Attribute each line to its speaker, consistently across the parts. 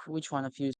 Speaker 1: Which one of you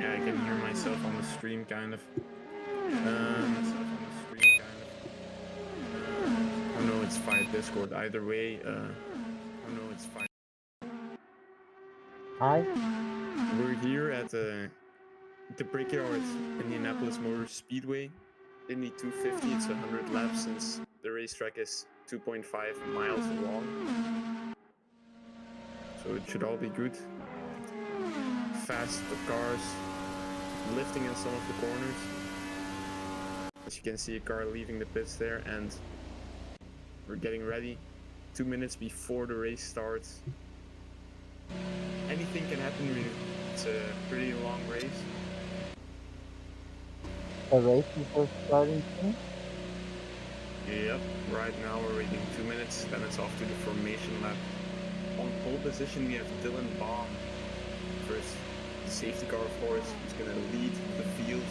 Speaker 1: Yeah, I can hear myself on the stream, kind of. Oh no, it's via Discord. Either way, oh no, it's fine.
Speaker 2: Hi.
Speaker 1: We're here at the Brickyard Indianapolis Motor Speedway. Indy 250. It's 100 laps since the racetrack is 2.5 miles long. So it should all be good. Fast cars, lifting in some of the corners. As you can see, a car leaving the pits there, and we're getting ready 2 minutes before the race starts. Anything can happen, really. It's a pretty long race.
Speaker 2: The race is just starting soon?
Speaker 1: Yep, right now we're waiting 2 minutes, then it's off to the formation lap. On pole position we have Dylan Baum. First, the safety car of course, who's gonna lead the field.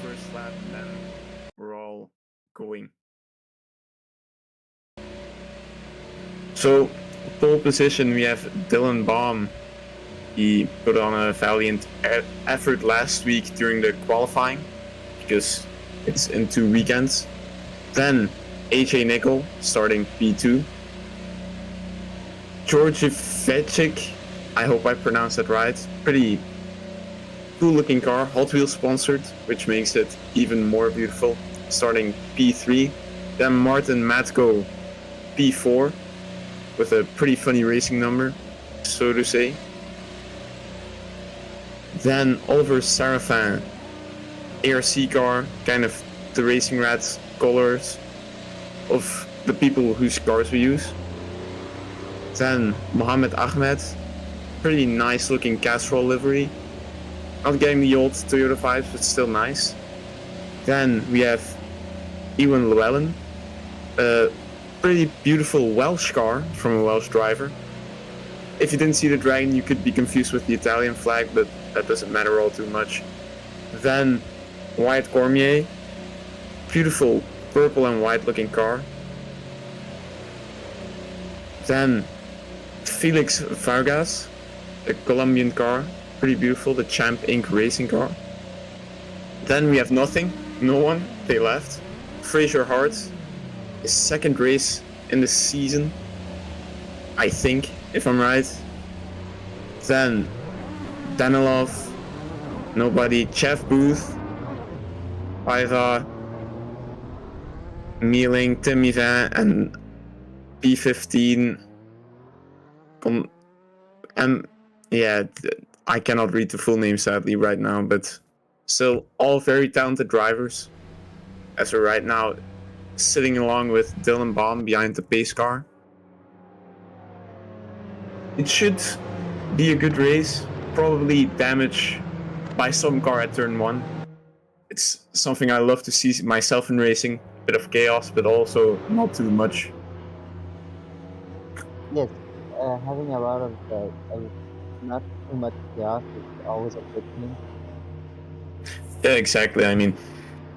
Speaker 1: First lap, and then we're all going. So, pole position we have Dylan Baum. He put on a valiant effort last week during the qualifying, because it's in 2 weekends. Then AJ Nickel starting P2. George Vecic, I hope I pronounced that right. Pretty cool looking car, Hot Wheels sponsored, which makes it even more beautiful. Starting P3. Then Martin Matko P4 with a pretty funny racing number, so to say. Then Oliver Sarafin, ARC car, kind of the Racing Rats colors of the people whose cars we use. Then Mohammed Ahmed, pretty nice looking Castrol livery. Not getting the old Toyota vibes, but still nice. Then we have Ewan Llewellyn, a pretty beautiful Welsh car from a Welsh driver. If you didn't see the dragon, you could be confused with the Italian flag, but that doesn't matter all too much. Then Wyatt Cormier, beautiful purple and white looking car. Then Felix Vargas, a Colombian car, pretty beautiful, the Champ Inc. racing car. Then we have nothing, no one, they left. Fraser Hart, his second race in the season, I think, if I'm right. Then Danilov, nobody. Jeff Booth, Iva, Mealing, Tim Yvan, and P15. And yeah, I cannot read the full name sadly right now, but still all very talented drivers. As we're right now sitting along with Dylan Baum behind the pace car. It should be a good race, probably damage by some car at turn 1. It's something I love to see myself in racing, bit of chaos, but also not too much.
Speaker 2: Yes, having a lot of not too much chaos is always a good thing.
Speaker 1: Yeah, exactly. I mean,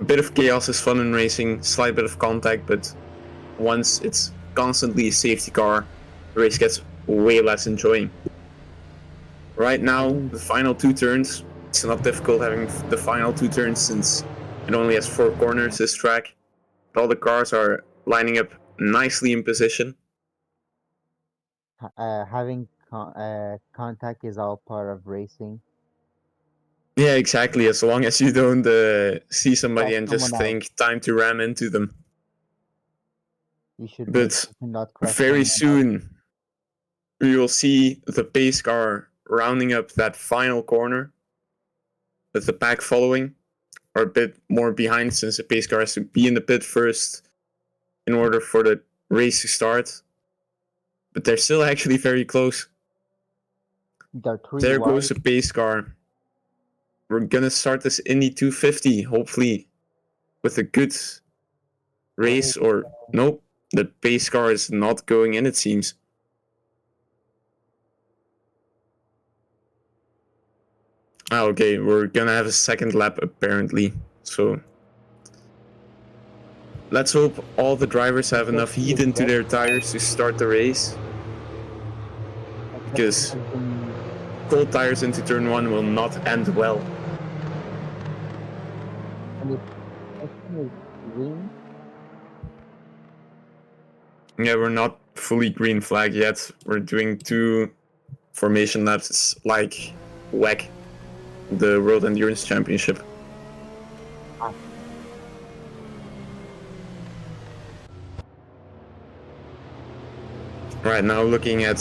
Speaker 1: a bit of chaos is fun in racing, slight bit of contact, but once it's constantly a safety car, the race gets way less enjoying. Right now, the final 2 turns, it's not difficult having the final 2 turns since it only has 4 corners, this track. But all the cars are lining up nicely in position.
Speaker 2: Having contact is all part of racing.
Speaker 1: Yeah, exactly. As long as you don't see somebody and just
Speaker 2: Someone else.
Speaker 1: think time to ram into them.
Speaker 2: You should make
Speaker 1: But
Speaker 2: sure not crush
Speaker 1: very
Speaker 2: someone else.
Speaker 1: soon, we will see the pace car rounding up that final corner with the pack following, or a bit more behind since the pace car has to be in the pit first in order for the race to start. But they're still actually very close. There goes the pace car. We're gonna start this Indy 250, hopefully, with a good race, or nope, the pace car is not going in, it seems. Okay, we're gonna have a second lap apparently, so let's hope all the drivers have enough heat into their tires to start the race. Because cold tires into turn 1 will not end well.
Speaker 2: And the section is green.
Speaker 1: Yeah, we're not fully green flag yet. We're doing 2 formation laps. It's like WEC, the World Endurance Championship.
Speaker 2: Ah.
Speaker 1: Right now, looking at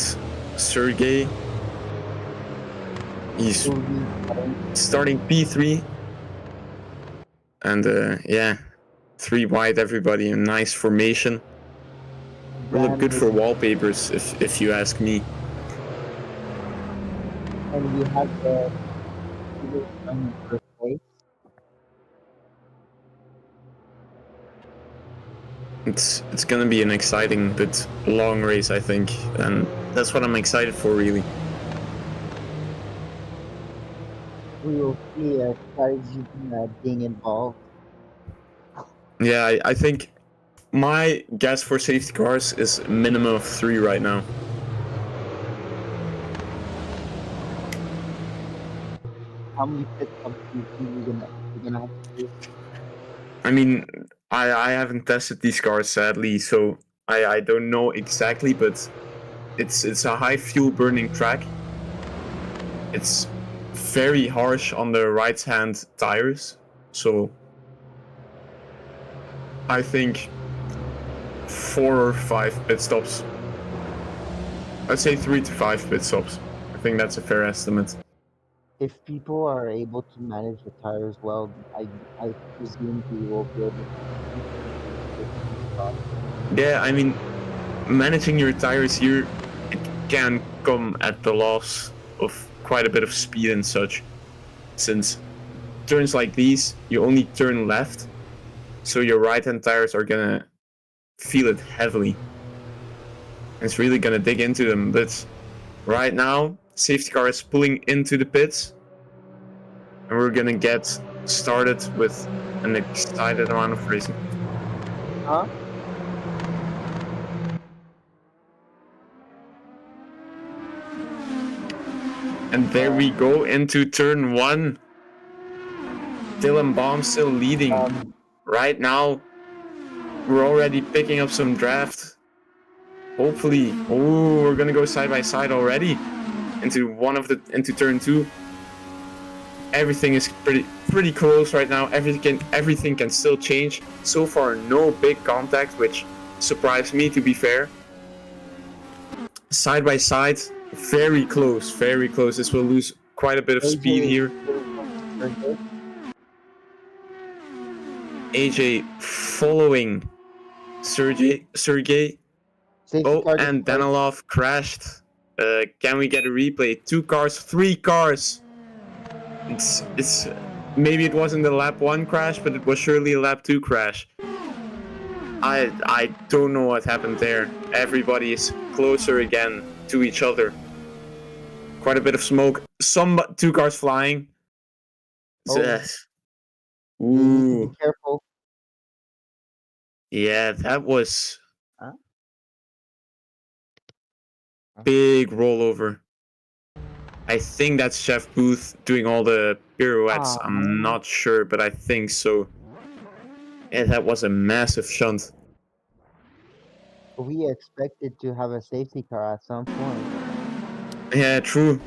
Speaker 1: Sergey. He's starting P3. And yeah, 3 wide, everybody. A nice formation. Will look good for wallpapers, if you ask me.
Speaker 2: And we have the first place.
Speaker 1: It's gonna be an exciting but long race, I think, and that's what I'm excited for, really.
Speaker 2: We will see strategy being involved.
Speaker 1: Yeah, I think my guess for safety cars is a minimum of 3 right now.
Speaker 2: How many pit stops do you think you're gonna have to do?
Speaker 1: I mean, I haven't tested these cars, sadly, so I don't know exactly, but it's a high fuel burning track. It's very harsh on the right hand tires, so I think 4 or 5 pit stops. I'd say 3 to 5 pit stops. I think that's a fair estimate.
Speaker 2: If people are able to manage the tires well, I presume we will be able to.
Speaker 1: Yeah, I mean, managing your tires here, it can come at the loss of quite a bit of speed and such, since turns like these, you only turn left, so your right-hand tires are gonna feel it heavily. It's really gonna dig into them, but right now, safety car is pulling into the pits, and we're gonna get started with an excited amount of racing.
Speaker 2: Huh?
Speaker 1: And there we go into turn 1. Dylan Baum still leading. Right now, we're already picking up some draft. Hopefully, oh, we're gonna go side by side already into turn 2. Everything is pretty close right now. Everything can still change. So far, no big contact, which surprised me, to be fair. Side by side, very close, very close. This will lose quite a bit of speed here. AJ following Sergey. Oh, and Danilov crashed. Can we get a replay? 2 cars, 3 cars. It's maybe it wasn't a lap 1 crash, but it was surely a lap 2 crash. I don't know what happened there. Everybody is closer again to each other. Quite a bit of smoke. 2 cars flying. Yes. Ooh.
Speaker 2: Be careful.
Speaker 1: Yeah, that was big rollover. I think that's Chef Booth doing all the pirouettes. I'm not sure, but I think so. Yeah, that was a massive shunt.
Speaker 2: We expected to have a safety car at some point.
Speaker 1: Yeah, true.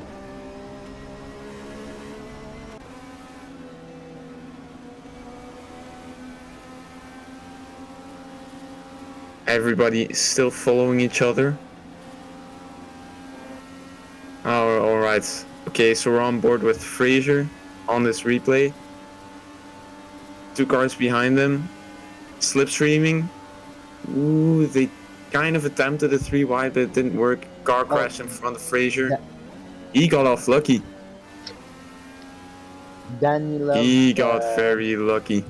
Speaker 1: Everybody is still following each other. Oh, alright. Okay, so we're on board with Fraser on this replay. 2 cars behind them. Slipstreaming. Ooh, they kind of attempted a 3 wide, but it didn't work. Car crashed in front of Fraser. Yeah. He got off lucky. He got very lucky.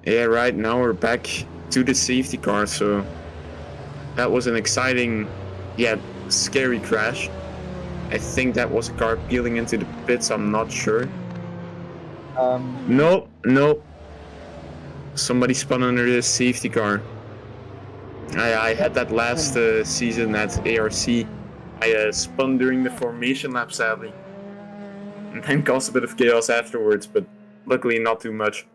Speaker 1: Yeah, right now we're back to the safety car, so that was an exciting, yet scary crash. I think that was a car peeling into the pits, I'm not sure. Nope. Somebody spun under the safety car. I had that last season at ARC. I spun during the formation lap, sadly, and then caused a bit of chaos afterwards, but luckily not too much.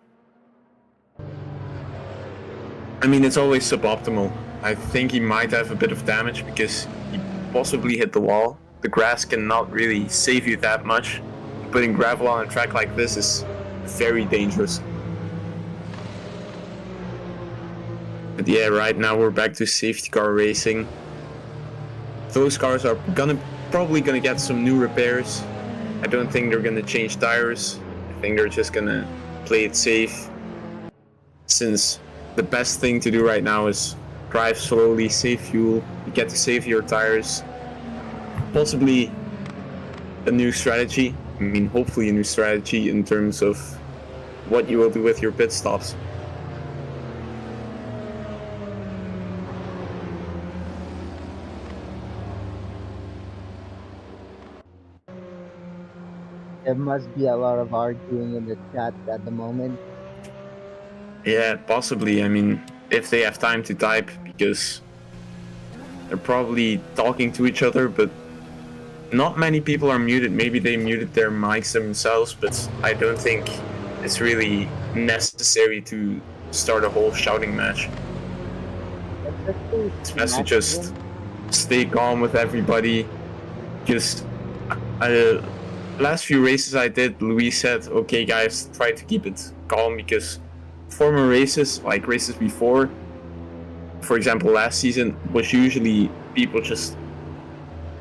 Speaker 1: I mean, it's always suboptimal. I think he might have a bit of damage because he possibly hit the wall. The grass cannot really save you that much. Putting gravel on a track like this is very dangerous. But yeah, right now we're back to safety car racing. Those cars are probably gonna get some new repairs. I don't think they're gonna change tires. I think they're just gonna play it safe, since the best thing to do right now is drive slowly, save fuel, you get to save your tires. Possibly a new strategy. I mean, hopefully a new strategy in terms of what you will do with your pit stops.
Speaker 2: There must be a lot of arguing in the chat at the moment.
Speaker 1: Yeah, possibly. I mean, if they have time to type, because they're probably talking to each other, but not many people are muted. Maybe they muted their mics themselves, but I don't think it's really necessary to start a whole shouting match. It's best to just stay calm with everybody. Just last few races I did, Luis said, okay guys, try to keep it calm, because former races, like races before, for example last season, was usually people just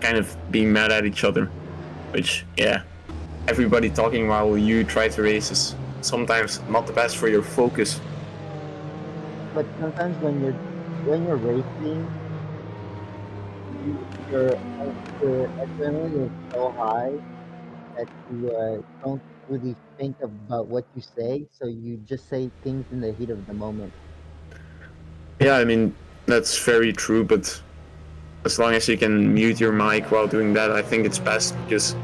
Speaker 1: kind of being mad at each other, which, yeah, everybody talking while you try to race is sometimes not the best for your focus.
Speaker 2: But sometimes when you're racing, your adrenaline is so high that you don't really think about what you say, so you just say things in the heat of the moment.
Speaker 1: Yeah, I mean, that's very true, but as long as you can mute your mic while doing that, I think it's best, because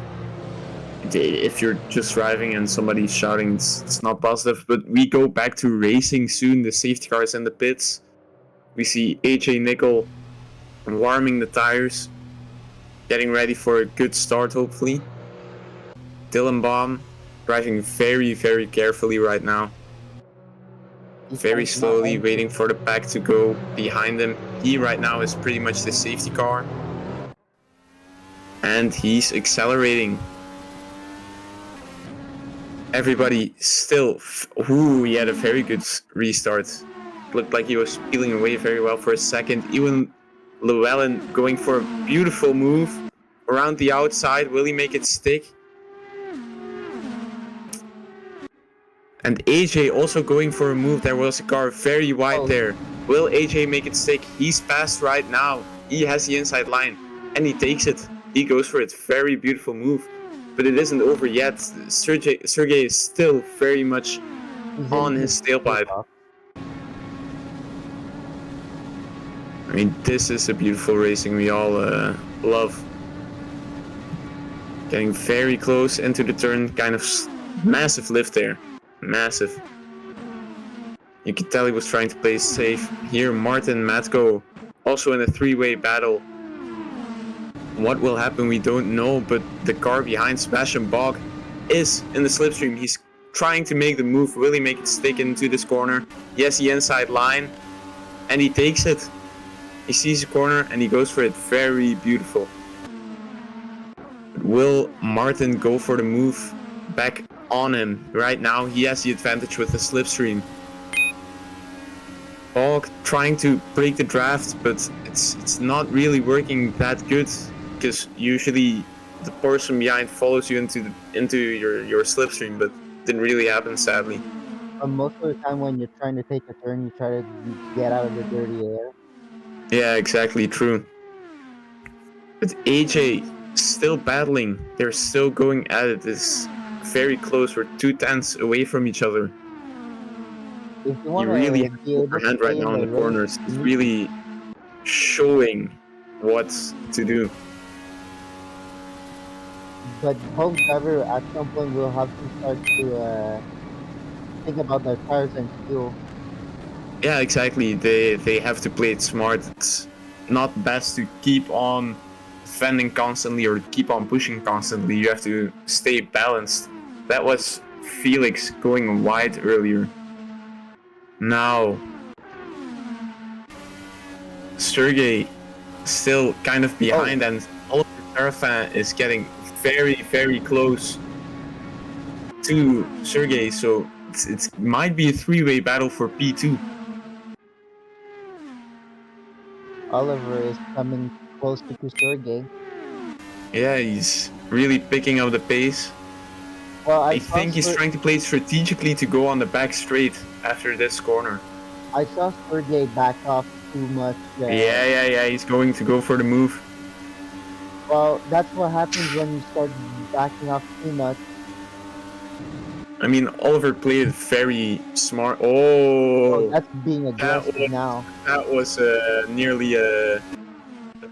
Speaker 1: if you're just driving and somebody's shouting, it's not positive. But we go back to racing soon. The safety car is in the pits. We see AJ Nickel warming the tires, getting ready for a good start, hopefully. Dylan Baum driving very, very carefully right now. Very slowly, waiting for the pack to go behind him. He right now is pretty much the safety car. And he's accelerating. Everybody still... Ooh, he had a very good restart. Looked like he was peeling away very well for a second. Even Llewellyn going for a beautiful move around the outside. Will he make it stick? And AJ also going for a move. There was a car very wide there. Will AJ make it stick? He's fast right now. He has the inside line and he takes it. He goes for it. Very beautiful move. But it isn't over yet. Sergey is still very much on his tailpipe. I mean, this is a beautiful racing we all love. Getting very close into the turn. Kind of massive lift there. Massive. You could tell he was trying to play safe. Here, Martin Matko also in a three-way battle. What will happen, we don't know, but the car behind Sebastian Bog is in the slipstream. He's trying to make the move. Will he make it stick into this corner? Yes, the inside line, and he takes it. He sees the corner and he goes for it. Very beautiful. But will Martin go for the move back on him? Right now he has the advantage with the slipstream. Bog trying to break the draft, but it's not really working that good, because usually the person behind follows you into your slipstream, but didn't really happen, sadly.
Speaker 2: Most of the time when you're trying to take a turn, you try to get out of the dirty air.
Speaker 1: Yeah, exactly, true. But AJ still battling. They're still going at it. It's very close. We're 2/10 away from each other.
Speaker 2: If you want
Speaker 1: he really has
Speaker 2: to
Speaker 1: upper hand right now in the corners. He's really showing what to do.
Speaker 2: But both drivers at some point will have to start to think about their tires and fuel.
Speaker 1: Yeah, exactly. They have to play it smart. It's not best to keep on defending constantly or keep on pushing constantly. You have to stay balanced. That was Felix going wide earlier. Now Sergey still kind of behind, and Oliver Sarafan is getting very close to Sergey. So it might be a three-way battle for P2.
Speaker 2: Oliver is coming closer to Sergey.
Speaker 1: Yeah, he's really picking up the pace.
Speaker 2: Well,
Speaker 1: I think he's trying to play it strategically to go on the back straight after this corner.
Speaker 2: I saw Sergey back off too much.
Speaker 1: Yeah. He's going to go for the move.
Speaker 2: Well, that's what happens when you start backing off too much.
Speaker 1: I mean, Oliver played it very smart. Oh,
Speaker 2: that's being aggressive now.
Speaker 1: That was nearly a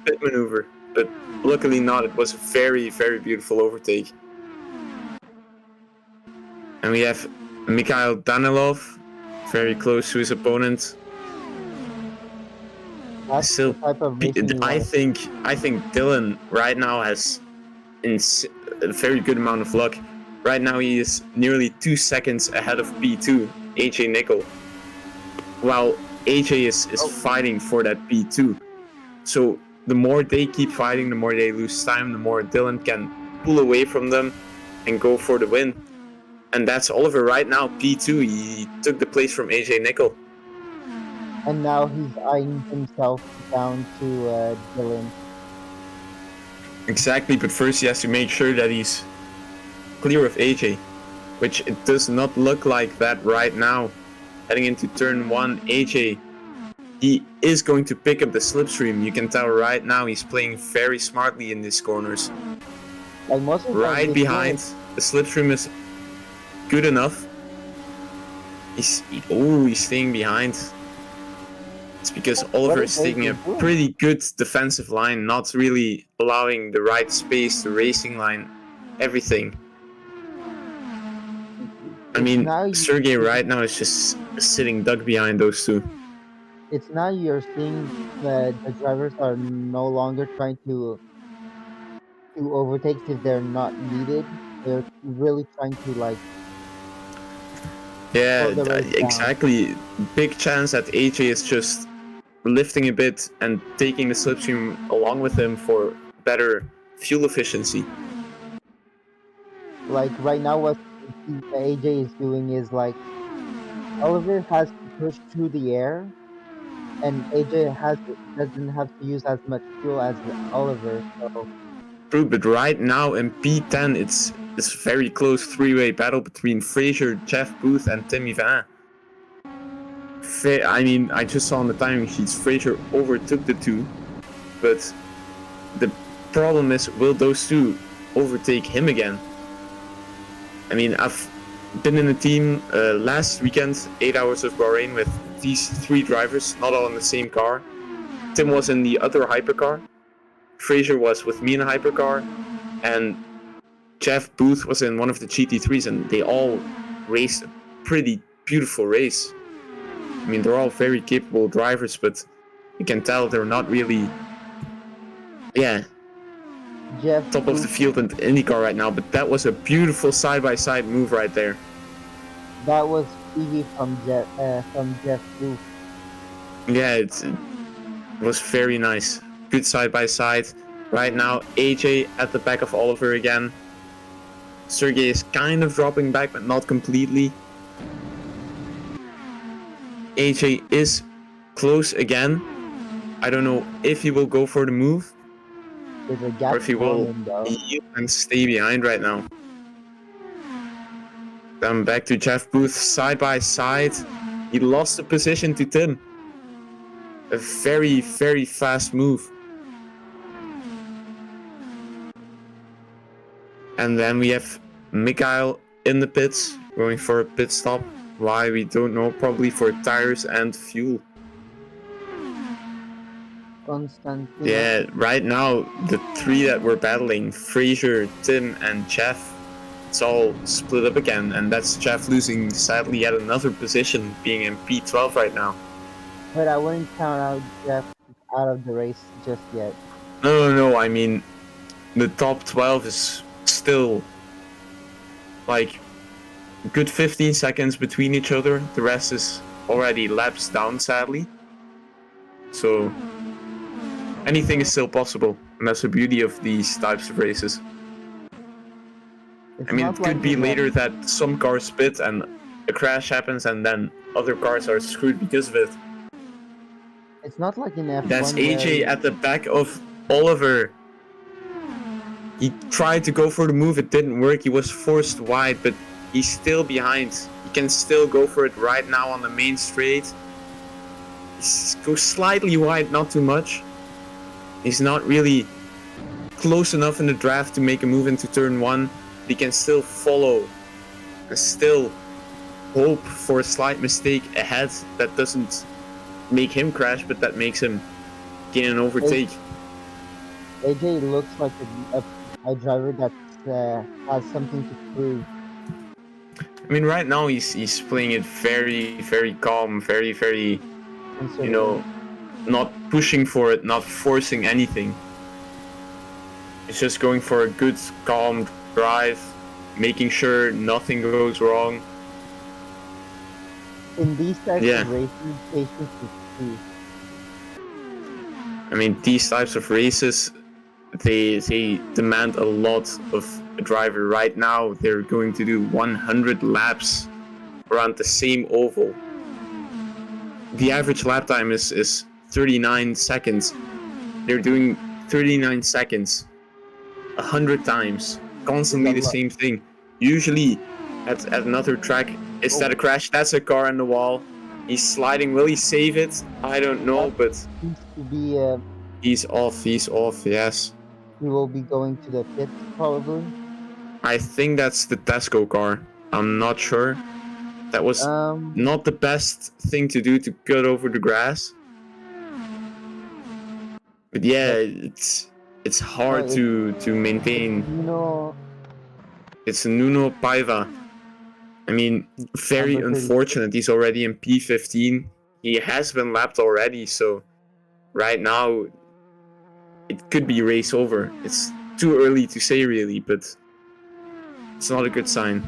Speaker 1: pit maneuver, but luckily not. It was a very beautiful overtake. And we have Mikhail Danilov, very close to his opponent.
Speaker 2: That's
Speaker 1: still, I think Dylan right now has a very good amount of luck. Right now he is nearly 2 seconds ahead of P2, AJ Nickel, while AJ is fighting for that P2. So the more they keep fighting, the more they lose time, the more Dylan can pull away from them and go for the win. And that's Oliver right now, P2. He took the place from AJ Nickel.
Speaker 2: And now he's eyeing himself down to Dylan.
Speaker 1: Exactly, but first he has to make sure that he's clear of AJ, which it does not look like that right now. Heading into turn 1, AJ, he is going to pick up the slipstream. You can tell right now he's playing very smartly in these corners.
Speaker 2: Like most of
Speaker 1: right behind, the slipstream is good enough. He's staying behind. It's because Oliver is taking a pretty good defensive line, not really allowing the right space, the racing line, everything. I mean, Sergey right now is just sitting duck behind those two.
Speaker 2: It's now you're seeing that the drivers are no longer trying to overtakes if they're not needed. They're really trying to
Speaker 1: exactly. Big chance that AJ is just lifting a bit and taking the slipstream along with him for better fuel efficiency.
Speaker 2: Like right now what AJ is doing is Oliver has to push through the air and AJ doesn't have to use as much fuel as Oliver. So.
Speaker 1: True, but right now in P10 it's very close three-way battle between Fraser, Jeff Booth and Tim Yvan. I mean, I just saw on the timing sheets Fraser overtook the two, but the problem is, will those two overtake him again? I mean, I've been in a team last weekend, 8 hours of Bahrain, with these three drivers, not all in the same car. Tim was in the other hypercar, Fraser was with me in a hypercar, and Jeff Booth was in one of the GT3s, and they all raced a pretty beautiful race. I mean, they're all very capable drivers, but you can tell they're not really, top of the field in IndyCar right now. But that was a beautiful side-by-side move right there.
Speaker 2: That was easy from Jeff Booth.
Speaker 1: Yeah, it was very nice. Good side-by-side. Right now, AJ at the back of Oliver again. Sergey is kind of dropping back, but not completely. AJ is close again. I don't know if he will go for the move or if he will yield and stay behind right now. Then back to Jeff Booth, side by side. He lost the position to Tim. A very fast move. And then we have Mikhail in the pits, going for a pit stop. Why, we don't know, probably for tires and fuel. Yeah, right now, the three that we're battling, Fraser, Tim, and Jeff, it's all split up again, and that's Jeff losing, sadly, yet another position, being in P12 right now.
Speaker 2: But I wouldn't count out Jeff out of the race just yet.
Speaker 1: No. I mean, the top 12 is still like good 15 seconds between each other. The rest is already laps down, sadly. So anything is still possible, and that's the beauty of these types of races.
Speaker 2: It's
Speaker 1: I mean,
Speaker 2: not
Speaker 1: it could
Speaker 2: like
Speaker 1: be
Speaker 2: in
Speaker 1: later that some cars pit and a crash happens, and then other cars are screwed because of it.
Speaker 2: it's not like in
Speaker 1: That's
Speaker 2: F1
Speaker 1: AJ
Speaker 2: where
Speaker 1: at the back of Oliver. He tried to go for the move, it didn't work. He was forced wide, but he's still behind. He can still go for it right now on the main straight. He goes slightly wide, not too much. He's not really close enough in the draft to make a move into turn one. He can still follow and still hope for a slight mistake ahead that doesn't make him crash, but that makes him gain an overtake.
Speaker 2: AJ looks like a driver that has something to prove.
Speaker 1: I mean, right now he's playing it very calm, very, not pushing for it, not forcing anything. It's just going for a good, calm drive, making sure nothing goes wrong.
Speaker 2: In these types of races, patience is key.
Speaker 1: I mean, these types of races, they demand a lot of a driver. Right now, they're going to do 100 laps around the same oval. The average lap time is 39 seconds. They're doing 39 seconds 100 times, constantly the same thing. Usually at another track, is that a crash? That's a car on the wall. He's sliding. Will he save it? I don't know, but
Speaker 2: Seems to be
Speaker 1: he's off, yes.
Speaker 2: he will be going to the pits probably.
Speaker 1: I think that's the Tesco car. I'm not sure. That was not the best thing to do to cut over the grass. But yeah, it's hard to maintain. It's Nuno Paiva. I mean, very unfortunate. He's already in P15. He has been lapped already, so right now it could be race over. It's too early to say really, but it's not a good sign.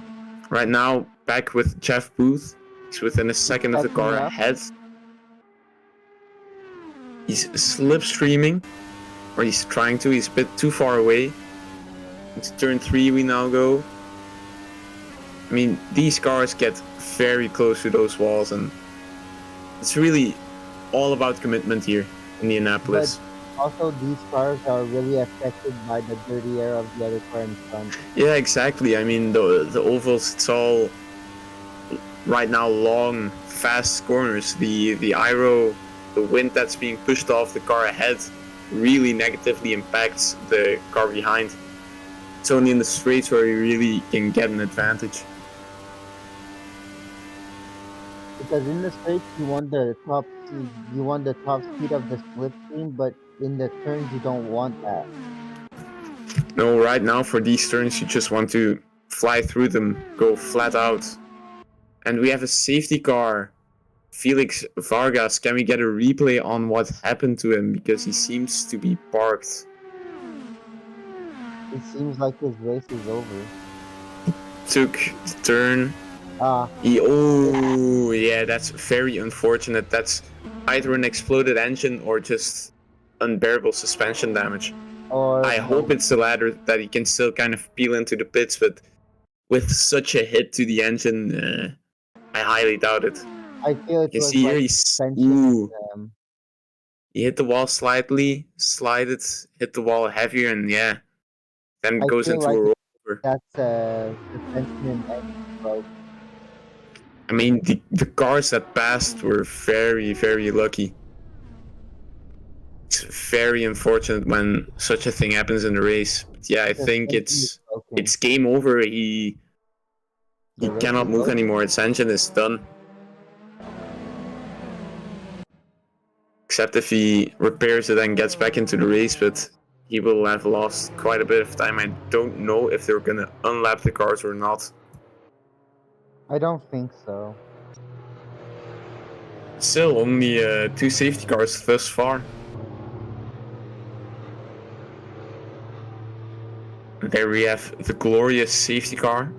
Speaker 1: Right now, back with Jeff Booth. He's within a second of the car ahead. He's slipstreaming, or he's trying to. He's a bit too far away. Into turn 3 we now go. I mean, these cars get very close to those walls, and it's really all about commitment here in Indianapolis.
Speaker 2: But also, these cars are really affected by the dirty air of the other car in front.
Speaker 1: Yeah, exactly. I mean, the ovals, it's all right now long, fast corners. The aero, the wind that's being pushed off the car ahead really negatively impacts the car behind. It's only in the straights where you really can get an advantage.
Speaker 2: Because in the straights you want the top speed of the slipstream, but in the turns you don't want that.
Speaker 1: No, right now for these turns you just want to fly through them, go flat out. And we have a safety car. Felix Vargas, can we get a replay on what happened to him? Because he seems to be parked.
Speaker 2: It seems like his race is over.
Speaker 1: Took the turn. Yeah, that's very unfortunate. That's either an exploded engine or just unbearable suspension damage. I hope it's the latter, that he can still kind of peel into the pits, but with such a hit to the engine, I highly doubt it.
Speaker 2: I feel it was
Speaker 1: here
Speaker 2: like
Speaker 1: he hit the wall slightly, hit the wall heavier, and yeah, then it goes into a rollover.
Speaker 2: That's suspension and engine broke.
Speaker 1: I mean, the cars that passed were very lucky. It's very unfortunate when such a thing happens in the race. But yeah, I think it's game over. He cannot move anymore. Its engine is done. Except if he repairs it and gets back into the race, but he will have lost quite a bit of time. I don't know if they're gonna unlap the cars or not.
Speaker 2: I don't think so.
Speaker 1: still only 2 safety cars thus far. There we have the glorious safety car.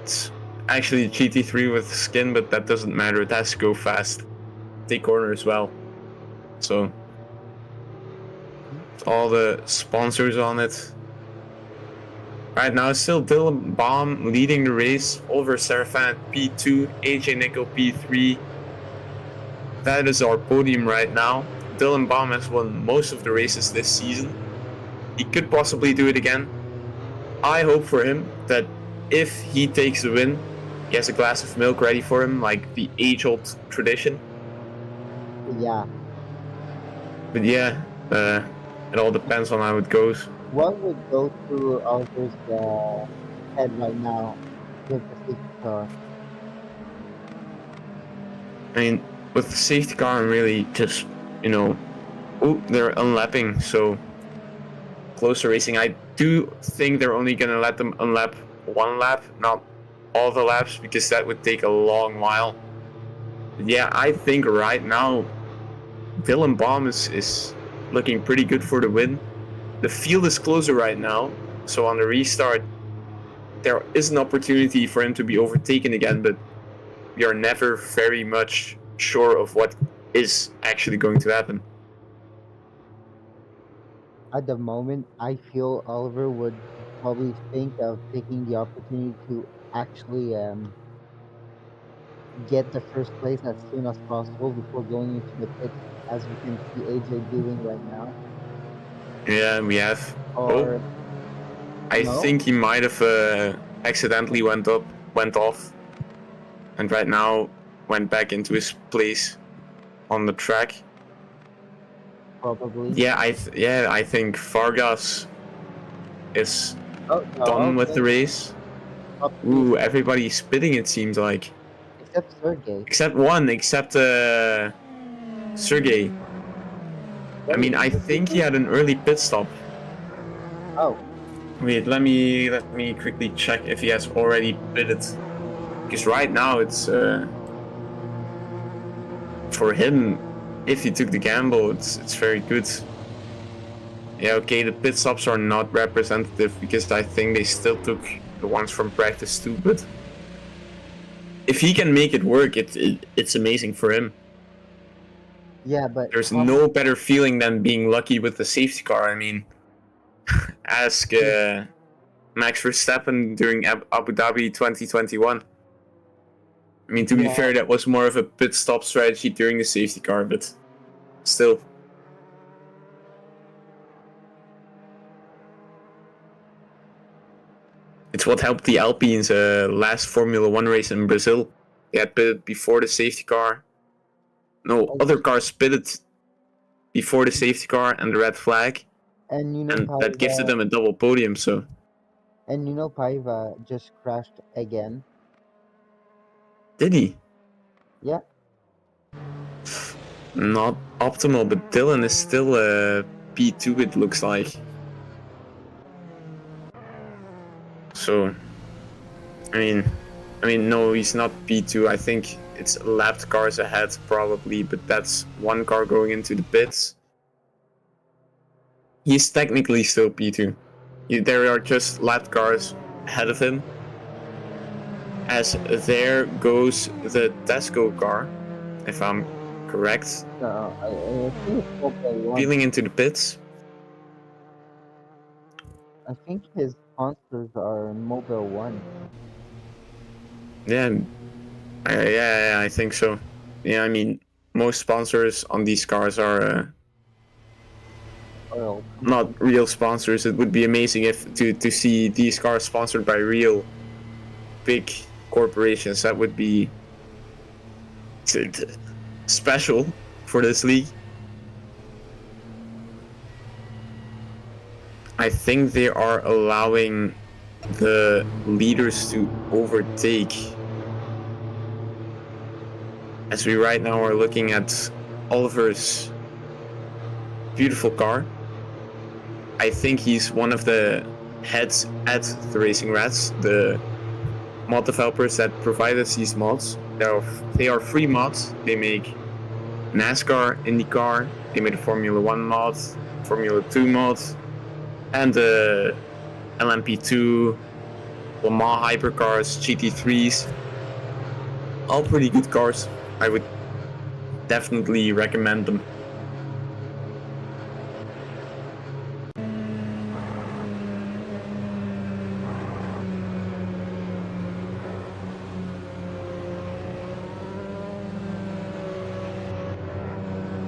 Speaker 1: It's actually GT3 with skin, but that doesn't matter. It has to go fast. Take corner as well. So all the sponsors on it. Right now, still Dylan Baum leading the race. Oliver Serafin P2, AJ Nickel P3. That is our podium right now. Dylan Baum has won most of the races this season. He could possibly do it again. I hope for him that if he takes the win, he has a glass of milk ready for him, like the age-old tradition.
Speaker 2: Yeah.
Speaker 1: But yeah, it all depends on how it goes.
Speaker 2: What would go through Oliver's head right now with the safety car?
Speaker 1: I mean, with the safety car, I'm really just, oh, they're unlapping, so closer racing. I do think they're only going to let them unlap one lap, not all the laps, because that would take a long while. But yeah, I think right now, Dylan Baum is looking pretty good for the win. The field is closer right now, so on the restart, there is an opportunity for him to be overtaken again, but we are never very much sure of what is actually going to happen.
Speaker 2: At the moment, I feel Oliver would probably think of taking the opportunity to actually get the first place as soon as possible before going into the pits, as we can see AJ doing right now.
Speaker 1: Yeah, we have.
Speaker 2: Or
Speaker 1: I think he might have accidentally went off, and right now went back into his place on the track.
Speaker 2: Probably.
Speaker 1: Yeah, I think Vargas is done with the race. Ooh, everybody's spitting, it seems like.
Speaker 2: Except Sergey.
Speaker 1: Except Sergey. I mean, I think he had an early pit stop.
Speaker 2: Oh.
Speaker 1: Wait, let me quickly check if he has already pitted. Because right now it's for him, if he took the gamble, it's very good. Yeah, okay, the pit stops are not representative because I think they still took the ones from practice too, but if he can make it work, it's amazing for him.
Speaker 2: Yeah, but
Speaker 1: there's no better feeling than being lucky with the safety car. I mean, ask Max Verstappen during Abu Dhabi 2021. I mean, to be fair, that was more of a pit stop strategy during the safety car, but still. It's what helped the Alpines last Formula 1 race in Brazil. They had pitted before the safety car. No, other cars pitted before the safety car and the red flag.
Speaker 2: And
Speaker 1: that gifted them a double podium, so.
Speaker 2: And Paiva just crashed again.
Speaker 1: Did he?
Speaker 2: Yeah.
Speaker 1: Not optimal, but Dylan is still P2, it looks like. So, I mean, no, he's not P2. I think it's lapped cars ahead, probably, but that's one car going into the pits. He's technically still P2. There are just lapped cars ahead of him. As there goes the Tesco car, if I'm correct.
Speaker 2: I think it's Mobile 1.
Speaker 1: Peeling into the pits.
Speaker 2: I think his sponsors are Mobile 1.
Speaker 1: Yeah, I think so. Yeah, I mean, most sponsors on these cars are not real sponsors. It would be amazing if to see these cars sponsored by real big corporations. That would be special for this league. I think they are allowing the leaders to overtake. As we right now are looking at Oliver's beautiful car. I think he's one of the heads at the Racing Rats, the mod developers that provide us these mods. They are free mods. They make NASCAR, IndyCar. They made a Formula 1 mod, Formula 2 mod, and the LMP2, Le Mans hypercars, GT3s. All pretty good cars. I would definitely recommend them.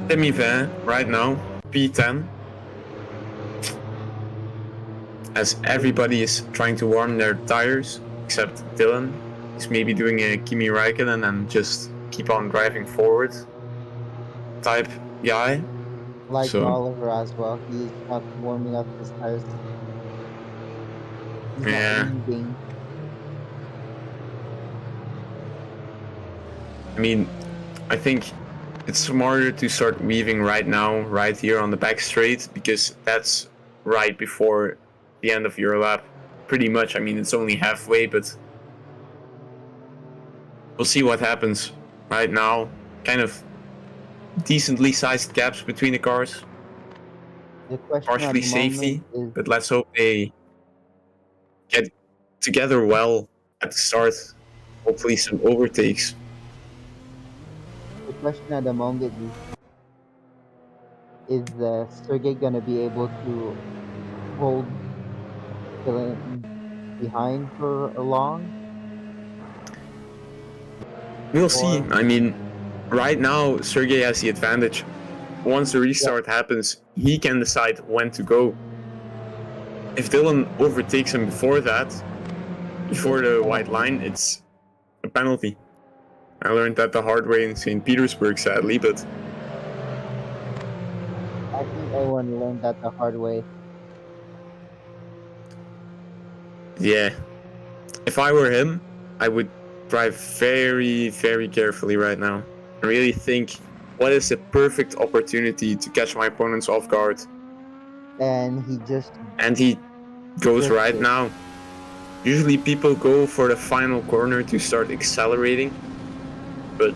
Speaker 1: Tim Van right now, P10. As everybody is trying to warm their tires, except Dylan. He's maybe doing a Kimi Räikkönen and just keep on driving forward type guy.
Speaker 2: Like
Speaker 1: So,
Speaker 2: Oliver as well. He's not warming up his tires. He's
Speaker 1: yeah.
Speaker 2: not leaving.
Speaker 1: I mean, I think it's smarter to start weaving right now, right here on the back straight, because that's right before the end of your lap. Pretty much. I mean, it's only halfway, but we'll see what happens. Right now, kind of decently sized gaps between the cars.
Speaker 2: The question
Speaker 1: Partially
Speaker 2: at the
Speaker 1: safety,
Speaker 2: moment is,
Speaker 1: but let's hope they get together well at the start. Hopefully some overtakes.
Speaker 2: the question at the moment is Sergey gonna be able to hold Dylan behind for a long?
Speaker 1: We'll see.
Speaker 2: Or
Speaker 1: I mean, right now, Sergey has the advantage. Once the restart happens, he can decide when to go. If Dylan overtakes him before that, before the white line, it's a penalty. I learned that the hard way in St. Petersburg, sadly, but
Speaker 2: I think everyone learned that the hard way.
Speaker 1: yeah. If I were him, I would drive very, very carefully right now. I really think, what is the perfect opportunity to catch my opponents off guard?
Speaker 2: And
Speaker 1: he goes right
Speaker 2: it.
Speaker 1: now. Usually people go for the final corner to start accelerating, but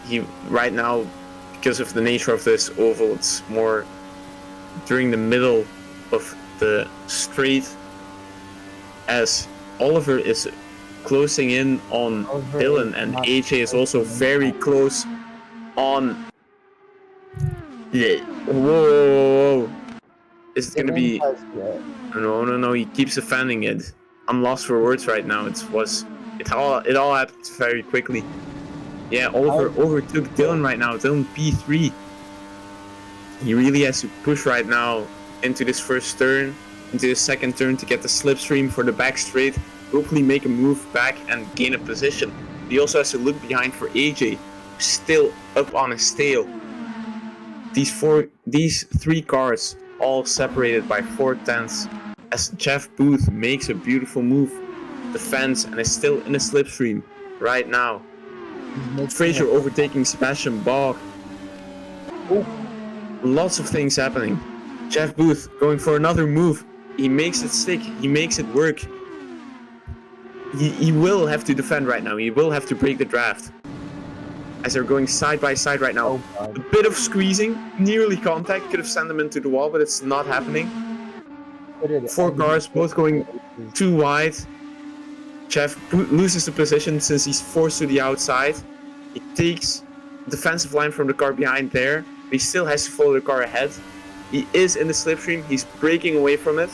Speaker 1: he right now, because of the nature of this oval, it's more during the middle of the straight, as Oliver is closing in on Dylan, and AJ is also very close on. Yeah. Whoa. Is it gonna be? No. He keeps defending it. I'm lost for words right now. It all happened very quickly. Yeah, Oliver overtook Dylan right now. Dylan P3. He really has to push right now into this first turn, into the second turn to get the slipstream for the back straight. Hopefully make a move back and gain a position. He also has to look behind for AJ, still up on his tail. These three cars all separated by 4/10 as Jeff Booth makes a beautiful move, defends, and is still in a slipstream right now. Fraser overtaking Sebastian Bach. Lots of things happening. Jeff Booth going for another move. He makes it stick. He makes it work. He will have to defend right now. He will have to break the draft. As they're going side by side right now. A bit of squeezing, nearly contact, could have sent them into the wall, but it's not happening. Four cars, both going too wide. Jeff loses the position since he's forced to the outside. He takes defensive line from the car behind there, but he still has to follow the car ahead. He is in the slipstream, he's breaking away from it.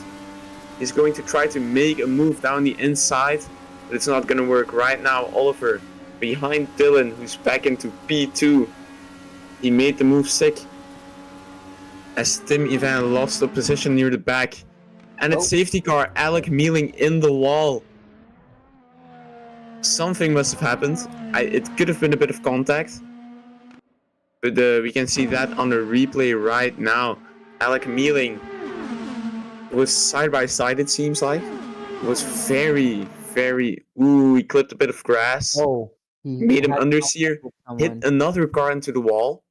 Speaker 1: He's going to try to make a move down the inside, but it's not going to work. Right now, Oliver behind Dylan, who's back into P2. He made the move sick as Tim Ivan lost the position near the back. And it's safety car, Alec Mealing in the wall. Something must have happened. It could have been a bit of contact. But we can see that on the replay right now. Alec Mealing was side by side, it seems like. It was very, very... Ooh, he clipped a bit of grass.
Speaker 2: He
Speaker 1: made him understeer, hit another car into the wall.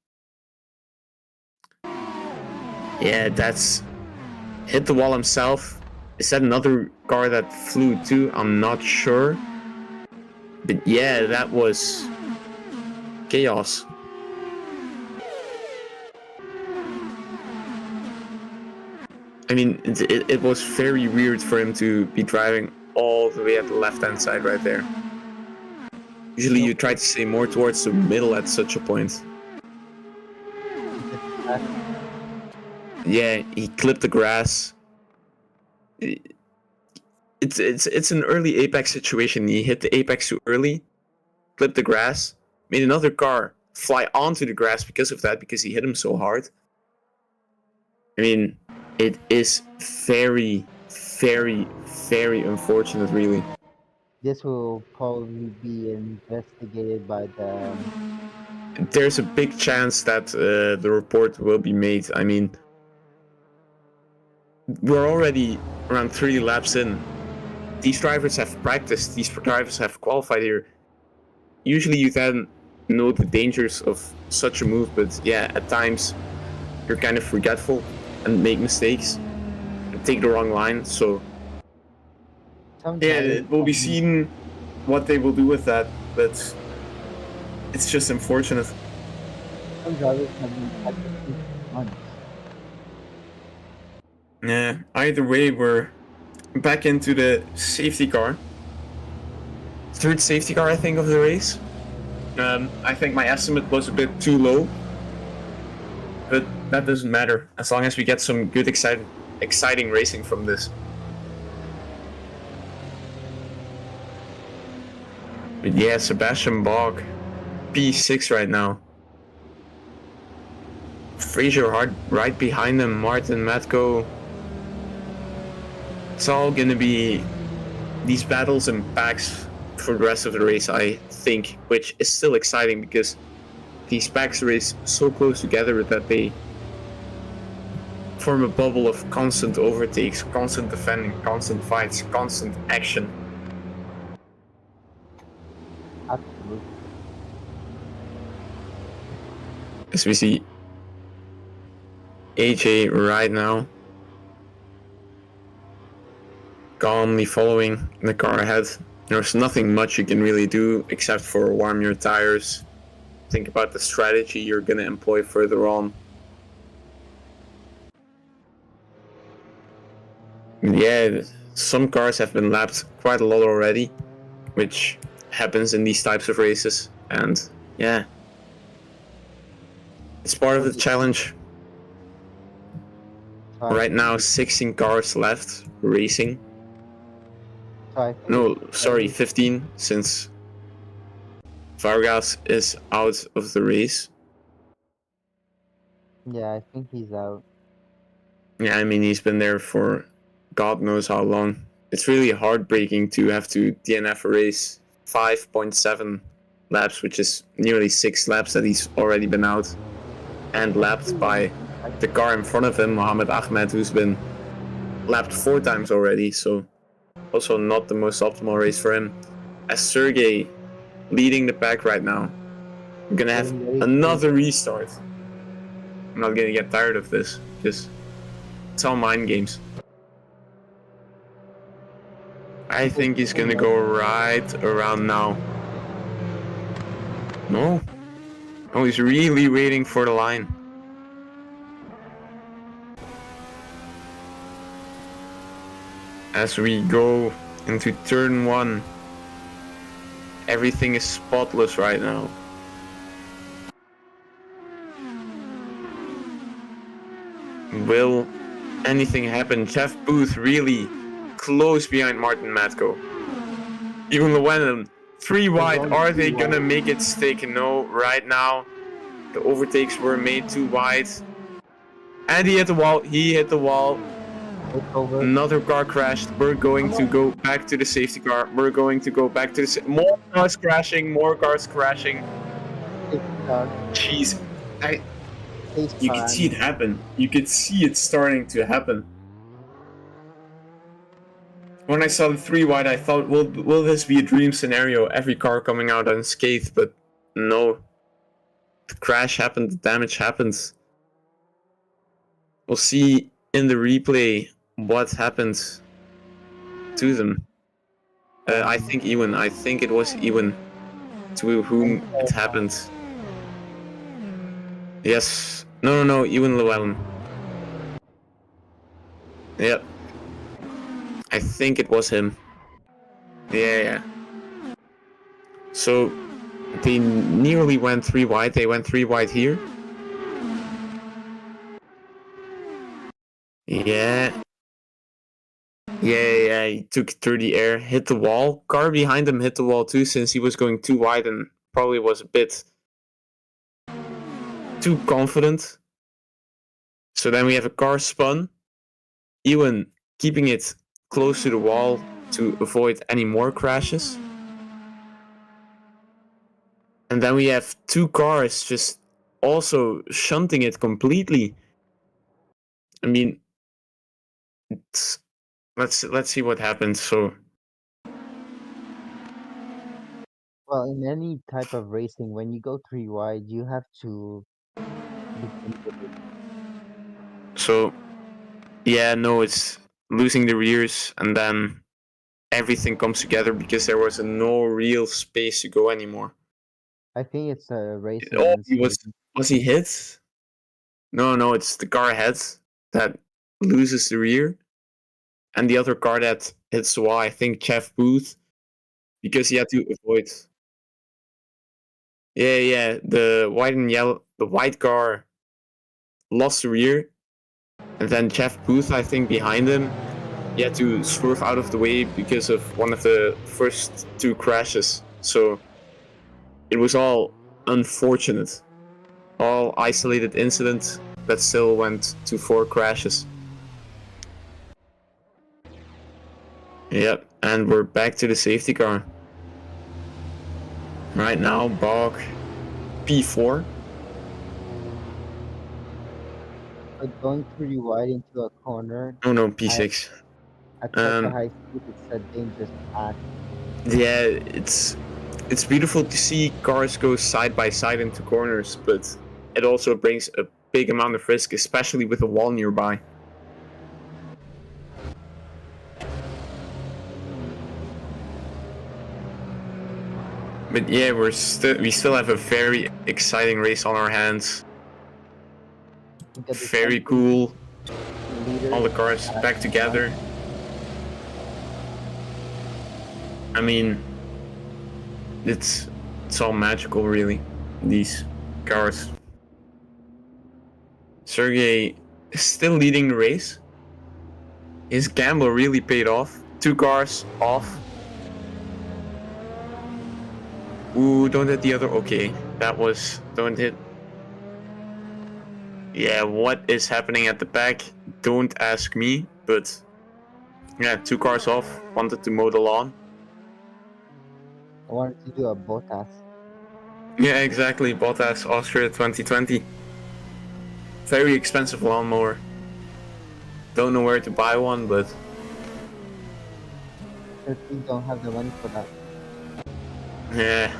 Speaker 1: Yeah, that's... hit the wall himself. Is that another car that flew too? I'm not sure. But yeah, that was chaos. I mean, it was very weird for him to be driving all the way at the left-hand side right there. Usually you try to stay more towards the middle at such a point. Yeah, he clipped the grass. It's an early apex situation. He hit the apex too early, clipped the grass, made another car fly onto the grass because of that, because he hit him so hard. I mean, it is very, very, very unfortunate, really.
Speaker 2: This will probably be investigated by the.
Speaker 1: There's a big chance that the report will be made. I mean, we're already around 3 laps in. These drivers have practiced, these drivers have qualified here. Usually you then know the dangers of such a move, but yeah, at times you're kind of forgetful and make mistakes and take the wrong line. So yeah, it will be seen what they will do with that, but it's just unfortunate.
Speaker 2: Some drivers have been practicing for months.
Speaker 1: Yeah, either way, we're back into the safety car. Third safety car, I think, of the race. I think my estimate was a bit too low, but that doesn't matter as long as we get some good, exciting racing from this. But yeah, Sebastian Bach, P6 right now. Fraser Hart right behind him, Martin Matko. It's all gonna be these battles and packs for the rest of the race, I think, which is still exciting because these packs race so close together that they form a bubble of constant overtakes, constant defending, constant fights, constant action.
Speaker 2: Absolutely.
Speaker 1: As we see AJ right now calmly following the car ahead. There's nothing much you can really do except for warm your tires, think about the strategy you're going to employ further on. Yeah, some cars have been lapped quite a lot already, which happens in these types of races, and yeah, it's part of the challenge. Right now, 16 cars left racing. No, sorry, 15, since Vargas is out of the race.
Speaker 2: Yeah, I think he's out.
Speaker 1: Yeah, I mean, he's been there for God knows how long. It's really heartbreaking to have to DNF a race 5.7 laps, which is nearly 6 laps that he's already been out, and lapped by the car in front of him, Mohammed Ahmed, who's been lapped 4 times already, so also not the most optimal race for him. As Sergey leading the pack right now, I'm gonna have another restart. I'm not gonna get tired of this, just it's all mind games. I think he's gonna go right around now. No. Oh, he's really waiting for the line. As we go into turn 1, everything is spotless right now. Will anything happen? Jeff Booth really close behind Martin Matko. Even Llewellyn, 3 wide. Are they gonna make it stick? No, right now the overtakes were made too wide. And he hit the wall. He hit the wall. Another car crashed. We're going to go back to the safety car. We're going to go back to the more cars crashing. More cars crashing. Jeez, you could see it happen. You could see it starting to happen. When I saw the 3 wide, I thought, will this be a dream scenario? Every car coming out unscathed, but no. The crash happened. The damage happens. We'll see in the replay what happened to them. I think Ewan. I think it was Ewan to whom it happened. Yes. No. Ewan Llewellyn. Yep. I think it was him. Yeah. So they nearly went 3 wide. They went 3 wide here. Yeah. He took it through the air, hit the wall. Car behind him hit the wall too, since he was going too wide and probably was a bit too confident. So then we have a car spun. Ewan keeping it close to the wall to avoid any more crashes. And then we have 2 cars just also shunting it completely. I mean, let's see what happens. So
Speaker 2: Well, in any type of racing, when you go 3 wide, you have to begin with it.
Speaker 1: yeah, no, it's losing the rears, and then everything comes together because there was no real space to go anymore.
Speaker 2: I think it's a racing
Speaker 1: Oh,
Speaker 2: instinct.
Speaker 1: was he hit? No, it's the car ahead that loses the rear, and the other car that hits the wall. I think Jeff Booth, because he had to avoid. Yeah. The white and yellow, the white car lost the rear, and then Jeff Booth, I think, behind him, he had to swerve out of the way because of one of the first 2 crashes. So it was all unfortunate, all isolated incidents that still went to 4 crashes. Yep, and we're back to the safety car. Right now, Bog P4.
Speaker 2: But going 3 wide into a corner
Speaker 1: Oh no, P6.
Speaker 2: at such a high speed, it's a dangerous act.
Speaker 1: Yeah, it's beautiful to see cars go side by side into corners, but it also brings a big amount of risk, especially with a wall nearby. But yeah, we still have a very exciting race on our hands. Very cool. All the cars back together. I mean, it's all magical, really. These cars. Sergey is still leading the race. His gamble really paid off. 2 cars off. Ooh, don't hit the other. Okay, that was. Don't hit. Yeah, what is happening at the back? Don't ask me, but yeah, 2 cars off. Wanted to mow the lawn.
Speaker 2: I wanted to do a Bottas.
Speaker 1: Yeah, exactly. Bottas Austria 2020. Very expensive lawnmower. Don't know where to buy one, but
Speaker 2: Certainly don't have the money for that.
Speaker 1: yeah.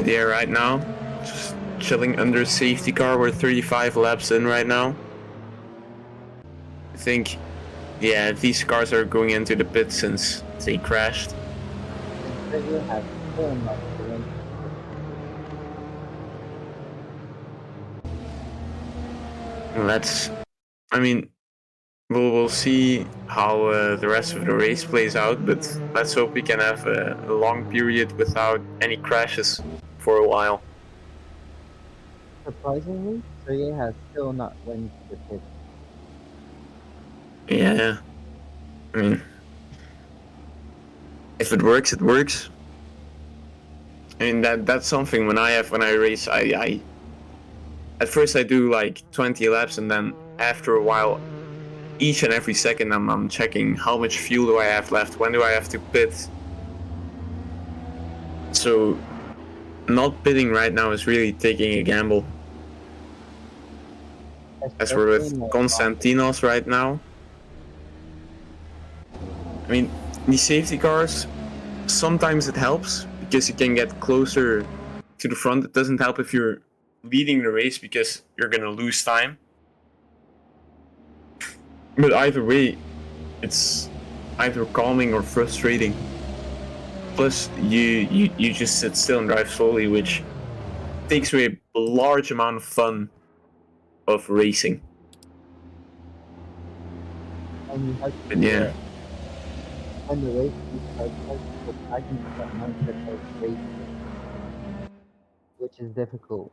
Speaker 1: Yeah, right now, just chilling under safety car. We're 35 laps in right now. I think, yeah, these cars are going into the pit since they crashed.
Speaker 2: You have so much to win.
Speaker 1: I mean, we'll see how the rest of the race plays out, but let's hope we can have a long period without any crashes for a while.
Speaker 2: Surprisingly, Sergey has still not went to the pit.
Speaker 1: Yeah, I mean, if it works, it works. I mean that's something when I race, I at first I do like 20 laps, and then after a while, each and every second I'm checking how much fuel do I have left, when do I have to pit. So not pitting right now is really taking a gamble. As we're with Konstantinos right now. I mean, these safety cars, sometimes it helps because you can get closer to the front. It doesn't help if you're leading the race because you're gonna lose time. But either way, it's either calming or frustrating. Plus, you just sit still and drive slowly, which takes away a large amount of fun of racing.
Speaker 2: And you have
Speaker 1: But yeah,
Speaker 2: when the race starts, you have to go back into that mindset of racing, which is difficult.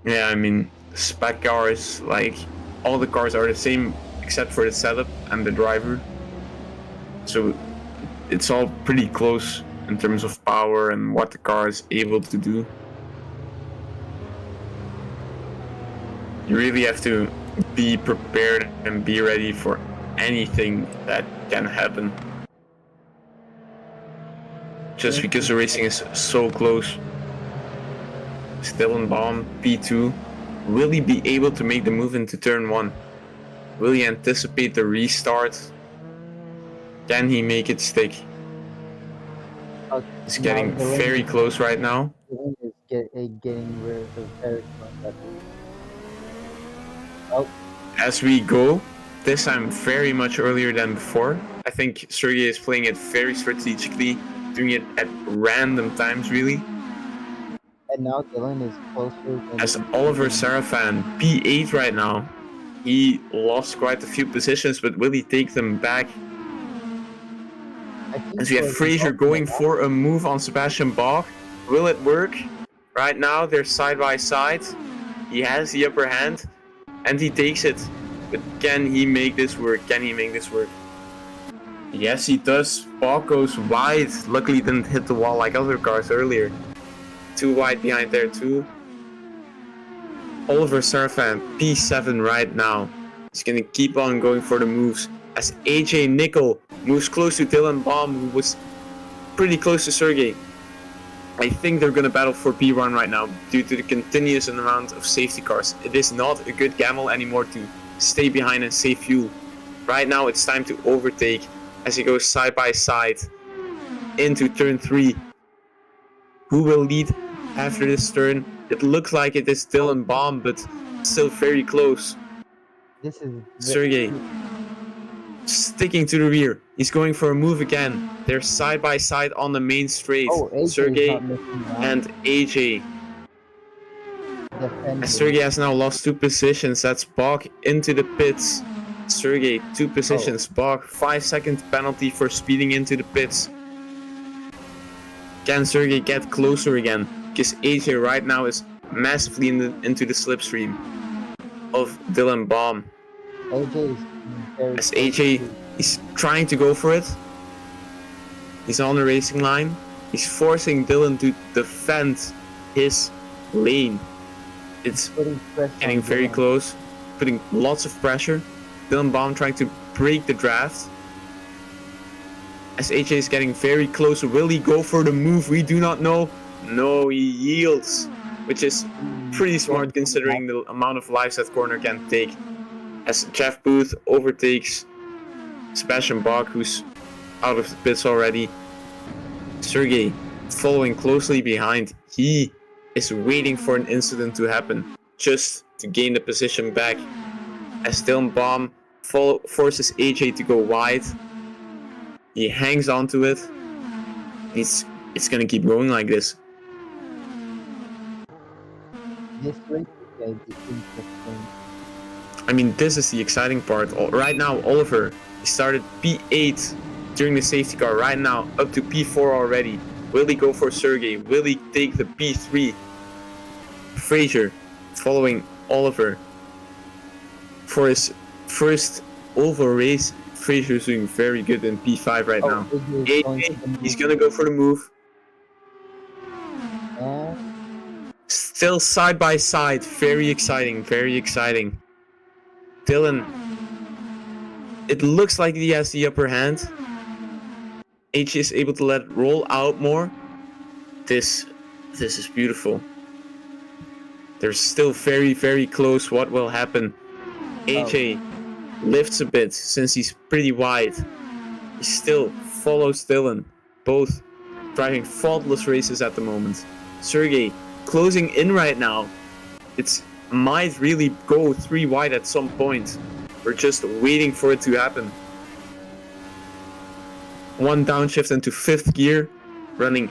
Speaker 1: yeah. I mean, spec cars, like all the cars are the same except for the setup and the driver. So it's all pretty close in terms of power and what the car is able to do. You really have to be prepared and be ready for anything that can happen. Just because the racing is so close. Still in bomb, P2. Will he be able to make the move into turn 1? Will he anticipate the restart? Can he make it stick? It's getting very close right now.
Speaker 2: Dylan is getting rid of very close. Oh,
Speaker 1: As we go, this time very much earlier than before. I think Sergey is playing it very strategically, doing it at random times really.
Speaker 2: and now Dylan is closer than
Speaker 1: As Oliver Sarafan, P8 right now. He lost quite a few positions, but will he take them back? As we have Fraser going for a move on Sebastian Bach. Will it work? Right now they're side by side. He has the upper hand and he takes it. But can he make this work? Can he make this work? Yes, he does. Bach goes wide. Luckily didn't hit the wall like other cars earlier. Too wide behind there too. Oliver Sarafan, P7 right now. He's gonna keep on going for the moves. As AJ Nickel moves close to Dylan Baum, who was pretty close to Sergey. I think they're gonna battle for P1 right now due to the continuous amount of safety cars. It is not a good gamble anymore to stay behind and save fuel. Right now it's time to overtake as he goes side by side into turn 3. Who will lead after this turn? It looks like it is Dylan Baum, but still very close.
Speaker 2: this is
Speaker 1: Sergey sticking to the rear. He's going for a move again. They're side by side on the main straight. Sergey and AJ. As Sergey has now lost 2 positions. That's Bach into the pits. Sergey 2 positions. Bach 5-second penalty for speeding into the pits. Can Sergey get closer again? Because AJ right now is massively into the slipstream of Dylan Baum. As AJ is trying to go for it. He's on the racing line. He's forcing Dylan to defend his lane. It's getting very close, putting lots of pressure. Dylan Baum trying to break the draft. As AJ is getting very close, will he go for the move? We do not know. No, he yields, which is pretty smart considering the amount of lives that corner can take. As Jeff Booth overtakes Sebastian Bach, who's out of the pits already. Sergey following closely behind. He is waiting for an incident to happen just to gain the position back. As Dylan Baum forces AJ to go wide. He hangs onto it. It's gonna keep going like this.
Speaker 2: This race is interesting.
Speaker 1: I mean, this is the exciting part. Right now, Oliver, he started P8 during the safety car. Right now, up to P4 already. Will he go for Sergey? Will he take the P3? Fraser following Oliver for his first oval race. Fraser's doing very good in P5 right now. AJ, he's gonna go for the move. Still side by side. Very exciting, very exciting. Dylan, it looks like he has the upper hand. AJ is able to let it roll out more. This is beautiful. They're still very, very close. What will happen? AJ lifts a bit since he's pretty wide. He still follows Dylan. Both driving faultless races at the moment. Sergey closing in right now. It might really go 3 wide at some point. We're just waiting for it to happen. one downshift into 5th gear, running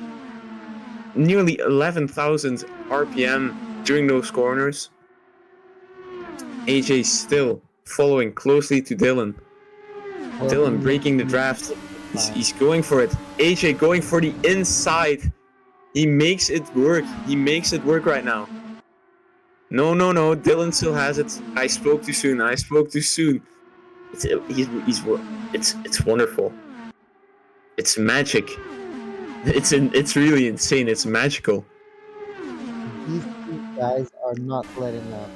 Speaker 1: nearly 11,000 RPM during those corners. AJ still following closely to Dylan. Dylan breaking the draft. He's going for it. AJ going for the inside. He makes it work. He makes it work right now. No. Dylan still has it. I spoke too soon. It's wonderful. It's magic. It's really insane. It's magical.
Speaker 2: These two guys are not letting up.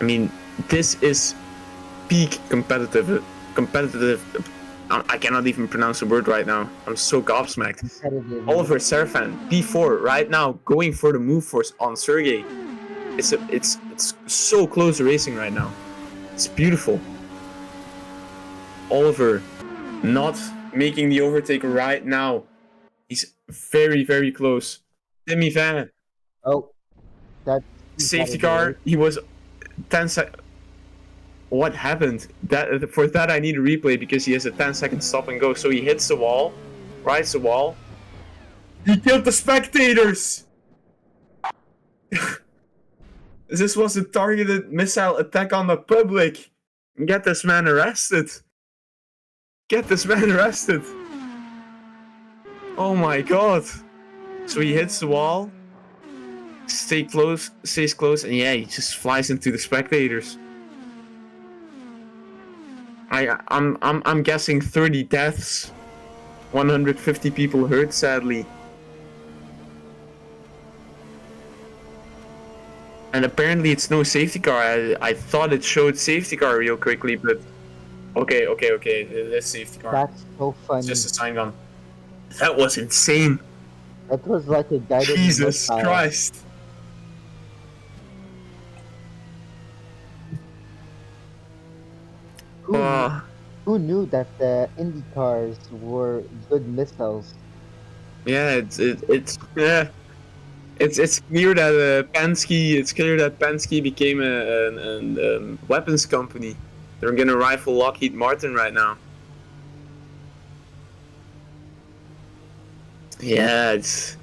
Speaker 1: I mean, this is peak competitive. I cannot even pronounce the word right now. I'm so gobsmacked. Oliver Serafan, P4 right now, going for the move force on Sergey. It's so close to racing right now. It's beautiful. Oliver not making the overtake right now. He's very, very close. Timmy Van.
Speaker 2: Oh, that
Speaker 1: Safety car. He was 10 seconds. What happened? For that I need a replay because he has a 10-second stop and go. So he hits the wall, rides the wall. He killed the spectators. This was a targeted missile attack on the public. Get this man arrested. Oh my god. So he hits the wall, stays close, and yeah, he just flies into the spectators. I'm guessing 30 deaths, 150 people hurt, sadly. And apparently it's no safety car. I thought it showed safety car real quickly, but okay. That's safety car.
Speaker 2: That's so funny.
Speaker 1: It's just a sign gun. That was insane.
Speaker 2: That was like a guided
Speaker 1: Jesus
Speaker 2: missile.
Speaker 1: Christ.
Speaker 2: Who knew that the IndyCars were good missiles?
Speaker 1: Yeah, it's clear that Penske became a weapons company. They're gonna rival Lockheed Martin right now. Yeah, it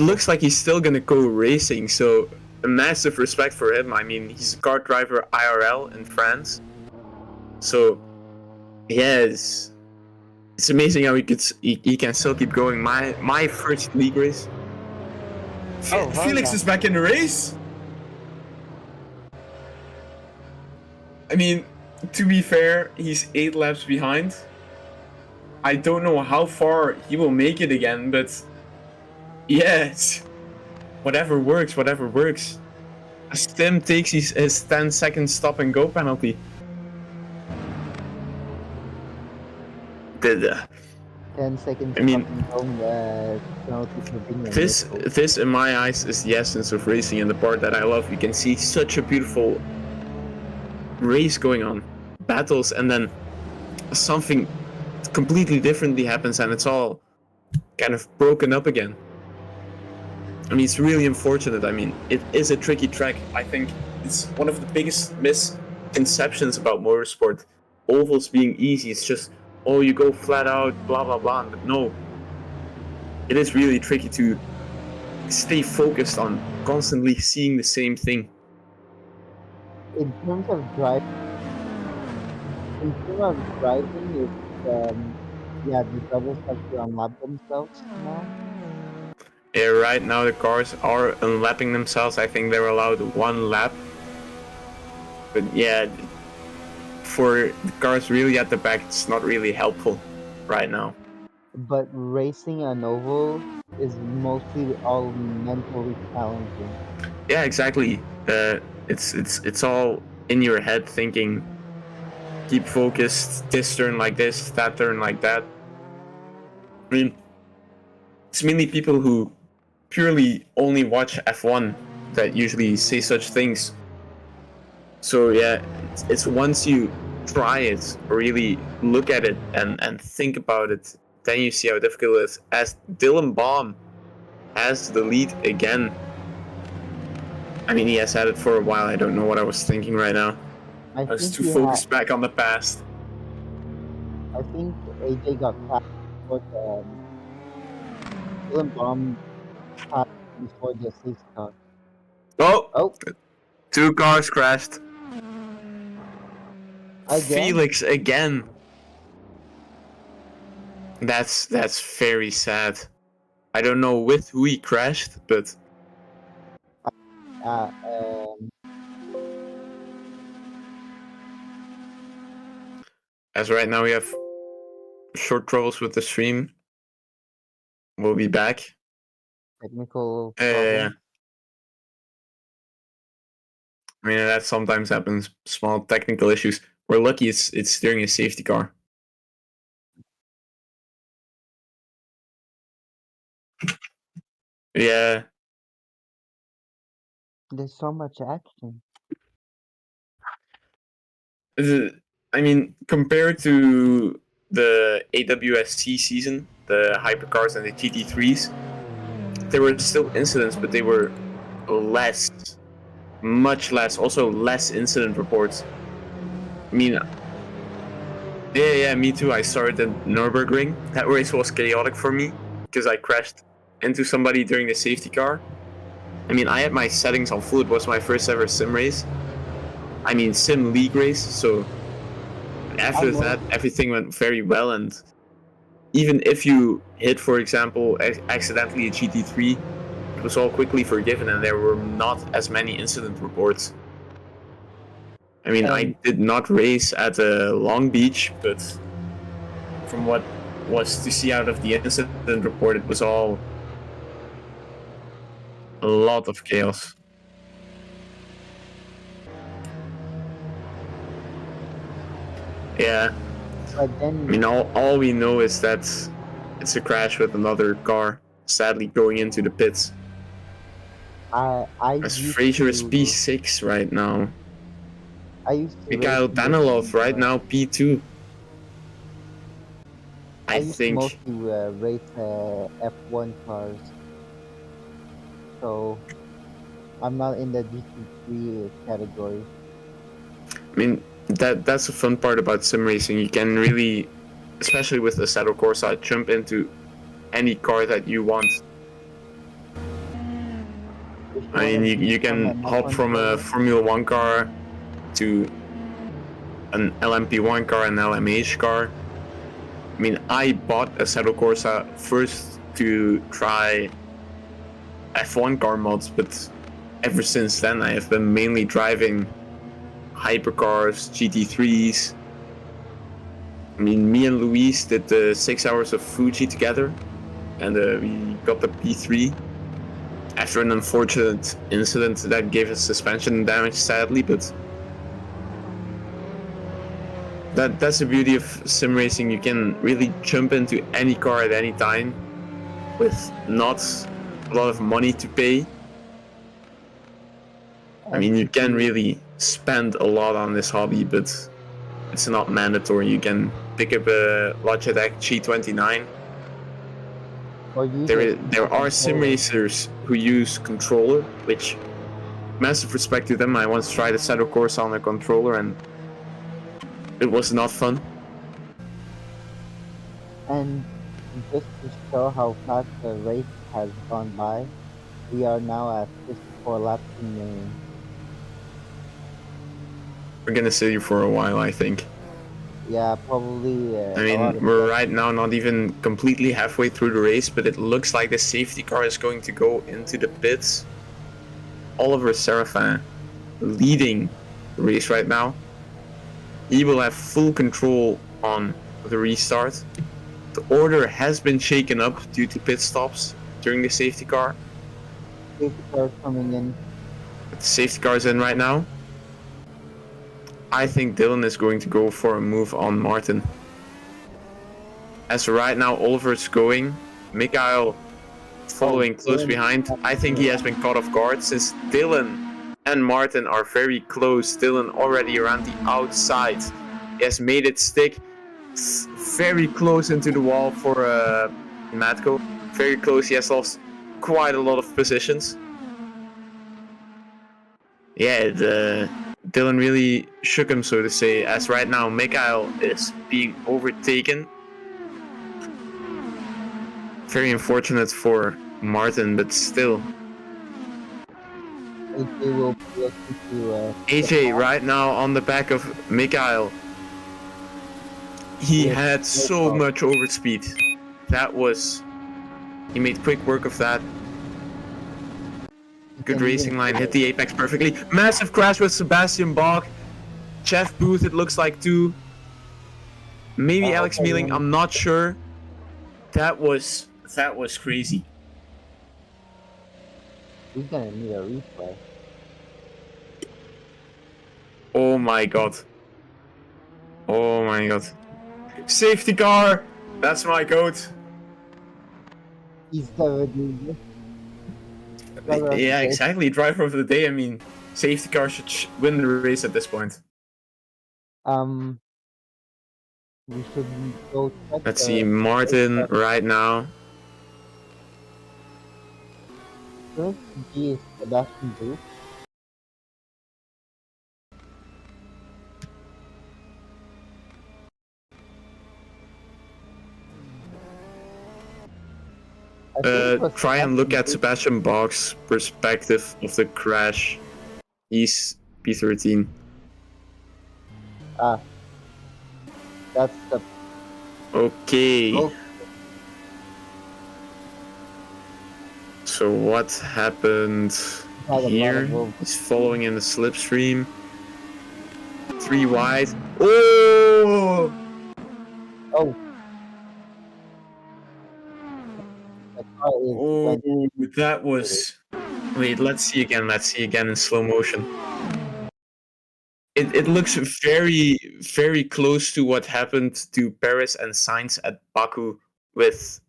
Speaker 1: looks like he's still gonna go racing. So a massive respect for him. I mean, he's a car driver IRL in France. So yeah, it's amazing how he can still keep going. My first league race. Felix is back in the race. I mean, to be fair, he's 8 laps behind. I don't know how far he will make it again, but yes, whatever works. As Tim takes his 10-second stop and go penalty.
Speaker 2: 10 seconds.
Speaker 1: I mean,
Speaker 2: this
Speaker 1: in my eyes is the essence of racing and the part that I love. You can see such a beautiful race going on, battles, and then something completely differently happens and it's all kind of broken up again. I mean, it's really unfortunate. I mean, it is a tricky track. I think it's one of the biggest misconceptions about motorsport. Ovals being easy, it's just, oh, you go flat out, blah, blah, blah. But no, it is really tricky to stay focused on constantly seeing the same thing.
Speaker 2: In terms of driving, it's, the doubles have to unlap themselves now.
Speaker 1: Yeah, right now the cars are unlapping themselves. I think they're allowed 1 lap. But yeah, for the cars really at the back, it's not really helpful right now.
Speaker 2: But racing an oval is mostly all mentally challenging.
Speaker 1: Yeah, exactly. It's all in your head thinking, keep focused, this turn like this, that turn like that. I mean, it's mainly people who purely only watch F1 that usually say such things. So yeah, it's once you try it, really look at it and think about it, then you see how difficult it is. As Dylan Baum has the lead again. I mean, he has had it for a while. I don't know what I was thinking right now. I was too focused back on the past.
Speaker 2: I think AJ got passed before the Dylan bomb passed before the safety car.
Speaker 1: Oh,
Speaker 2: Oh,
Speaker 1: two cars crashed.
Speaker 2: again?
Speaker 1: Felix again. That's very sad. I don't know with who he crashed, but
Speaker 2: Uh,
Speaker 1: as right now we have short troubles with the stream. We'll be back.
Speaker 2: technical
Speaker 1: Yeah.
Speaker 2: problem.
Speaker 1: I mean that sometimes happens. Small technical issues. We're lucky it's during a safety car. Yeah.
Speaker 2: There's so much action.
Speaker 1: I mean, compared to the AWSC season, the hypercars and the GT3s, there were still incidents, but they were less, much less. Also, less incident reports. I mean, yeah, me too. I started at Nürburgring. That race was chaotic for me because I crashed into somebody during the safety car. I mean, I had my settings on full. It was my first ever sim race. I mean, sim league race. So after that, everything went very well. And even if you hit, for example, accidentally a GT3, it was all quickly forgiven and there were not as many incident reports. I mean, I did not race at Long Beach, but from what was to see out of the incident report, it was all a lot of chaos. Yeah.
Speaker 2: But then,
Speaker 1: I mean, all we know is that it's a crash with another car, sadly going into the pits. As Fraser is P6 right now.
Speaker 2: I used to
Speaker 1: Mikhail Danilov right now P2. I
Speaker 2: used
Speaker 1: think.
Speaker 2: to mostly race F1 cars, so I'm not in the GT3 category.
Speaker 1: I mean, that's the fun part about sim racing. You can really, especially with the Assetto Corsa, jump into any car that you want. I mean, you can hop from a Formula 1 car to an LMP1 car, an LMH car. I mean, I bought a Assetto Corsa first to try F1 car mods, but ever since then I have been mainly driving hypercars, GT3s. I mean, me and Luis did the 6 hours of Fuji together, and we got the P3 after an unfortunate incident that gave us suspension damage, sadly. But that's the beauty of sim racing. You can really jump into any car at any time with not a lot of money to pay. I mean, you can really spend a lot on this hobby, but it's not mandatory. You can pick up a Logitech G29. There are sim racers who use controller, which massive respect to them. I once tried a Assetto Corsa on a controller and it was not fun.
Speaker 2: And just to show how fast the race has gone by, we are now at 54 laps remaining.
Speaker 1: We're gonna sit here for a while, I think.
Speaker 2: Yeah, probably.
Speaker 1: I mean, we're right now not even completely halfway through the race, but it looks like the safety car is going to go into the pits. Oliver Serafin leading the race right now. He will have full control on the restart. The order has been shaken up due to pit stops during the safety car.
Speaker 2: Safety car coming in.
Speaker 1: The safety car is in right now. I think Dylan is going to go for a move on Martin. As right now, Oliver's going. Mikhail following close behind. I think he has been caught off guard since Dylan and Martin are very close. Dylan already around the outside. He has made it stick very close into the wall for Matko. Very close. He has lost quite a lot of positions. Yeah, Dylan really shook him, so to say, as right now Mikhail is being overtaken. Very unfortunate for Martin, but still.
Speaker 2: AJ will be looking to.
Speaker 1: AJ right now on the back of Mikhail. He
Speaker 2: Yes,
Speaker 1: had
Speaker 2: no
Speaker 1: so
Speaker 2: problem.
Speaker 1: much overspeed. He made quick work of that. Good
Speaker 2: can
Speaker 1: racing
Speaker 2: even
Speaker 1: line,
Speaker 2: do
Speaker 1: hit
Speaker 2: it.
Speaker 1: the apex perfectly. Massive crash with Sebastian Bach. Jeff Booth, it looks like too. Maybe
Speaker 2: I hope
Speaker 1: Alex Mealing,
Speaker 2: everyone-
Speaker 1: I'm not sure. That was crazy.
Speaker 2: He's gonna need a replay.
Speaker 1: Oh my god. Oh my god. Safety car! That's my goat.
Speaker 2: He's never doing this. Driver of the
Speaker 1: Yeah,
Speaker 2: day.
Speaker 1: exactly. Driver of the day. I mean, safety car should win the race at this point.
Speaker 2: We should go check
Speaker 1: Let's
Speaker 2: the
Speaker 1: see, Martin right now.
Speaker 2: first G is Sebastian Booth. I think it was
Speaker 1: Try and look at
Speaker 2: Sebastian
Speaker 1: Sebastian Bach's perspective of the crash. He's P13.
Speaker 2: Booth. That's the
Speaker 1: Okay.
Speaker 2: oh,
Speaker 1: So what happened
Speaker 2: had a lot
Speaker 1: here?
Speaker 2: of over.
Speaker 1: He's following in the slipstream. 3 wide. Oh!
Speaker 2: Oh, the car is
Speaker 1: Oh,
Speaker 2: went.
Speaker 1: that was. Wait, let's see again. Let's see again in slow motion. It looks very, very close to what happened to Perez and Sainz at Baku with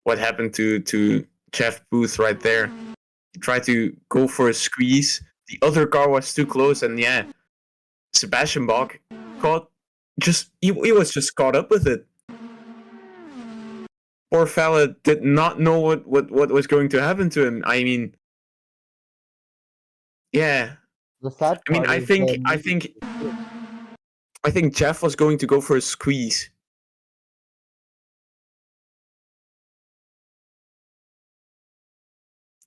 Speaker 1: what happened to Jeff Booth right there. He tried to go for a squeeze. The other car was too close, and yeah, Sebastian Bach he was just caught up with it. Poor fella did not know what was going to happen to him. I mean, yeah.
Speaker 2: The sad
Speaker 1: I mean,
Speaker 2: part is that
Speaker 1: I think Jeff was going to go for a squeeze.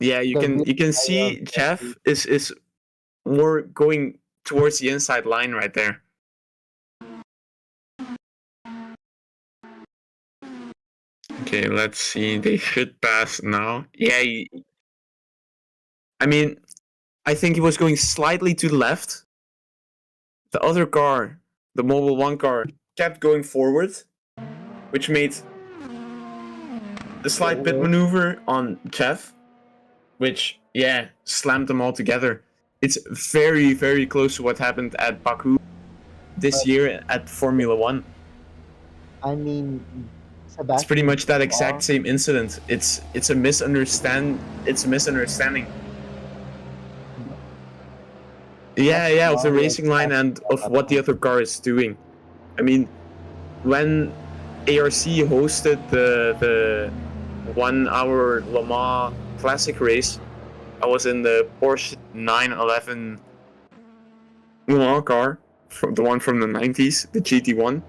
Speaker 1: Yeah, you can see Jeff is more going towards the inside line right there. Okay, let's see. They should pass now. Yeah, I mean, I think he was going slightly to the left. The other car, the Mobile 1 car, kept going forward, which made a slight pit maneuver on Jeff, which, yeah, slammed them all together. It's very, very close to what happened at Baku this year at Formula 1.
Speaker 2: I mean, Sebastian
Speaker 1: It's pretty much that exact same incident. It's a misunderstanding. Yeah, of the racing line and of what the other car is doing. I mean, when ARC hosted the 1 hour Le Mans Classic race, I was in the Porsche 911 Le Mans car, the one from the 90s, the GT1.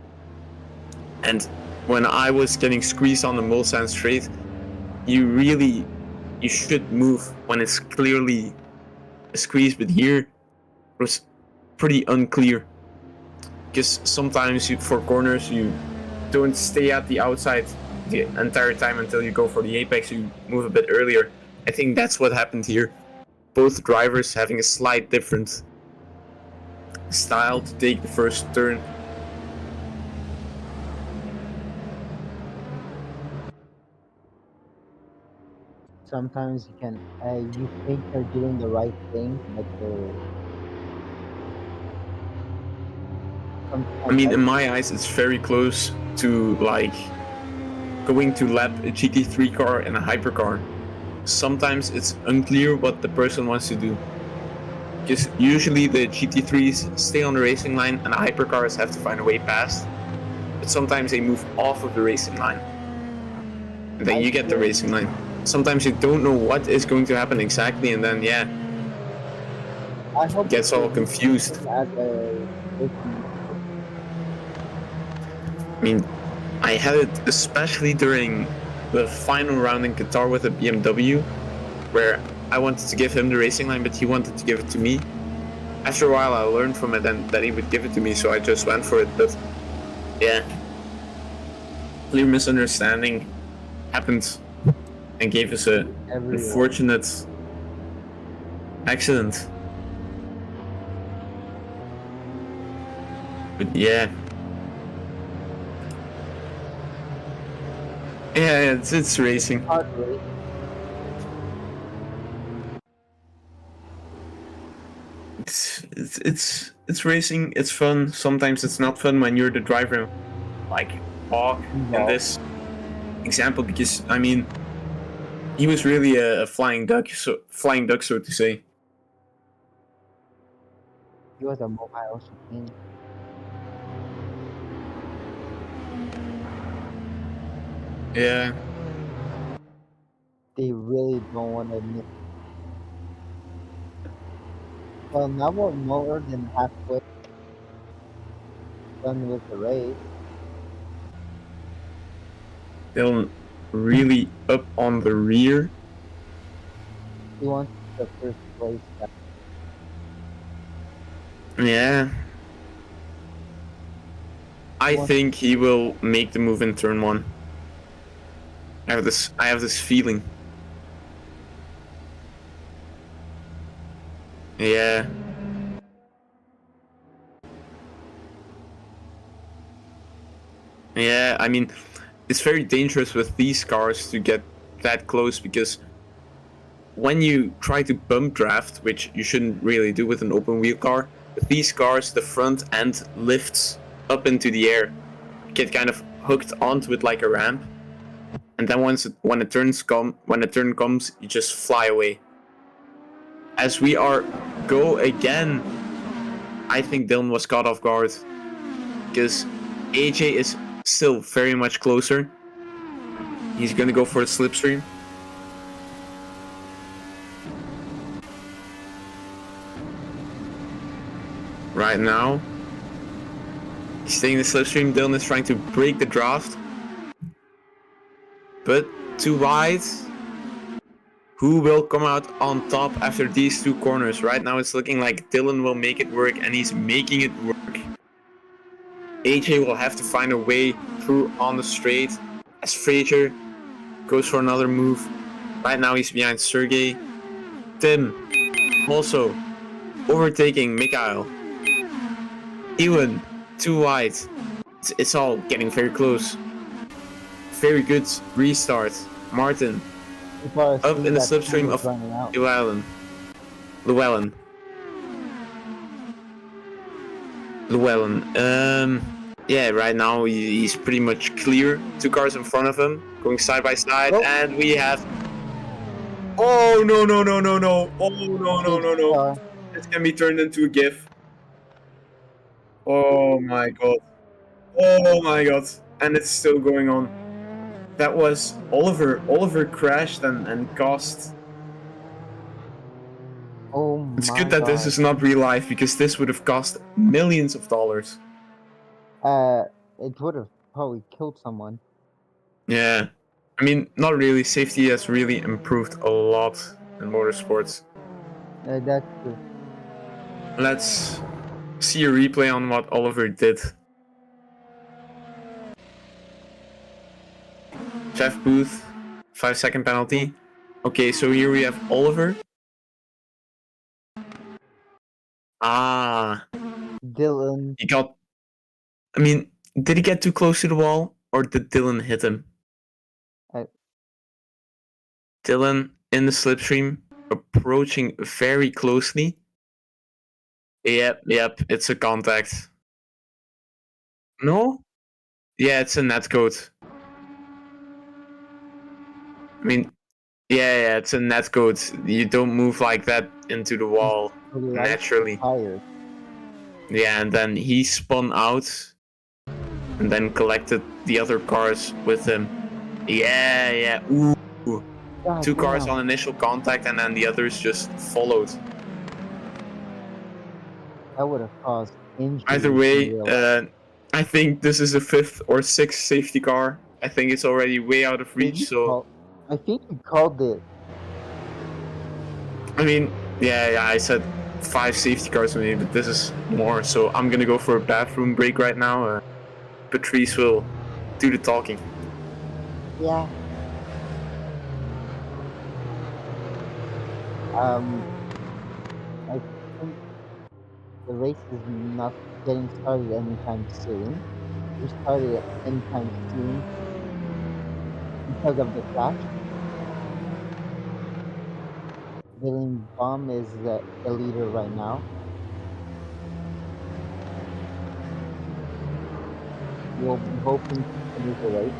Speaker 1: And when I was getting squeezed on the Mulsanne straight, you should move when it's clearly a squeeze, but here it was pretty unclear. Because sometimes for corners you don't stay at the outside the entire time until you go for the apex, you move a bit earlier. I think that's what happened here. Both drivers having a slight different style to take the first turn.
Speaker 2: sometimes you think they're doing the right thing, but
Speaker 1: I mean, in my eyes, it's very close to like going to lap a GT3 car and a hypercar. Sometimes it's unclear what the person wants to do. Because usually the GT3s stay on the racing line and the hypercars have to find a way past. But sometimes they move off of the racing line. And then you get the racing line. Sometimes you don't know what is going to happen exactly, and then yeah.
Speaker 2: I hope
Speaker 1: gets all confused.
Speaker 2: as a racing.
Speaker 1: I mean, I had it especially during the final round in Qatar with a BMW, where I wanted to give him the racing line, but he wanted to give it to me. After a while, I learned from it and that he would give it to me, so I just went for it. But yeah, clear misunderstanding happened and gave us a unfortunate accident. But yeah. Yeah, it's racing. It's racing. It's fun. Sometimes it's not fun when you're the driver, like Hawk in this example, because I mean, he was really a flying duck, so to say.
Speaker 2: He was a mobile king.
Speaker 1: Yeah.
Speaker 2: They really don't want to admit. Well, now we're more than halfway done with the race.
Speaker 1: Dylan really up on the rear.
Speaker 2: He wants the first place.
Speaker 1: Yeah. I think he will make the move in turn 1. I have this feeling. Yeah. Yeah, I mean, it's very dangerous with these cars to get that close, because when you try to bump draft, which you shouldn't really do with an open wheel car, with these cars, the front end lifts up into the air. You get kind of hooked onto it like a ramp. And then when a turn comes, you just fly away. As we are go again, I think Dylan was caught off guard, because AJ is still very much closer. He's gonna go for a slipstream. Right now, he's staying in the slipstream. Dylan is trying to break the draft, but too wide. Who will come out on top after these 2 corners? Right now it's looking like Dylan will make it work, and he's making it work. AJ will have to find a way through on the straight as Frazier goes for another move. Right now he's behind Sergey. Tim also overtaking Mikhail. Ewan, too wide. It's all getting very close. Very good restart. Martin up in the slipstream of Llewellyn. Yeah, right now he's pretty much clear. 2 cars in front of him, going side by side, and we have. Oh no! Oh no! This can be turned into a GIF. Oh my god! Oh my god! And it's still going on. That was Oliver. Oliver crashed and cost.
Speaker 2: Oh my
Speaker 1: It's good that this is not real life, because this would have cost millions of dollars.
Speaker 2: It would have probably killed someone.
Speaker 1: Yeah. I mean, not really. Safety has really improved a lot in motorsports.
Speaker 2: That's true.
Speaker 1: Let's see a replay on what Oliver did. Jeff Booth, 5-second penalty. Okay, so here we have Oliver.
Speaker 2: Dylan.
Speaker 1: He got. I mean, did he get too close to the wall, or did Dylan hit him? Dylan in the slipstream, approaching very closely. Yep, it's a contact. No? Yeah, it's a net code. I mean, yeah, it's a net code. You don't move like that into the wall naturally. Yeah, and then he spun out and then collected the other cars with him. Yeah. Ooh. God, 2 cars on initial contact, and then the others just followed.
Speaker 2: That would have caused
Speaker 1: Either
Speaker 2: injuries in
Speaker 1: way,
Speaker 2: real life.
Speaker 1: I think this is the fifth or sixth safety car. I think it's already way out of
Speaker 2: Did
Speaker 1: reach.
Speaker 2: you
Speaker 1: So
Speaker 2: call? I think you called it.
Speaker 1: I mean, yeah, I said five safety cars maybe, but this is more. So I'm gonna go for a bathroom break right now. Patrice will do the talking.
Speaker 2: Yeah. Um, I think the race is not getting started anytime soon. Restart it anytime soon because of the crash. Dylan Baum is the leader right now. We'll be hoping to finish the race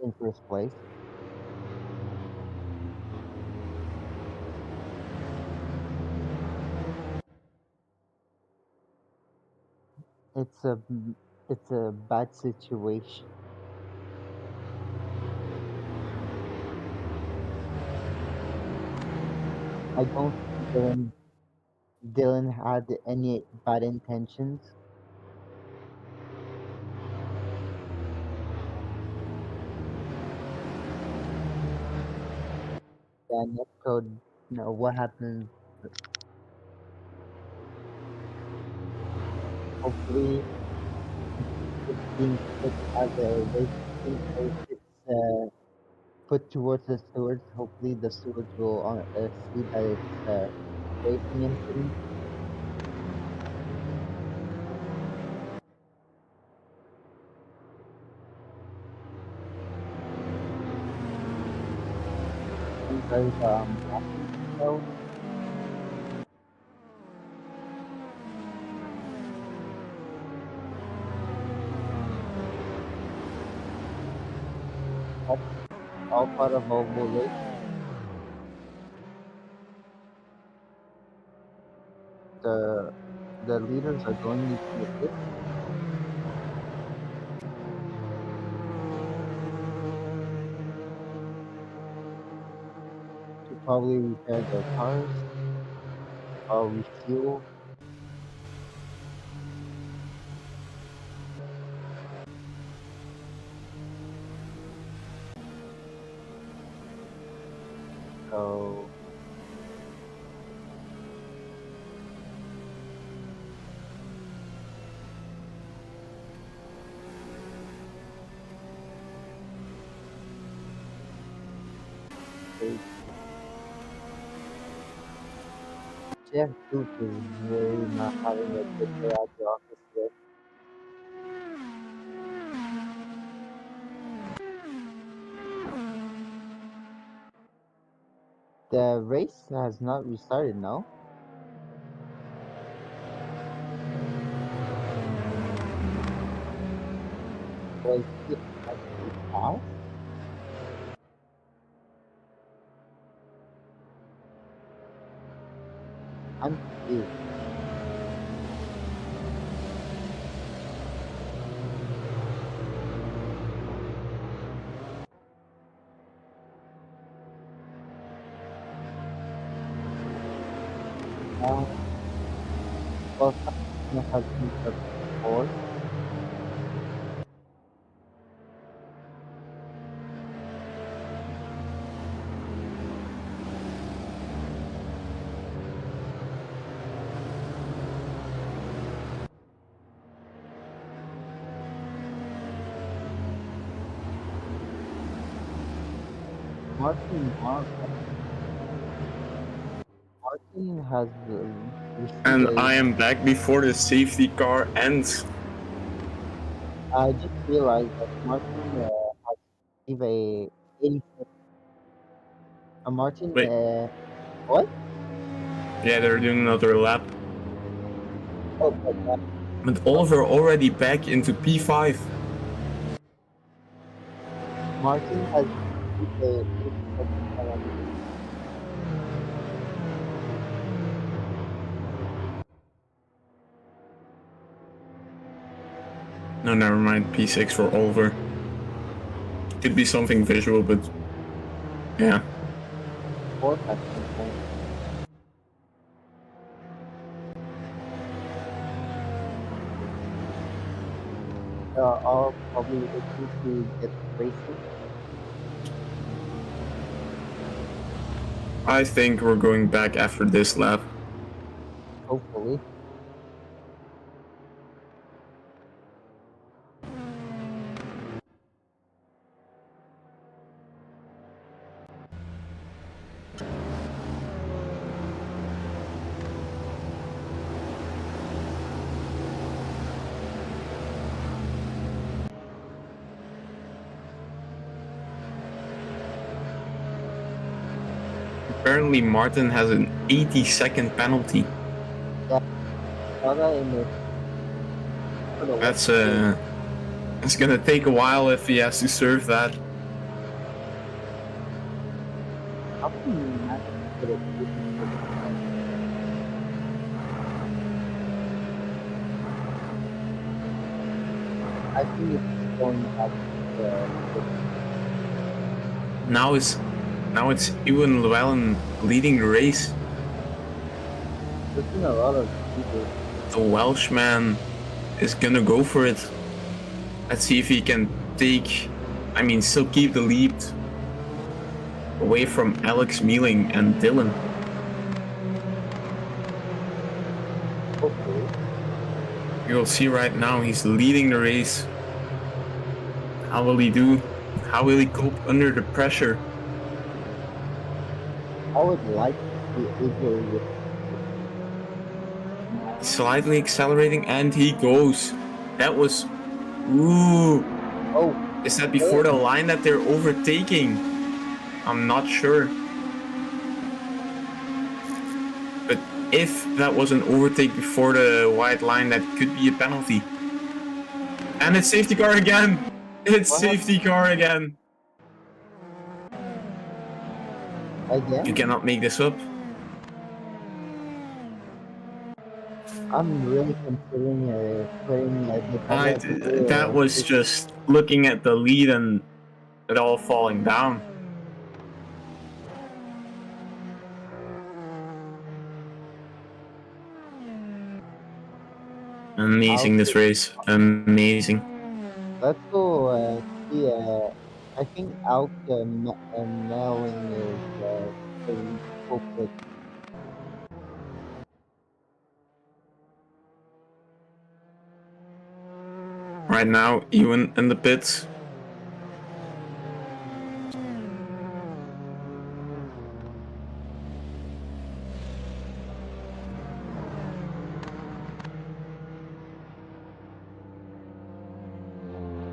Speaker 2: in first place. It's a it's a bad situation. I don't think Dylan had any bad intentions. Yeah, net code. What happens? Hopefully, it's being put as a race thing. If it's put towards the stewards, hopefully the stewards will see that it's a racing incident. And there's happening so that's all part of oval race. The the leaders are going into the pit to probably repair their cars or refuel. So they, Jeff Duke is really not having a good day at the office today. The race has not restarted, no? Was he actually fast? I'm confused. Uh, well, something has moved up forward. Martin, Martin has received
Speaker 1: And
Speaker 2: a.
Speaker 1: I am back before the safety car ends.
Speaker 2: I just realized that Martin has received a 86. Martin,
Speaker 1: Wait,
Speaker 2: what?
Speaker 1: yeah, they're doing another lap.
Speaker 2: Oh, but
Speaker 1: But Oliver already back into P5.
Speaker 2: Martin has received a 86 penalty.
Speaker 1: No, never mind. P6 for Oliver. Could be something visual, but yeah.
Speaker 2: Fourth at some point. all probably waiting to get racing.
Speaker 1: I think we're going back after this lap.
Speaker 2: Hopefully.
Speaker 1: Apparently Martin has an 80-second penalty.
Speaker 2: Yeah, saw that in the. I don't know
Speaker 1: That's
Speaker 2: what-
Speaker 1: it's gonna take a while if he has to serve that.
Speaker 2: How can you not get it? I think it's going back to
Speaker 1: Now it's Ewan Llewellyn leading the race.
Speaker 2: there's been a lot of people.
Speaker 1: The Welshman is gonna go for it. Let's see if he can still keep the lead away from Alex Mealing and Dylan.
Speaker 2: Hopefully.
Speaker 1: You'll see right now he's leading the race. How will he do? How will he cope under the pressure?
Speaker 2: I would like to see AJ with
Speaker 1: Slightly accelerating and he goes. That was... Ooh.
Speaker 2: oh
Speaker 1: Is that before the line that they're overtaking? I'm not sure. But if that was an overtake before the white line, that could be a penalty. And it's safety car again! It's
Speaker 2: What?
Speaker 1: safety car again!
Speaker 2: again.
Speaker 1: You cannot make this up.
Speaker 2: I'm really considering putting the
Speaker 1: That was just looking at the lead and it all falling down. Amazing, this race. Amazing.
Speaker 2: Let's go see. I think Alk Melling is the culprit.
Speaker 1: Right now, Ewan in the pits.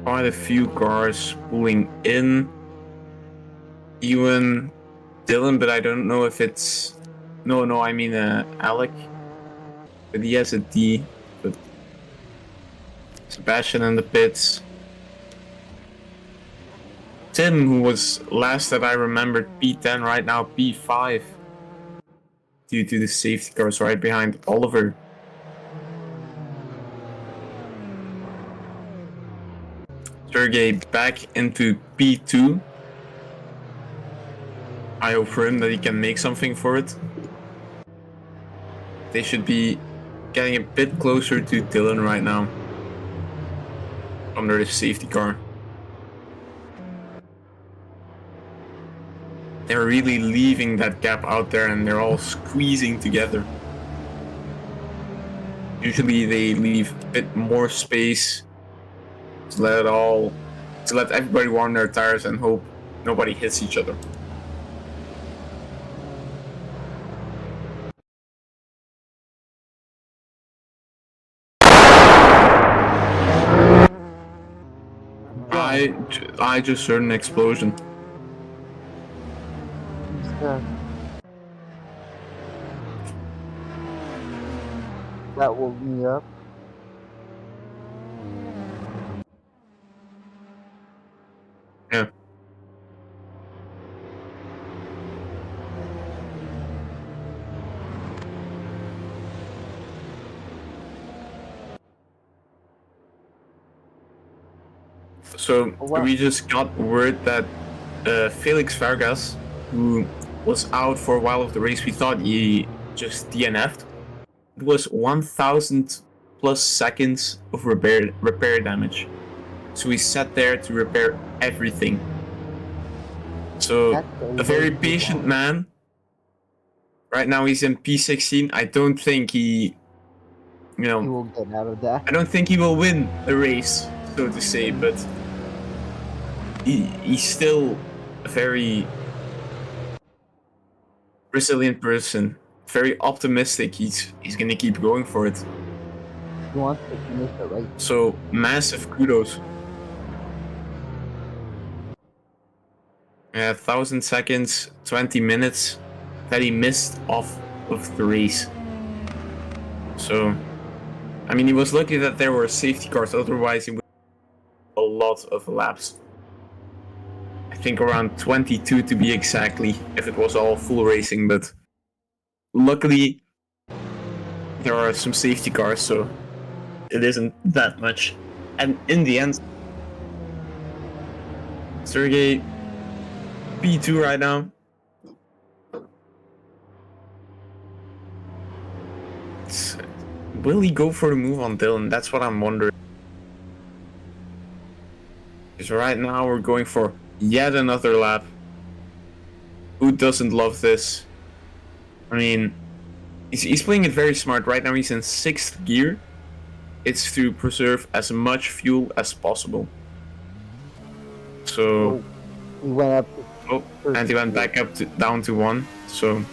Speaker 1: Quite a few cars pulling in. Ewan, Dylan, but I don't know if it's... No, I mean Alec. But he has a D. But Sebastian in the pits. Tim, who was last that I remembered, P10, right now P5. Due to the safety cars right behind Oliver. Sergey back into P2. I hope for him that he can make something for it. They should be getting a bit closer to Dylan right now. Under the safety car. They're really leaving that gap out there and they're all squeezing together. Usually they leave a bit more space to let everybody warm their tires and hope nobody hits each other. I just heard an explosion.
Speaker 2: That woke me up.
Speaker 1: Yeah. So we just got word that Felix Vargas, who was out for a while of the race, we thought he just DNF'd. It was 1,000 plus seconds of repair damage. So he sat there to repair everything. So
Speaker 2: That's
Speaker 1: a very patient man. Right now he's in P16. I don't think he
Speaker 2: will get out of that.
Speaker 1: I don't think he will win the race, so to say, but he's still a very resilient person, very optimistic. He's gonna keep going for it.
Speaker 2: He wants to finish the race.
Speaker 1: So massive kudos. 1,000 seconds, 20 minutes that he missed off of the race. So, I mean, he was lucky that there were safety cars, otherwise he would have a lot of laps. I think around 22 to be exactly, if it was all full racing, but luckily there are some safety cars, so it isn't that much. And in the end, Sergey P2 right now. Will he go for the move on Dylan? That's what I'm wondering. Because right now we're going for yet another lap. Who doesn't love this? I mean, he's playing it very smart. Right now he's in 6th gear. It's to preserve as much fuel as possible. So...
Speaker 2: he went up.
Speaker 1: And he went back up down to 1. So...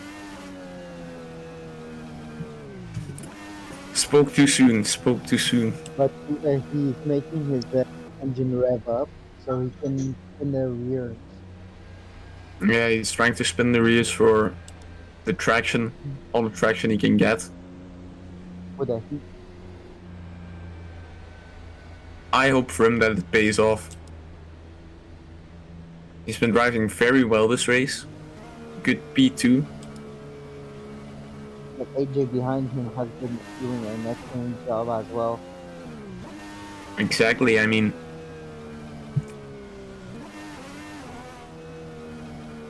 Speaker 1: Spoke too soon.
Speaker 2: But he's making his engine rev up so he can spin the rears.
Speaker 1: Yeah, he's trying to spin the rears for the traction, all the traction he can get.
Speaker 2: For the heat.
Speaker 1: I hope for him that it pays off. He's been driving very well this race. Good P2.
Speaker 2: But AJ behind him has been doing an excellent job as well.
Speaker 1: Exactly, I mean...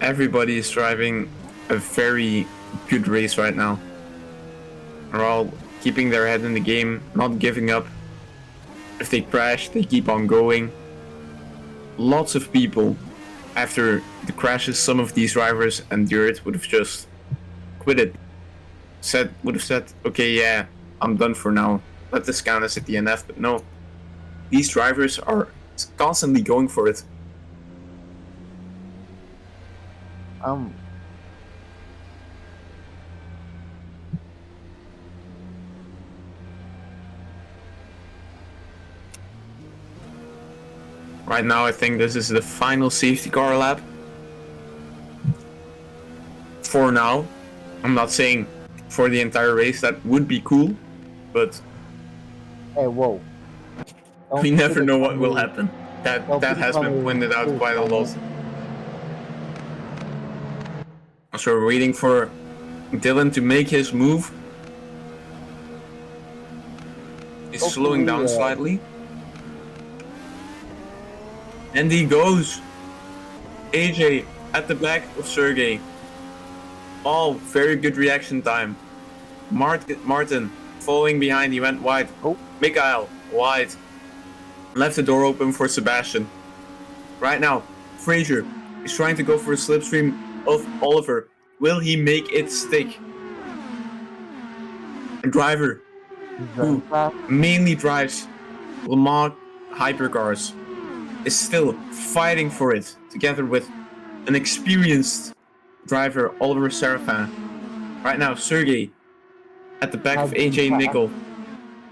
Speaker 1: everybody is driving a very good race right now. They're all keeping their head in the game, not giving up. If they crash, they keep on going. Lots of people, after the crashes some of these drivers endured, would have just quit it. Would have said, okay, yeah, I'm done for now. Let this count as a DNF, but no. These drivers are constantly going for it. Right now, I think this is the final safety car lap. For now. I'm not saying for the entire race, that would be cool, but...
Speaker 2: Hey, whoa.
Speaker 1: We never know what will happen. That has been pointed out quite a lot. So we're waiting for Dylan to make his move. He's slowing down slightly. And he goes. AJ at the back of Sergey. All very good reaction time. Martin following behind, he went wide. Mikhail wide. Left the door open for Sebastian. Right now, Fraser is trying to go for a slipstream of Oliver. Will he make it stick? A driver who mainly drives Le Mans hypercars is still fighting for it together with an experienced driver, Oliver Serafin. Right now, Sergey at the back of AJ Nickel.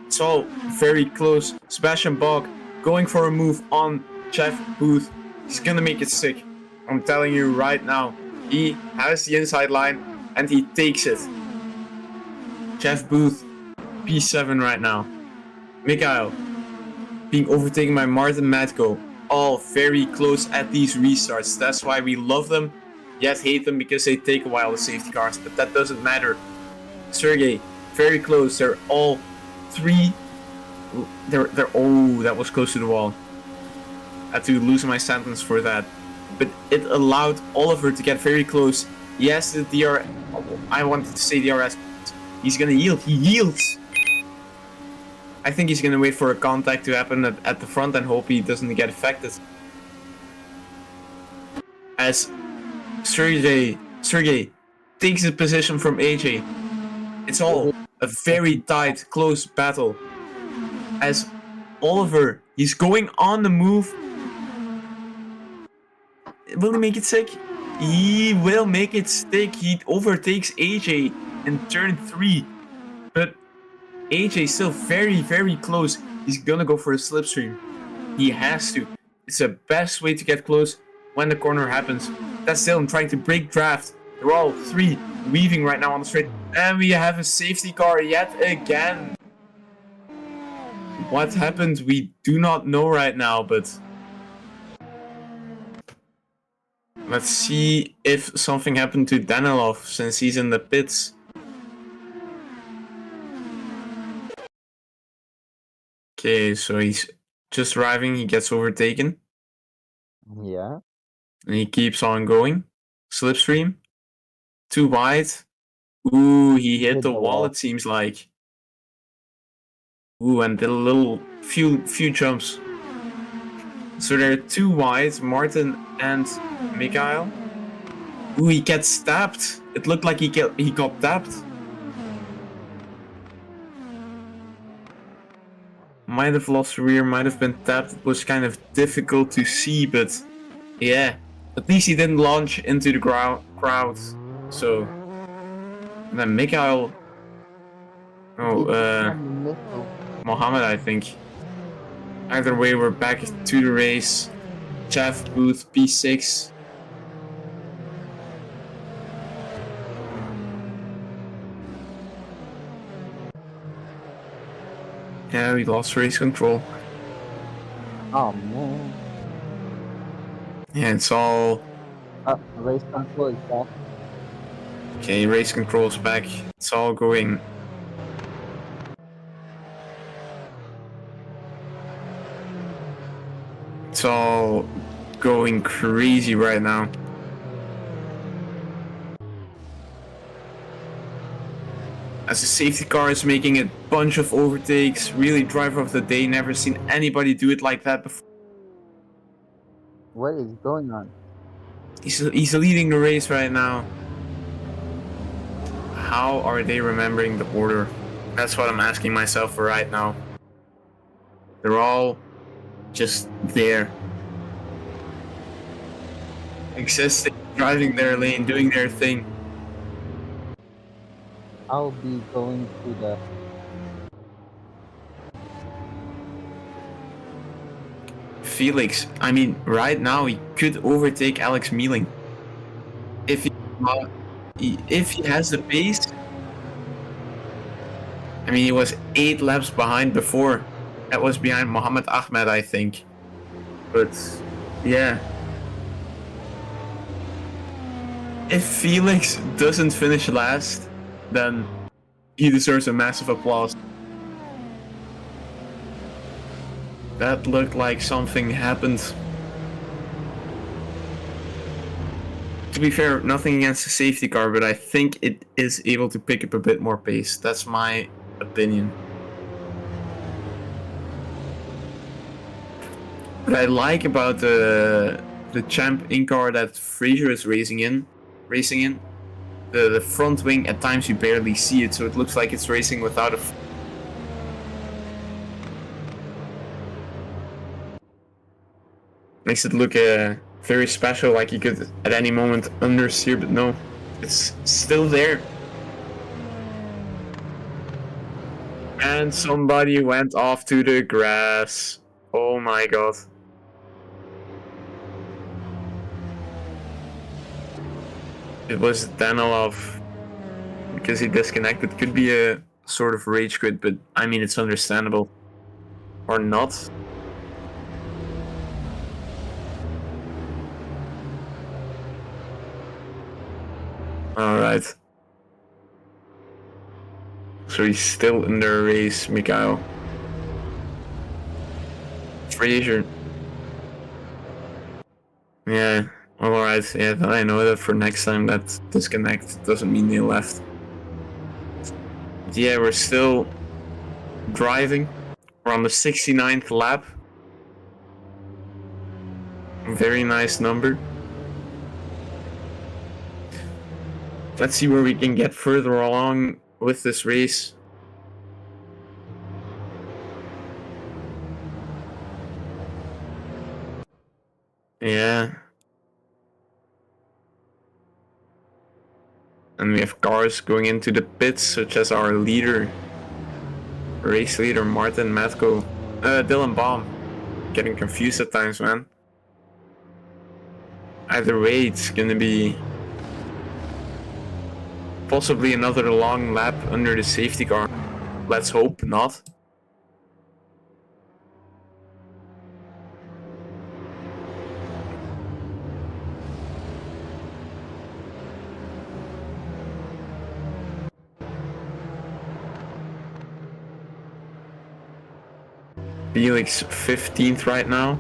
Speaker 1: It's all very close. Sebastian Bog going for a move on Jeff Booth. He's gonna make it stick. I'm telling you right now. He has the inside line and he takes it. Jeff Booth, P7 right now. Mikhail being overtaken by Martin Matko. All very close at these restarts. That's why we love them, yet hate them because they take a while, the safety cars, but that doesn't matter. Sergey, very close. They're all three. Oh, that was close to the wall. I had to lose my sentence for that. But it allowed Oliver to get very close. Yes, the DR... I wanted to say DRS. He's gonna yield. He yields! I think he's gonna wait for a contact to happen at the front and hope he doesn't get affected. As Sergey takes his position from AJ. It's all a very tight, close battle. As Oliver, he's going on the move. Will he make it stick? He will make it stick. He overtakes AJ in turn 3. But AJ is still very, very close. He's gonna go for a slipstream. He has to. It's the best way to get close when the corner happens. That's Dylan trying to break draft. They're all 3 weaving right now on the straight. And we have a safety car yet again. What happened? We do not know right now, but let's see if something happened to Danilov since he's in the pits. Okay, so he's just arriving, he gets overtaken.
Speaker 2: Yeah.
Speaker 1: And he keeps on going. Slipstream. Too wide. Ooh, he hit the wall, it seems like. Ooh, and did a little few jumps. So they're too wide, Martin and Mikhail. Ooh, he gets stabbed. It looked like he got tapped. Might have lost rear, might have been tapped. It was kind of difficult to see, but yeah. At least he didn't launch into the crowd. So and then Mikhail. Mohammed, I think. Either way, we're back to the race. Jeff Booth, P6. Yeah, we lost race control.
Speaker 2: Oh man.
Speaker 1: Yeah, it's all.
Speaker 2: Race control is back.
Speaker 1: Okay, race control's back. It's all going. It's all going crazy right now. As the safety car is making a bunch of overtakes, really driver of the day, never seen anybody do it like that before.
Speaker 2: What is going on?
Speaker 1: He's leading the race right now. How are they remembering the order? That's what I'm asking myself for right now. They're all just there. Existing, driving their lane, doing their thing.
Speaker 2: I'll be going to the...
Speaker 1: Felix, I mean, right now he could overtake Alex Mealing. If he has the pace. I mean, he was 8 laps behind before. That was behind Mohammed Ahmed, I think. But, yeah. If Felix doesn't finish last, then he deserves a massive applause. That looked like something happened. To be fair, nothing against the safety car, but I think it is able to pick up a bit more pace. That's my opinion. What I like about the Champ IndyCar that Fraser is racing in, the front wing, at times you barely see it, so it looks like it's racing without a... Makes it look very special, like you could at any moment understeer, but no, it's still there. And somebody went off to the grass. Oh my god. It was Danilov because he disconnected. Could be a sort of rage quit, but I mean, it's understandable. Or not. Alright. So he's still in the race, Mikhail. Fraser. Yeah, well, alright. Yeah, I know that for next time that disconnect doesn't mean they left. But yeah, we're still driving. We're on the 69th lap. Very nice number. Let's see where we can get further along with this race. Yeah. And we have cars going into the pits, such as our leader, race leader Martin Matko, Dylan Baum. Getting confused at times, man. Either way, it's gonna be possibly another long lap under the safety car. Let's hope not. Felix 15th right now.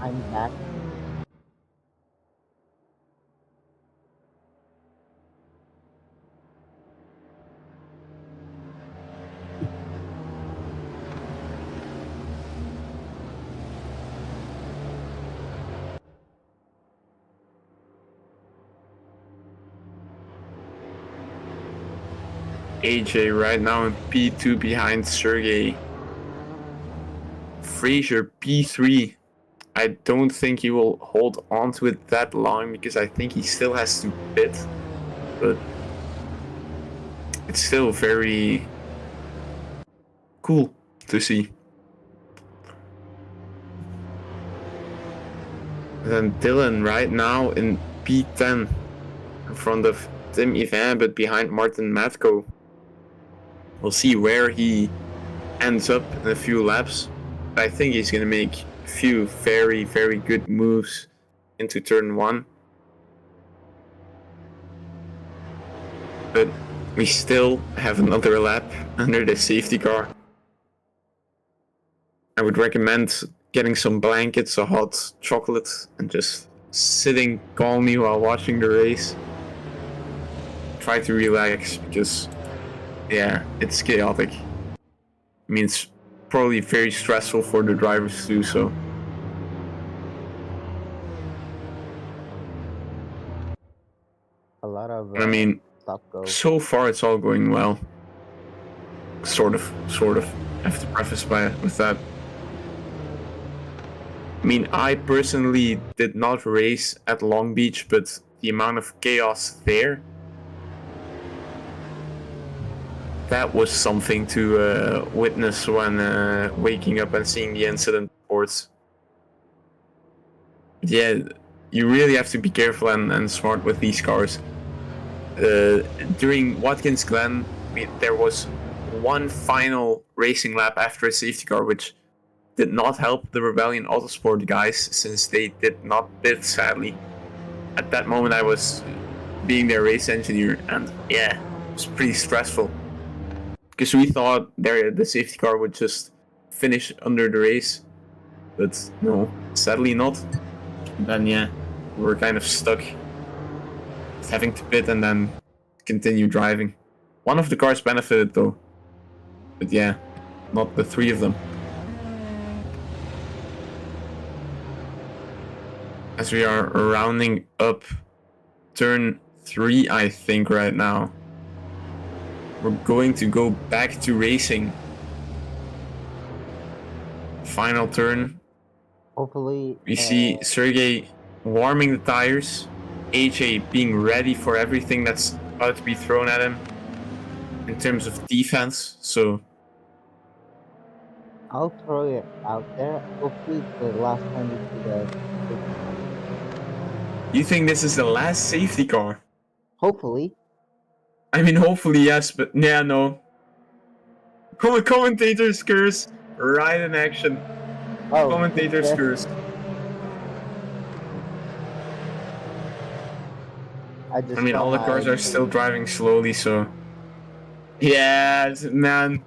Speaker 2: I'm back.
Speaker 1: AJ right now in P2 behind Sergey. Fraser P3. I don't think he will hold on to it that long because I think he still has to pit. But it's still very cool to see. And then Dylan right now in P10 in front of Tim Ivan, but behind Martin Matko. We'll see where he ends up in a few laps. I think he's going to make a few very, very good moves into turn 1. But we still have another lap under the safety car. I would recommend getting some blankets, a hot chocolate, and just sitting calmly while watching the race. Try to relax because, yeah, it's chaotic. I mean, it's probably very stressful for the drivers too, so.
Speaker 2: A lot of
Speaker 1: I mean,
Speaker 2: stuff goes.
Speaker 1: so far it's all going well. Sort of. I have to preface with that. I mean, I personally did not race at Long Beach, but the amount of chaos there, that was something to witness when waking up and seeing the incident reports. Yeah, you really have to be careful and smart with these cars. During Watkins Glen, there was one final racing lap after a safety car, which did not help the Rebellion Autosport guys since they did not pit, sadly. At that moment, I was being their race engineer, and yeah, it was pretty stressful. Because we thought the safety car would just finish under the race, but no, sadly not. And then yeah, we were kind of stuck having to pit and then continue driving. One of the cars benefited though, but yeah, not the three of them. As we are rounding up turn 3, I think right now. We're going to go back to racing. Final turn.
Speaker 2: Hopefully,
Speaker 1: We see Sergey warming the tires. AJ being ready for everything that's about to be thrown at him in terms of defense. So
Speaker 2: I'll throw it out there. Hopefully, it's the last time we see the safety car.
Speaker 1: you think this is the last safety car?
Speaker 2: Hopefully.
Speaker 1: I mean, hopefully yes, but yeah, no. Commentator's curse, right in action.
Speaker 2: Oh,
Speaker 1: Commentator's
Speaker 2: yeah.
Speaker 1: curse. I mean, all the cars are still driving slowly, so. Yeah, man.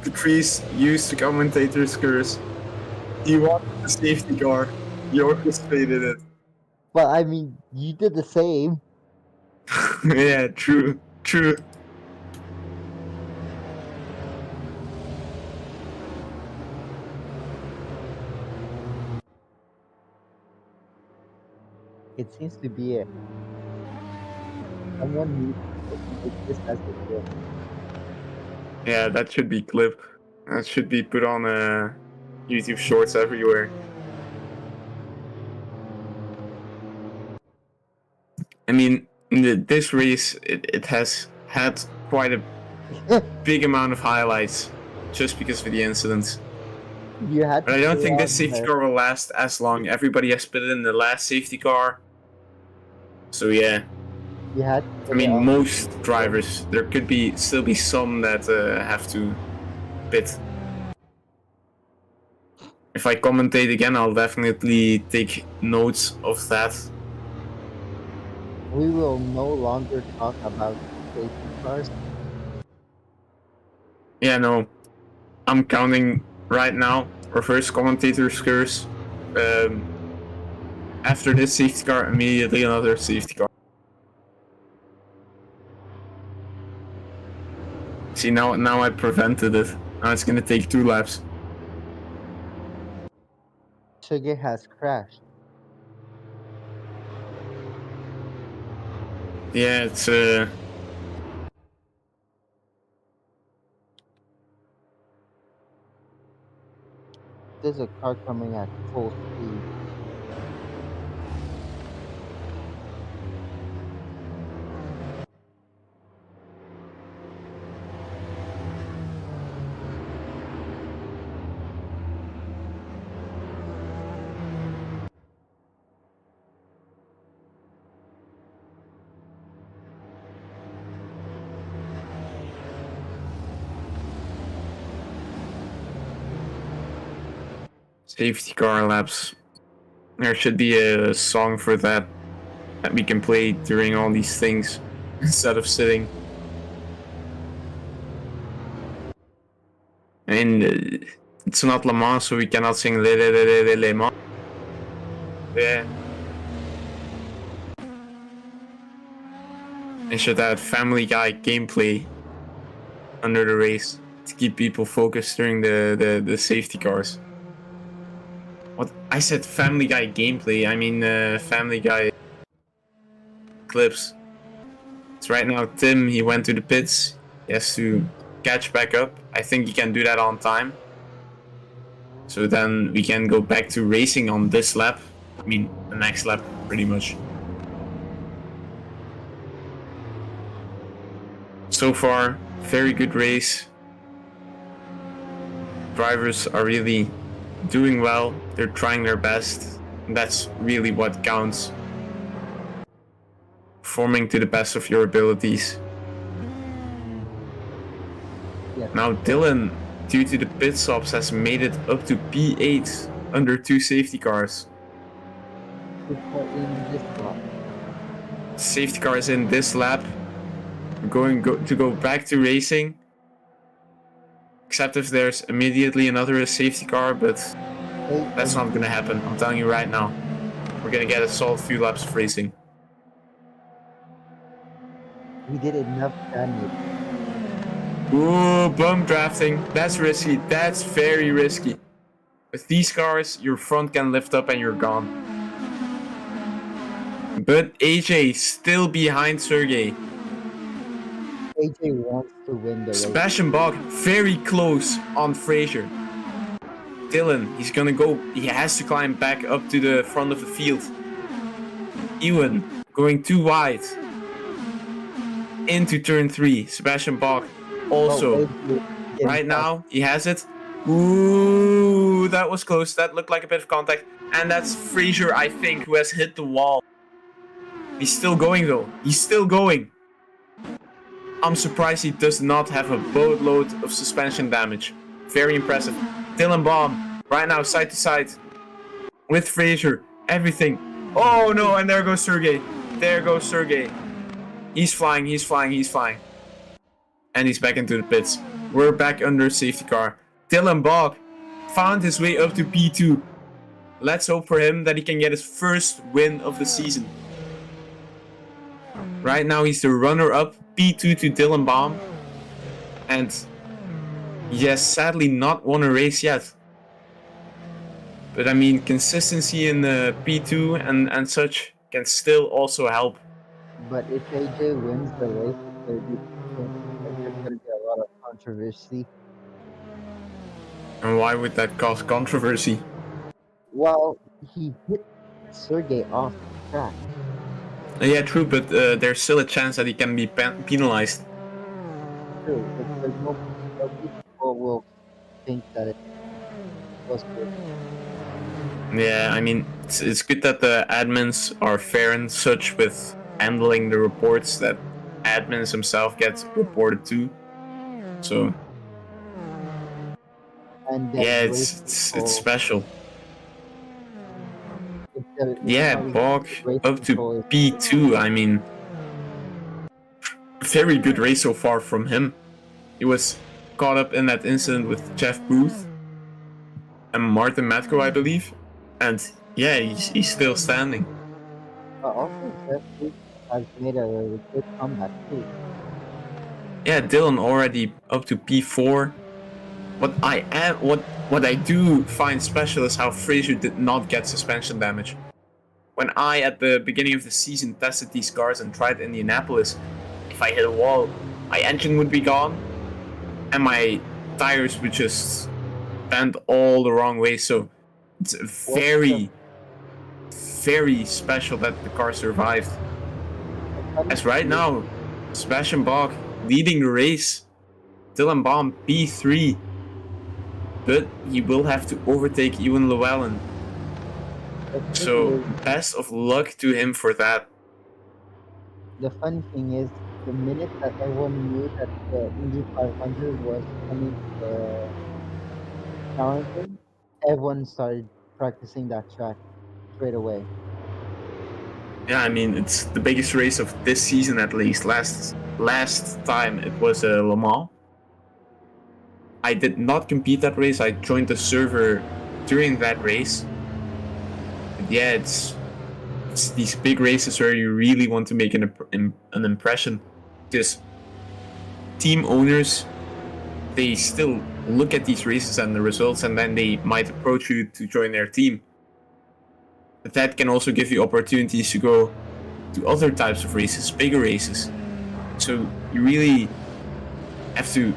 Speaker 1: Patrice used the commentator's curse. He wanted the safety car. He orchestrated it.
Speaker 2: Well, I mean, you did the same.
Speaker 1: Yeah, true. True.
Speaker 2: It seems to be it. Someone needs to make this as a clip.
Speaker 1: Yeah, that should be clip. That should be put on YouTube Shorts everywhere. I mean, this race, it has had quite a big amount of highlights just because of the incidents.
Speaker 2: You had
Speaker 1: But
Speaker 2: to
Speaker 1: I don't
Speaker 2: stay
Speaker 1: think this
Speaker 2: on
Speaker 1: safety
Speaker 2: there.
Speaker 1: car will last as long. Everybody has put it in the last safety car. So yeah,
Speaker 2: You had to
Speaker 1: I
Speaker 2: stay
Speaker 1: mean,
Speaker 2: on.
Speaker 1: most drivers, there could still be some that have to pit. If I commentate again, I'll definitely take notes of that.
Speaker 2: We will no longer talk about safety cars.
Speaker 1: Yeah, no, I'm counting right now. Reverse commentator's curse. After this safety car, immediately another safety car. See, now I prevented it. Now it's gonna take 2 laps.
Speaker 2: Sugar has crashed.
Speaker 1: Yeah, it's
Speaker 2: There's a car coming at full speed.
Speaker 1: safety car laps. There should be a song for that we can play during all these things instead of sitting. And it's not Le Mans, so we cannot sing Le Mans. Yeah. It should add Family Guy gameplay under the race to keep people focused during the safety cars. What? I said Family Guy gameplay, I mean Family Guy clips. So right now Tim, he went to the pits. He has to catch back up. I think he can do that on time. So then we can go back to racing on this lap. I mean, the next lap, pretty much. So far, very good race. Drivers are really doing well. They're trying their best. And that's really what counts. Performing to the best of your abilities.
Speaker 2: Yes.
Speaker 1: Now Dylan, due to the pit stops, has made it up to P8 under 2 safety cars.
Speaker 2: In this block.
Speaker 1: Safety car is in this lap. We're going to go back to racing. Except if there's immediately another safety car, but that's not gonna happen. I'm telling you right now. We're gonna get a solid few laps of racing.
Speaker 2: We did enough damage.
Speaker 1: Ooh, bump drafting. That's risky. That's very risky. With these cars, your front can lift up and you're gone. But AJ still behind Sergey.
Speaker 2: AJ wants to win the race.
Speaker 1: Sebastian Bach very close on Fraser. Dylan, he's gonna go. He has to climb back up to the front of the field. Ewan going too wide into turn 3. Sebastian Bach also. Right now, he has it. Ooh, that was close. That looked like a bit of contact. And that's Fraser, I think, who has hit the wall. He's still going though. He's still going. I'm surprised he does not have a boatload of suspension damage. Very impressive. Dylan Baum, right now, side to side. With Fraser. Everything. Oh no, and there goes Sergey. There goes Sergey. He's flying, he's flying, he's flying. And he's back into the pits. we're back under safety car. Dylan Bog found his way up to P2. Let's hope for him that he can get his first win of the season. Right now he's the runner-up, P2 to Dylan Baum. And he has sadly not won a race yet. But I mean, consistency in the P2 and such can still also help.
Speaker 2: But if AJ wins the race at 30%, there's going to be a lot of controversy.
Speaker 1: And why would that cause controversy?
Speaker 2: Well, he hit Sergey off the track.
Speaker 1: Yeah, true, but there's still a chance that he can be penalized.
Speaker 2: True, but no people will think that it was good.
Speaker 1: Yeah, I mean, it's good that the admins are fair and such with handling the reports that admins himself get reported to. So,
Speaker 2: And
Speaker 1: yeah, it's special. Yeah, Bog up to P2. I mean, very good race so far from him. He was caught up in that incident with Jeff Booth and Martin Matko, I believe. And yeah, he's still standing.
Speaker 2: Also, Jeff Booth has made a good comeback too.
Speaker 1: Yeah, Dylan already up to P4. What I do find special is how Fraser did not get suspension damage. When I, at the beginning of the season, tested these cars and tried Indianapolis, if I hit a wall, my engine would be gone, and my tires would just bend all the wrong way. So it's very, very special that the car survived. As right now, Sebastian Bach leading the race, Dylan Baum P3, but he will have to overtake Ewan Llewellyn. So best of luck to him for that.
Speaker 2: The funny thing is, the minute that everyone knew that the Indy 500 was coming to Darlington, everyone started practicing that track straight away.
Speaker 1: Yeah, I mean, it's the biggest race of this season at least. Last time it was Le Mans. I did not compete that race. I joined the server during that race. But yeah, it's these big races where you really want to make an impression. Because team owners, they still look at these races and the results, and then they might approach you to join their team. But that can also give you opportunities to go to other types of races, bigger races. So you really have to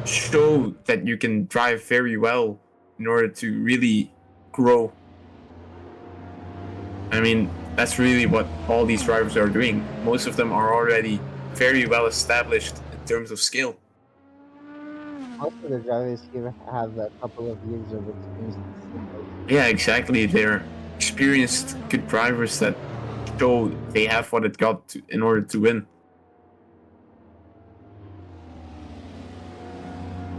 Speaker 1: show that you can drive very well in order to really grow. I mean, that's really what all these drivers are doing. Most of them are already very well established in terms of skill.
Speaker 2: Most of the drivers here have a couple of years of experience.
Speaker 1: Yeah, exactly. They're experienced, good drivers that show they have what it got to, in order to win.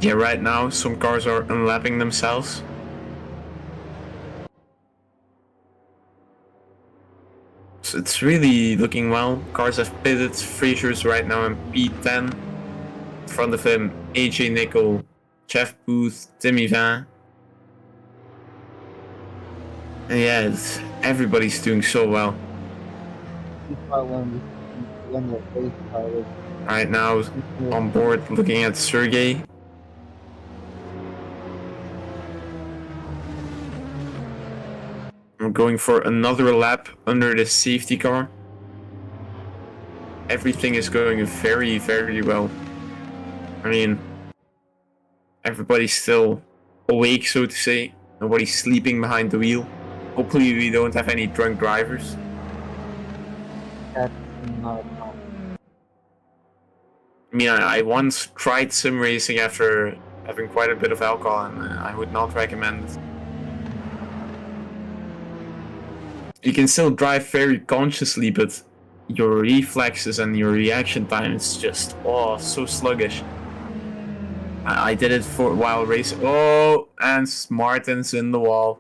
Speaker 1: Yeah, right now some cars are unlapping themselves. So it's really looking well. Cars have pitted. Fraser's right now in P10. In front of him, AJ Nickel, Jeff Booth, Timmy Van. And yeah, everybody's doing so well. Right now, on board looking at Sergey. I'm going for another lap under the safety car. Everything is going very, very well. I mean, everybody's still awake, so to say. Nobody's sleeping behind the wheel. Hopefully we don't have any drunk drivers.
Speaker 2: That's not a problem.
Speaker 1: I mean, I once tried sim racing after having quite a bit of alcohol, and I would not recommend it. You can still drive very consciously, but your reflexes and your reaction time is just, so sluggish. I did it for while racing. Oh, and Martin's in the wall.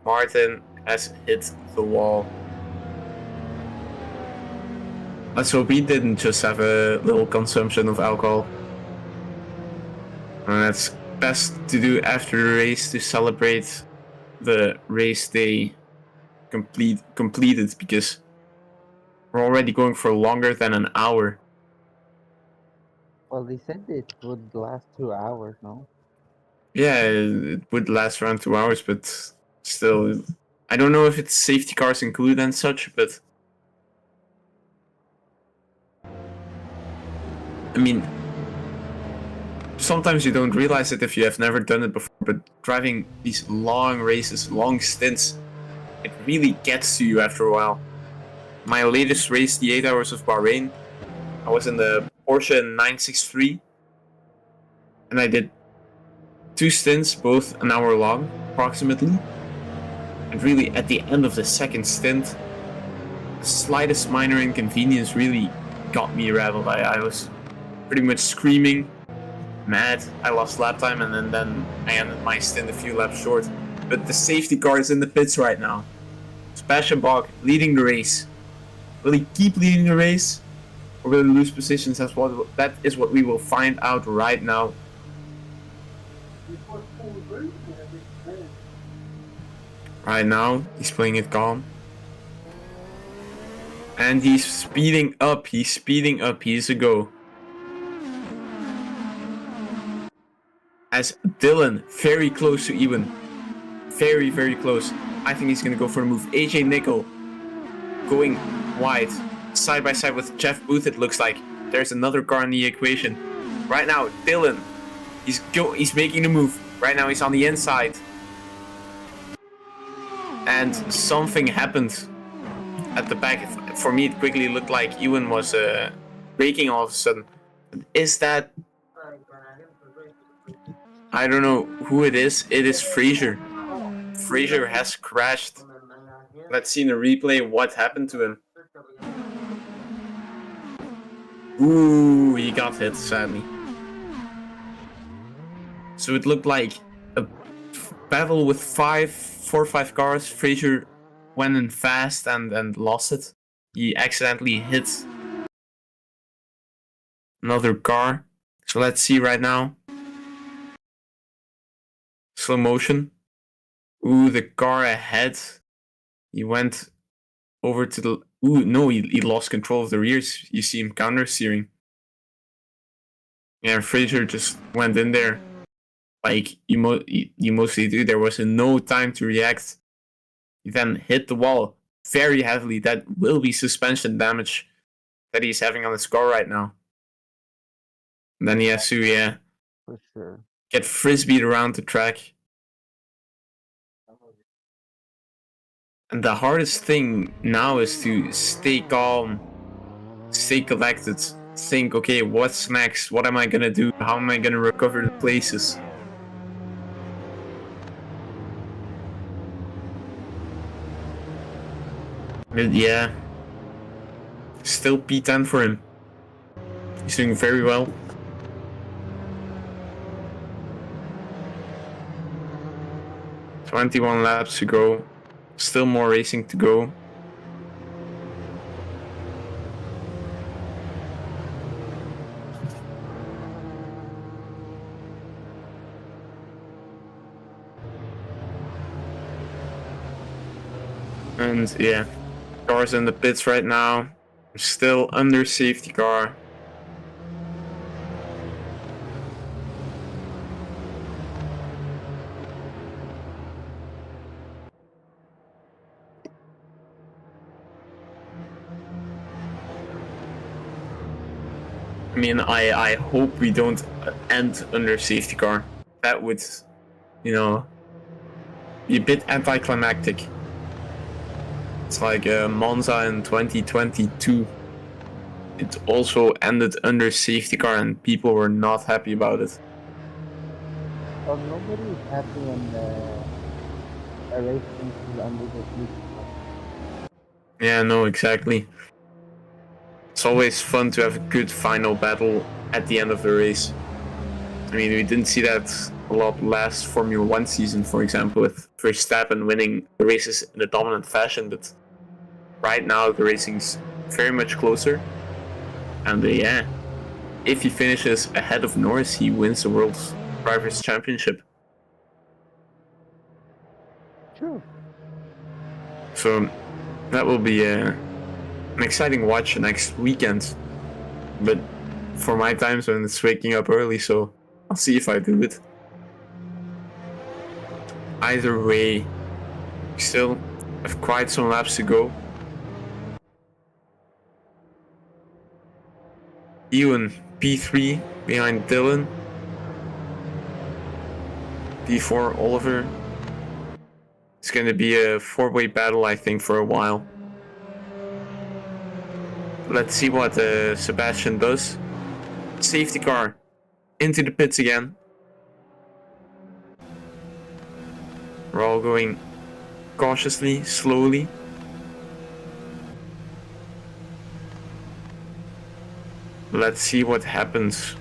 Speaker 1: Martin has hit the wall. Let's hope he didn't just have a little consumption of alcohol. And that's best to do after the race to celebrate the race they completed, because we're already going for longer than an hour.
Speaker 2: Well, they said it would last 2 hours, no?
Speaker 1: Yeah, it would last around 2 hours, but still, I don't know if it's safety cars included and such, but I mean, sometimes you don't realize it if you have never done it before, but driving these long races, long stints, it really gets to you after a while. My latest race, the 8 Hours of Bahrain, I was in the Porsche 963, and I did 2 stints, both an hour long, approximately. And really, at the end of the second stint, the slightest minor inconvenience really got me rattled. I was pretty much screaming, mad. I lost lap time, and then I ended my stint a few laps short. But the safety car is in the pits right now. Sebastian Bach leading the race. Will he keep leading the race, or will he lose positions? That is what we will find out right now. Right now, he's playing it calm. And he's speeding up. He's a go. As Dylan, very close to Ewan. Very, very close. I think he's going to go for a move. AJ Nickel going wide. Side by side with Jeff Booth, it looks like. There's another car in the equation. Right now, Dylan, he's making the move. Right now, he's on the inside. And something happened at the back. For me, it quickly looked like Ewan was braking all of a sudden. Is that... I don't know who it is. It is Fraser. Fraser has crashed. Let's see in the replay what happened to him. Ooh, he got hit, sadly. So it looked like a battle with 4 or 5 cars. Fraser went in fast and lost it. He accidentally hit another car. So let's see right now. Slow motion. Ooh, the car ahead. He went over to the... Ooh, no, he lost control of the rears. You see him counter-steering. Yeah, Fraser just went in there. Like you mostly do. There was no time to react. He then hit the wall very heavily. That will be suspension damage that he's having on his car right now. And then he has to, yeah,
Speaker 2: For sure.
Speaker 1: get frisbeed around the track. And the hardest thing now is to stay calm, stay collected, think, okay, what's next? What am I gonna do? How am I gonna recover the places? But yeah, still P10 for him. He's doing very well. "21 laps to go. Still more racing to go." And yeah, cars in the pits right now. Still under safety car. I mean, I hope we don't end under safety car. That would, you know, be a bit anticlimactic. It's like Monza in 2022. It also ended under safety car and people were not happy about it.
Speaker 2: Well, nobody is happy when a race finishes under the safety car.
Speaker 1: Yeah, no, exactly. It's always fun to have a good final battle at the end of the race. I mean, we didn't see that a lot last Formula 1 season, for example, with Verstappen winning the races in a dominant fashion, but right now the racing's very much closer. And yeah, if he finishes ahead of Norris, he wins the World Drivers' Championship.
Speaker 2: True.
Speaker 1: So that will be an exciting watch next weekend. But for my time zone, it's waking up early, so I'll see if I do it. Either way, still have quite some laps to go. Ewan P3 behind Dylan. P4 Oliver. It's going to be a four-way battle, I think, for a while. Let's see what Sebastian does. Safety car into the pits again. We're all going cautiously, slowly. Let's see what happens.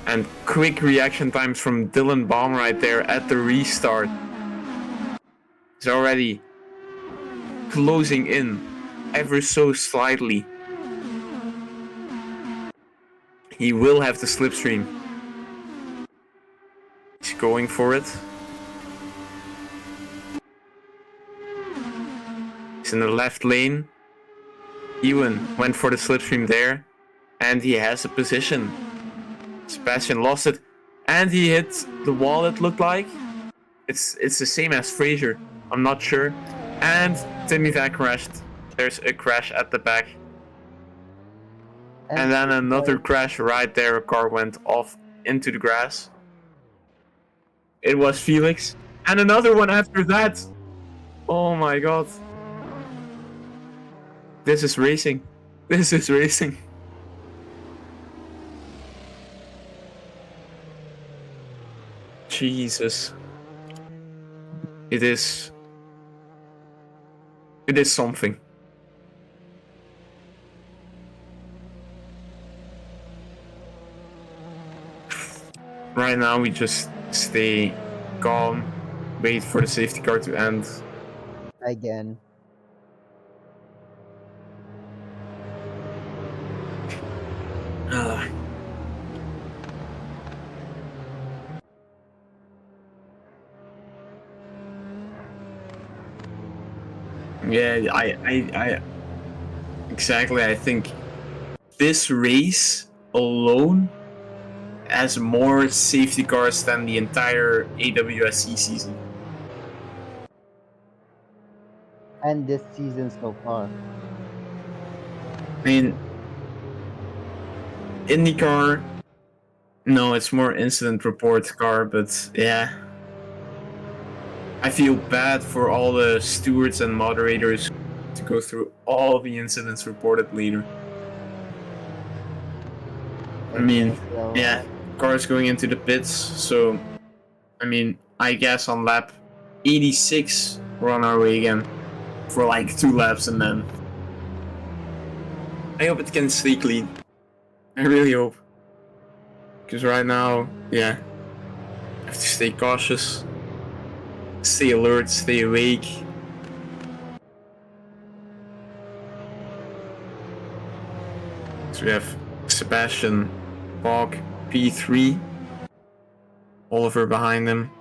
Speaker 1: And quick reaction times from Dylan Baum right there at the restart. He's already closing in ever so slightly. He will have the slipstream. He's going for it. He's in the left lane. Ewan went for the slipstream there, and he has a position. Sebastian lost it, and he hit the wall, it looked like. It's the same as Fraser, I'm not sure. And Timmy Van crashed. There's a crash at the back. And then another crash right there. A car went off into the grass. It was Felix. And another one after that. Oh my god. This is racing. This is racing. Jesus. It is something. Right now we just stay calm, wait for the safety car to end.
Speaker 2: Again.
Speaker 1: Yeah, I exactly. I think this race alone has more safety cars than the entire AWSC season.
Speaker 2: And this season so far.
Speaker 1: I mean, IndyCar, no, it's more incident report car, but yeah. I feel bad for all the stewards and moderators to go through all the incidents reported later. I mean, yeah, cars going into the pits, so, I mean, I guess on lap 86, we're on our way again for like 2 laps, and then I hope it can stay clean. I really hope. Because right now, yeah, I have to stay cautious, stay alert, stay awake. So we have Sebastian, Bog, P3, Oliver behind him.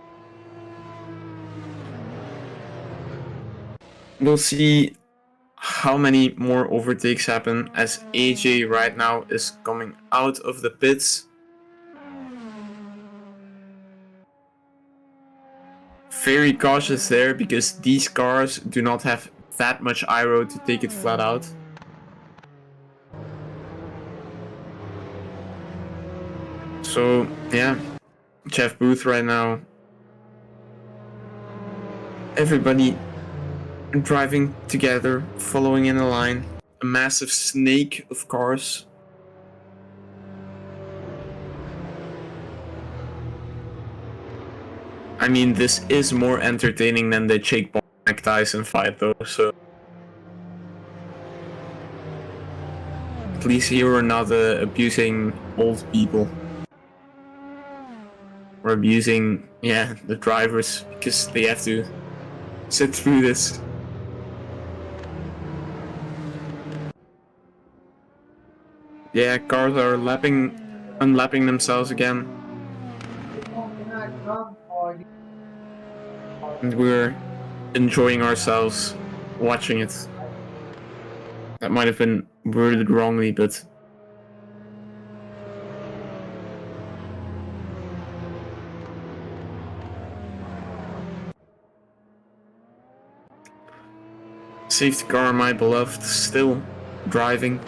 Speaker 1: We'll see how many more overtakes happen as AJ right now is coming out of the pits. Very cautious there because these cars do not have that much aero to take it flat out. So yeah, Jeff Booth right now. Everybody driving together, following in a line. A massive snake of cars. I mean, this is more entertaining than the Jake Paul Mike Tyson fight though, so at least here we're not abusing old people. We're abusing, yeah, the drivers because they have to sit through this. Yeah, cars are lapping unlapping themselves again. And we're enjoying ourselves watching it. That might have been worded wrongly, but safety car, my beloved, still driving.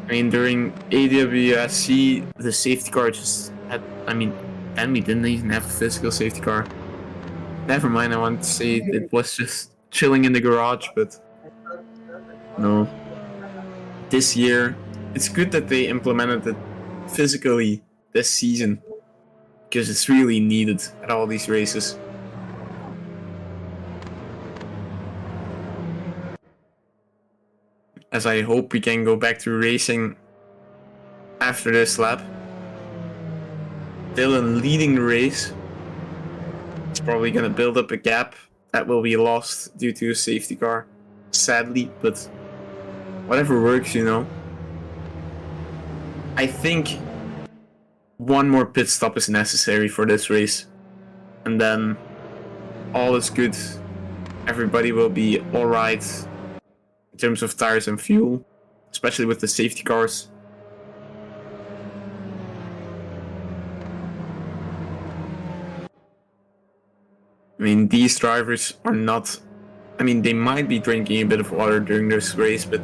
Speaker 1: I mean, during AWSC, the safety car just had, and we didn't even have a physical safety car. Never mind, I wanted to say it was just chilling in the garage, but no. This year, it's good that they implemented it physically this season, because it's really needed at all these races. As I hope we can go back to racing after this lap. Dylan leading the race. It's probably going to build up a gap that will be lost due to a safety car, sadly, but whatever works, you know. I think one more pit stop is necessary for this race, and then all is good. Everybody will be alright in terms of tires and fuel, especially with the safety cars. I mean, these drivers are not... I mean, they might be drinking a bit of water during this race, but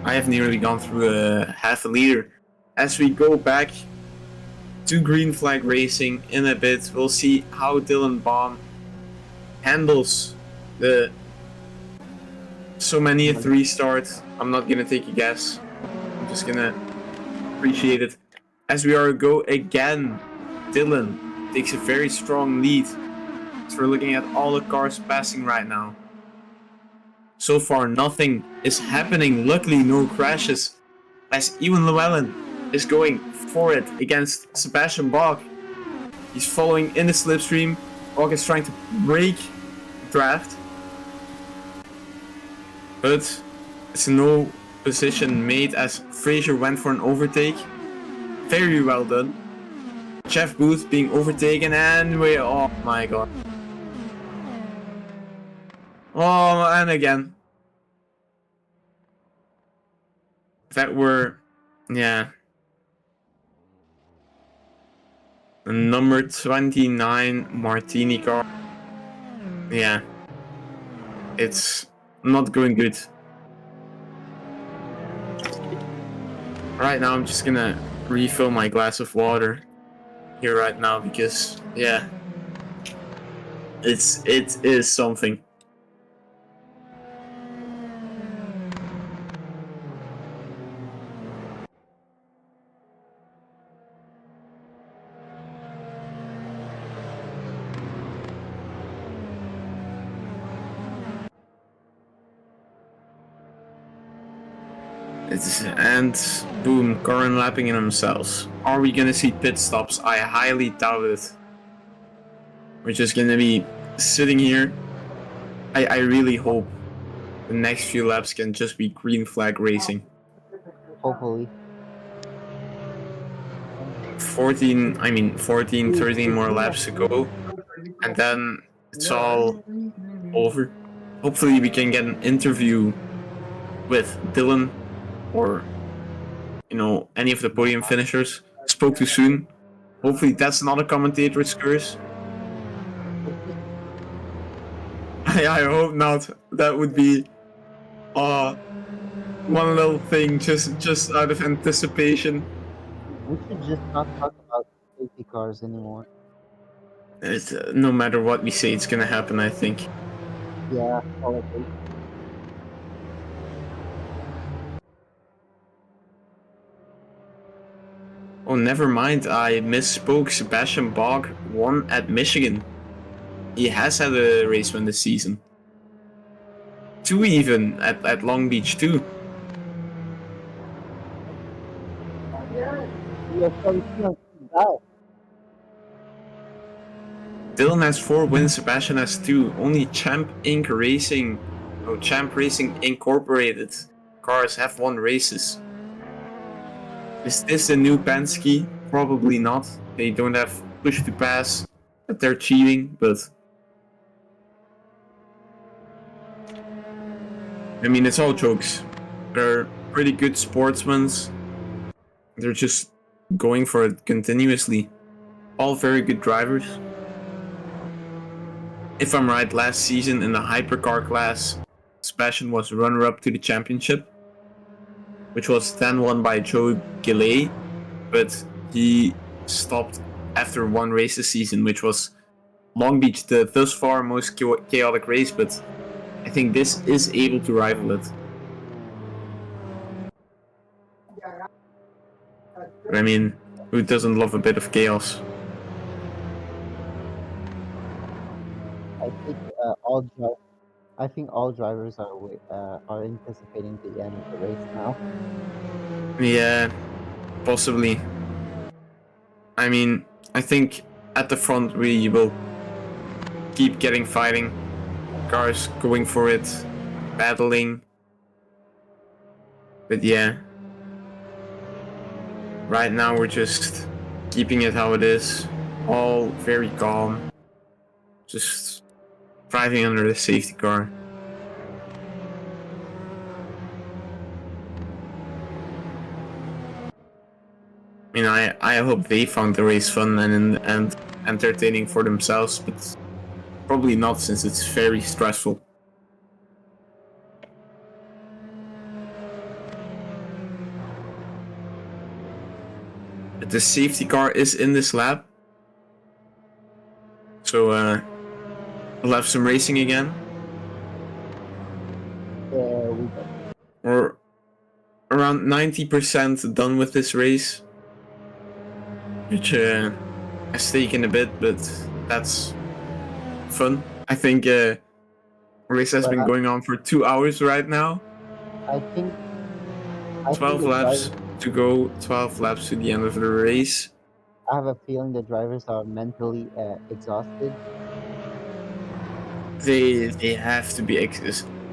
Speaker 1: I have nearly gone through a half a liter. As we go back to green flag racing in a bit, we'll see how Dylan Baum handles the so many a 3-start. I'm not gonna take a guess. I'm just gonna appreciate it. As we are go again, Dylan takes a very strong lead. So we're looking at all the cars passing right now. So far, nothing is happening. Luckily, no crashes. As Ewan Llewellyn is going for it against Sebastian Bach. He's following in the slipstream. Bach is trying to break draft. But it's no position made as Fraser went for an overtake. Very well done. Jeff Booth being overtaken and we... Oh my god. Oh, and again. That were... Yeah. The number 29 Martini car. Yeah. It's not going good. Right now I'm just gonna refill my glass of water here right now because, yeah. It is something. And boom, Corin lapping in themselves. Are we gonna see pit stops? I highly doubt it. We're just gonna be sitting here. I really hope the next few laps can just be green flag racing.
Speaker 2: Hopefully.
Speaker 1: 13 more laps to go. And then it's all over. Hopefully we can get an interview with Dylan or, you know, any of the podium finishers. Spoke too soon. Hopefully that's not a commentator's curse. I hope not. That would be one little thing just out of anticipation.
Speaker 2: We should just not talk about safety cars anymore.
Speaker 1: It's, no matter what we say, it's gonna happen, I think.
Speaker 2: Yeah, probably.
Speaker 1: Oh, never mind. I misspoke. Sebastian Bach won at Michigan. He has had a race win this season. 2 even at Long Beach too. Dylan has 4 wins, Sebastian has 2. Only Champ Inc. Racing, Champ Racing Incorporated cars have won races. Is this a new Penske? Probably not. They don't have push to pass, but they're cheating, but I mean, it's all jokes. They're pretty good sportsmen. They're just going for it continuously. All very good drivers. If I'm right, last season in the hypercar class, Sebastian was runner-up to the championship, which was then won by Joe Gillet, but he stopped after one race this season, which was Long Beach, the thus far most chaotic race, but I think this is able to rival it. I mean, who doesn't love a bit of chaos?
Speaker 2: I think I think all drivers are anticipating the end of the race now.
Speaker 1: Yeah, possibly. I mean, I think at the front we will keep getting fighting. Cars going for it, battling. But yeah, right now we're just keeping it how it is. All very calm. Just driving under the safety car. I mean, I hope they found the race fun and entertaining for themselves, but probably not since it's very stressful. But the safety car is in this lap. So we'll have some racing again.
Speaker 2: Yeah, we
Speaker 1: We're around 90% done with this race. Which has taken a bit, but that's fun. I think race has been going on for 2 hours right now.
Speaker 2: I think
Speaker 1: 12 laps to go, 12 laps to the end of the race.
Speaker 2: I have a feeling the drivers are mentally exhausted.
Speaker 1: They have to be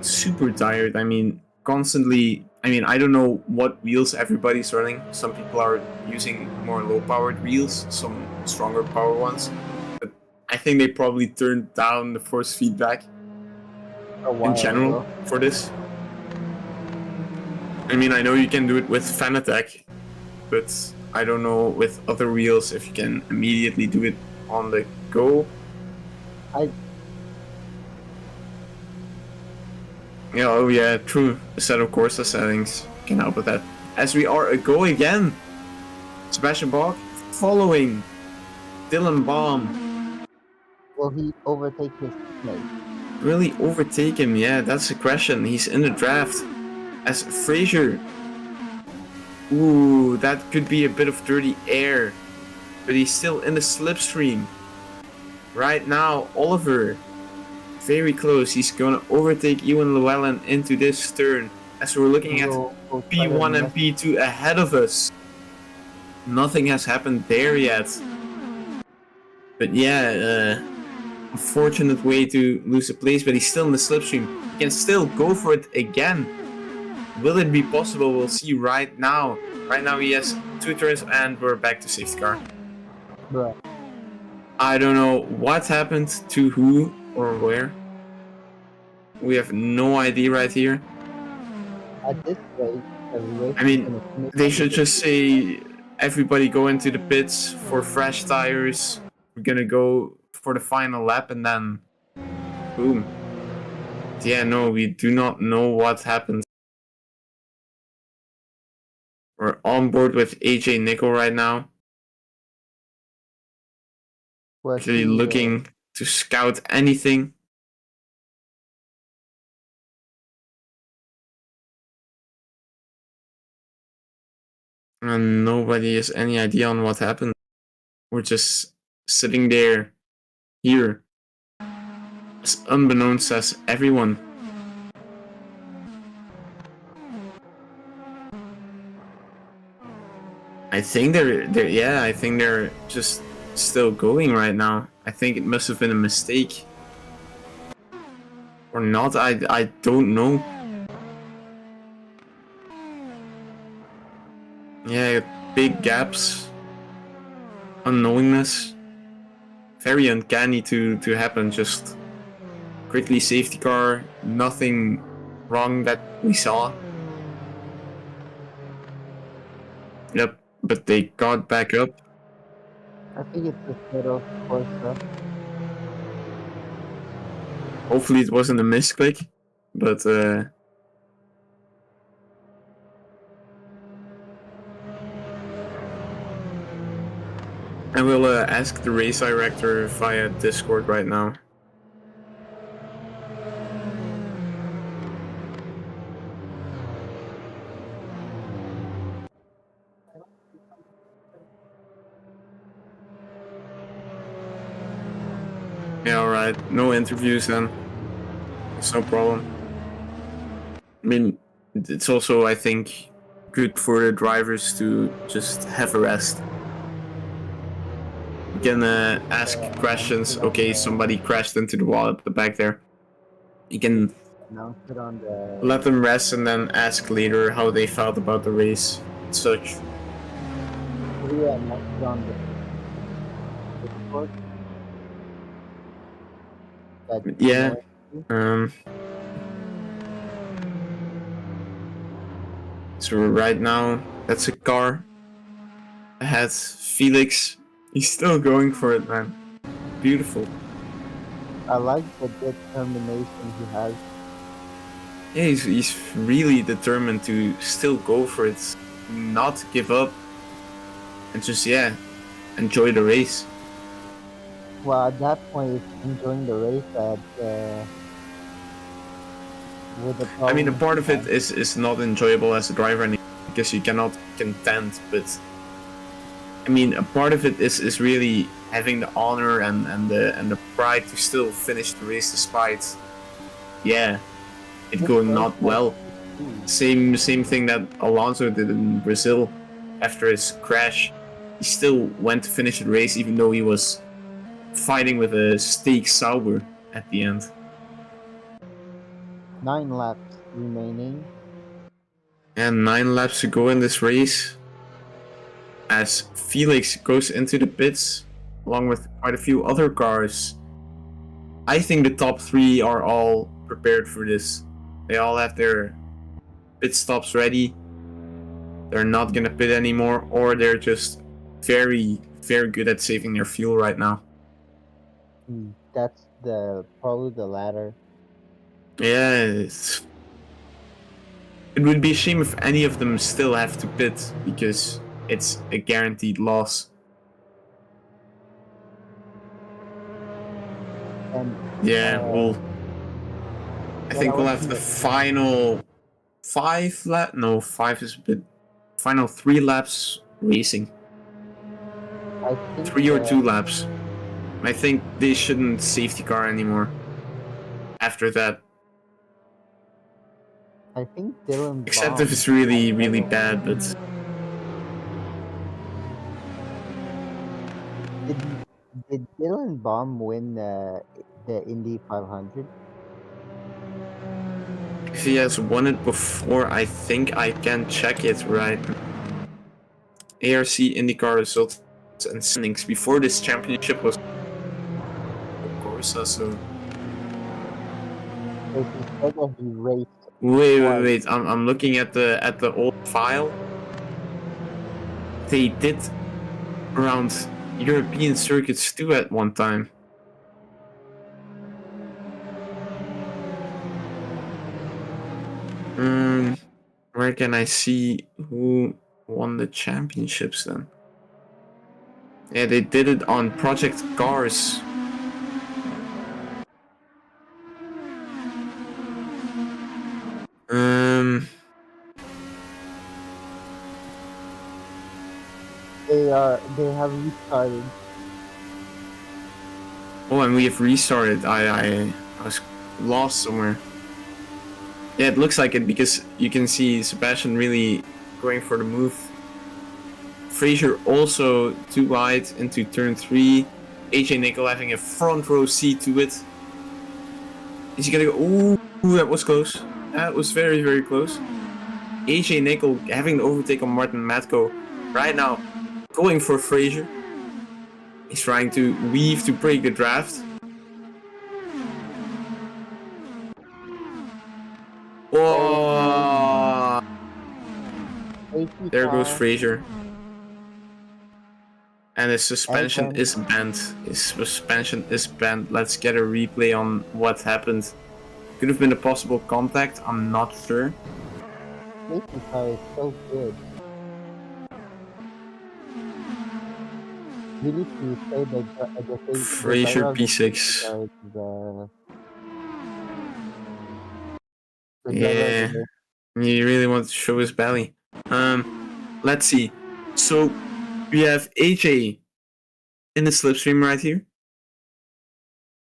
Speaker 1: super tired. I mean, constantly. I mean, I don't know what wheels everybody's running. Some people are using more low-powered wheels, some stronger power ones. But I think they probably turned down the force feedback in general for this. I mean, I know you can do it with Fanatec, but I don't know with other wheels if you can immediately do it on the go. Yeah, oh yeah, true. A set of Corsa settings can help with that. As we are a go again. Sebastian Bach following Dylan Baum.
Speaker 2: Will he overtake his teammate?
Speaker 1: Really overtake him? Yeah, that's the question. He's in the draft. As Fraser. Ooh, that could be a bit of dirty air. But he's still in the slipstream. Right now, Oliver. Very close. He's gonna overtake Ewan Llewellyn into this turn. As we're looking at P1 and P2 ahead of us. Nothing has happened there yet. But yeah, unfortunate way to lose a place, but he's still in the slipstream. He can still go for it again. Will it be possible? We'll see right now. Right now he has 2 turns and we're back to safety car.
Speaker 2: Bruh.
Speaker 1: I don't know what happened to who or where. We have no idea right here.
Speaker 2: At this rate,
Speaker 1: I mean, they should just say everybody go into the pits for fresh tires. We're gonna go for the final lap and then boom. Yeah, no, we do not know what happened. We're on board with AJ Nickel right now. Actually looking to scout anything. And nobody has any idea on what happened. We're just sitting there, here, as unbeknownst as everyone. I think they're just still going right now. I think it must have been a mistake. Or not, I don't know. Yeah, big gaps, unknowingness. Very uncanny to happen. Just quickly safety car, nothing wrong that we saw. Yep, but they got back up.
Speaker 2: I think it's a sort of Corsa.
Speaker 1: Hopefully it wasn't a misclick, but I will ask the race director via Discord right now. Yeah, alright. No interviews then. It's no problem. I mean, it's also, I think, good for the drivers to just have a rest. You can ask questions. Okay, somebody crashed into the wall at the back there. You can
Speaker 2: Announce it on the.
Speaker 1: let them rest and then ask later how they felt about the race. Such.
Speaker 2: We announce it on the Discord. That
Speaker 1: Yeah.
Speaker 2: no,
Speaker 1: So right now, that's a car. Ahead, Felix. He's still going for it, man. Beautiful.
Speaker 2: I like the determination he has.
Speaker 1: Yeah, he's really determined to still go for it, not give up, and just enjoy the race.
Speaker 2: Well, at that point, it's enjoying the race with the
Speaker 1: I mean, a
Speaker 2: problem
Speaker 1: part of
Speaker 2: he
Speaker 1: it
Speaker 2: has.
Speaker 1: is not enjoyable as a driver anymore because you cannot contend, but I mean, a part of it is really having the honor and the pride to still finish the race despite, it going not well. Same thing that Alonso did in Brazil after his crash. He still went to finish the race even though he was fighting with a steak Sauber at the end.
Speaker 2: 9 laps remaining.
Speaker 1: And 9 laps to go in this race as Felix goes into the pits along with quite a few other cars. I think the top 3 are all prepared for this. They all have their pit stops ready. They're not gonna pit anymore, or they're just very, very good at saving their fuel right now.
Speaker 2: That's probably the latter.
Speaker 1: Yeah, it would be a shame if any of them still have to pit because it's a guaranteed loss.
Speaker 2: And
Speaker 1: Well, I think
Speaker 2: I
Speaker 1: we'll
Speaker 2: was
Speaker 1: have the
Speaker 2: gonna-
Speaker 1: final 5 lap. No, 5 is a bit. Final 3 laps racing.
Speaker 2: I think
Speaker 1: 3 or 2 laps. I think they shouldn't safety car anymore. After that,
Speaker 2: I think Dylan
Speaker 1: except
Speaker 2: Baum
Speaker 1: if it's really, really bad, but
Speaker 2: did Dylan Baum win the Indy 500?
Speaker 1: if he has won it before, I think I can check it right. ARC IndyCar results and standings before this championship was, of course, so.
Speaker 2: Because he said that he raced.
Speaker 1: Wait. I'm looking at the old file. They did around European circuits too at one time. Where can I see who won the championships then? Yeah, they did it on Project Cars.
Speaker 2: They have restarted.
Speaker 1: Oh, and we have restarted. I was lost somewhere. Yeah, it looks like it because you can see Sebastian really going for the move. Fraser also too wide into turn 3. AJ Nickel having a front row seat to it. Is he gonna go? Ooh, that was close. That was very, very close. AJ Nickel having the overtake on Martin Matko. right now going for Fraser. He's trying to weave to break the draft. Whoa! There goes Fraser. And his suspension is banned. His suspension is banned. Let's get a replay on what happened. Could have been a possible contact, I'm not sure.
Speaker 2: Safety car is so good. We need to say the
Speaker 1: Fraser P6. Yeah, he really wants to show his belly. Let's see. So we have AJ in the slipstream right here.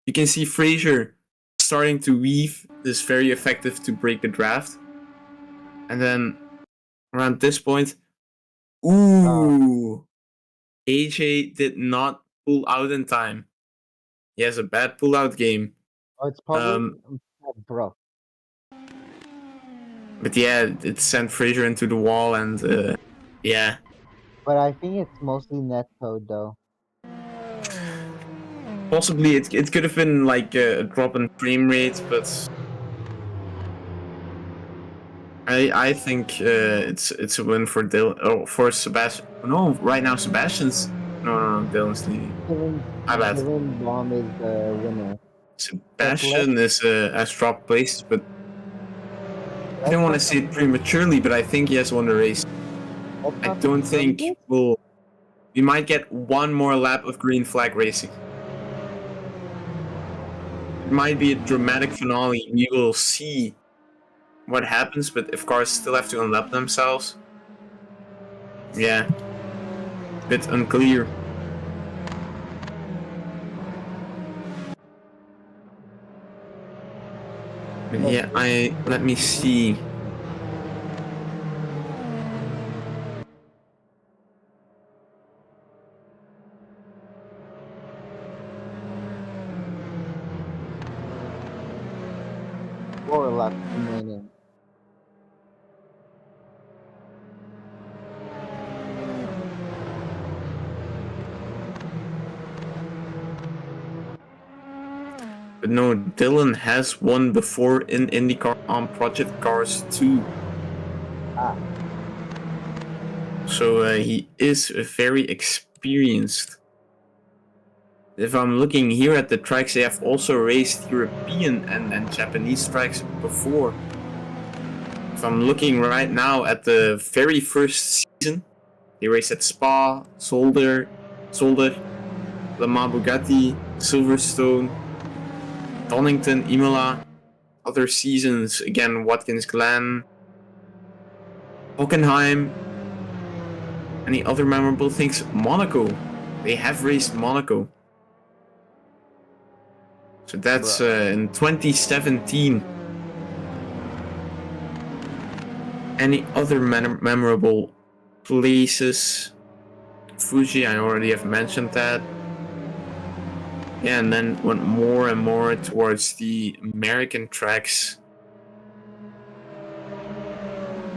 Speaker 1: You can see Fraser starting to weave. This is very effective to break the draft. And then around this point, AJ did not pull out in time. He has a bad pull-out game.
Speaker 2: Oh, it's probably bro.
Speaker 1: But yeah, it sent Fraser into the wall, and yeah.
Speaker 2: But I think it's mostly net code though.
Speaker 1: Possibly it could have been like a drop in frame rate, but I think it's a win for for Sebastian. No, right now Sebastian's no Dylan's leading. My bad.
Speaker 2: Dylan Bomb is the winner.
Speaker 1: Sebastian has dropped places, but I don't want to say it prematurely, but I think he has won the race. I don't think we might get one more lap of green flag racing. It might be a dramatic finale. We will see what happens, but if cars still have to unlap themselves, yeah, a bit unclear. But yeah, let me see.
Speaker 2: Four laps remaining.
Speaker 1: But no, Dylan has won before in IndyCar on Project Cars 2. So he is very experienced. If I'm looking here at the tracks, they have also raced European and Japanese tracks before. If I'm looking right now at the very first season, they raced at Spa, Zolder, Le Mans Bugatti, Silverstone, Donington, Imola. Other seasons, again, Watkins Glen, Hockenheim. Any other memorable things? Monaco. They have raced Monaco. So that's in 2017. Any other memorable places? Fuji, I already have mentioned that. Yeah, and then went more and more towards the American tracks.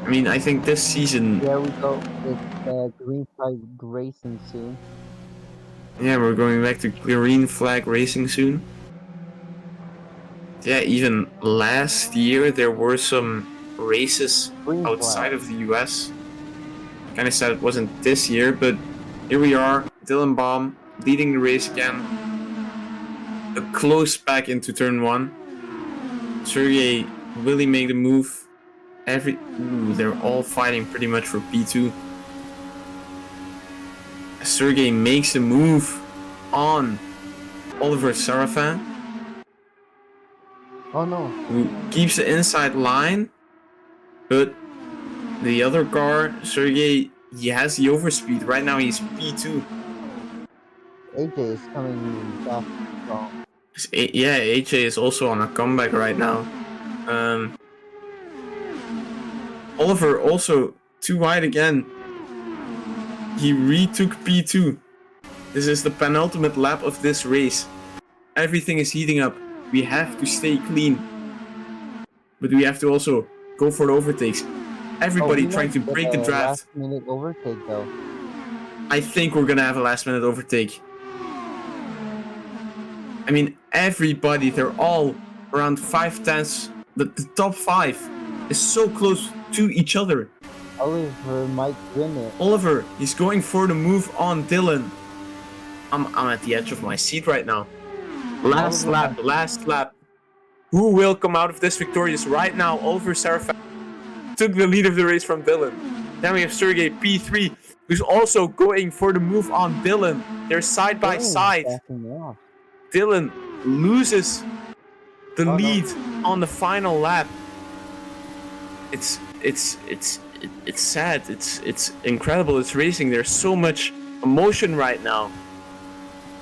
Speaker 1: I mean, I think this season...
Speaker 2: There we go. It's green flag racing soon.
Speaker 1: Yeah, we're going back to green flag racing soon. Yeah, even last year there were some races outside of the US. Kind of sad it wasn't this year, but here we are. Dylan Baum leading the race again. A close back into turn 1. Sergey really made a move. They're all fighting pretty much for P2. Sergey makes a move on Oliver Sarafan.
Speaker 2: Oh no.
Speaker 1: Who keeps the inside line, but the other car, Sergey, he has the overspeed. Right now he's P2.
Speaker 2: AJ is coming back strong.
Speaker 1: Yeah, AJ is also on a comeback right now. Oliver also too wide again. He retook P2. This is the penultimate lap of this race. Everything is heating up. We have to stay clean. But we have to also go for the overtakes. Everybody trying to break the draft.
Speaker 2: Last minute overtake though.
Speaker 1: I think we're gonna have a last minute overtake. I mean, everybody, they're all around 5 tenths. The top 5 is so close to each other.
Speaker 2: Oliver might win it.
Speaker 1: Oliver, he's going for the move on Dylan. I'm at the edge of my seat right now. Last lap. Who will come out of this victorious right now? Oliver Sarafan took the lead of the race from Dylan. Then we have Sergey P3, who's also going for the move on Dylan. They're side by side. Dylan loses the lead on the final lap. It's sad. It's incredible. It's racing. There's so much emotion right now,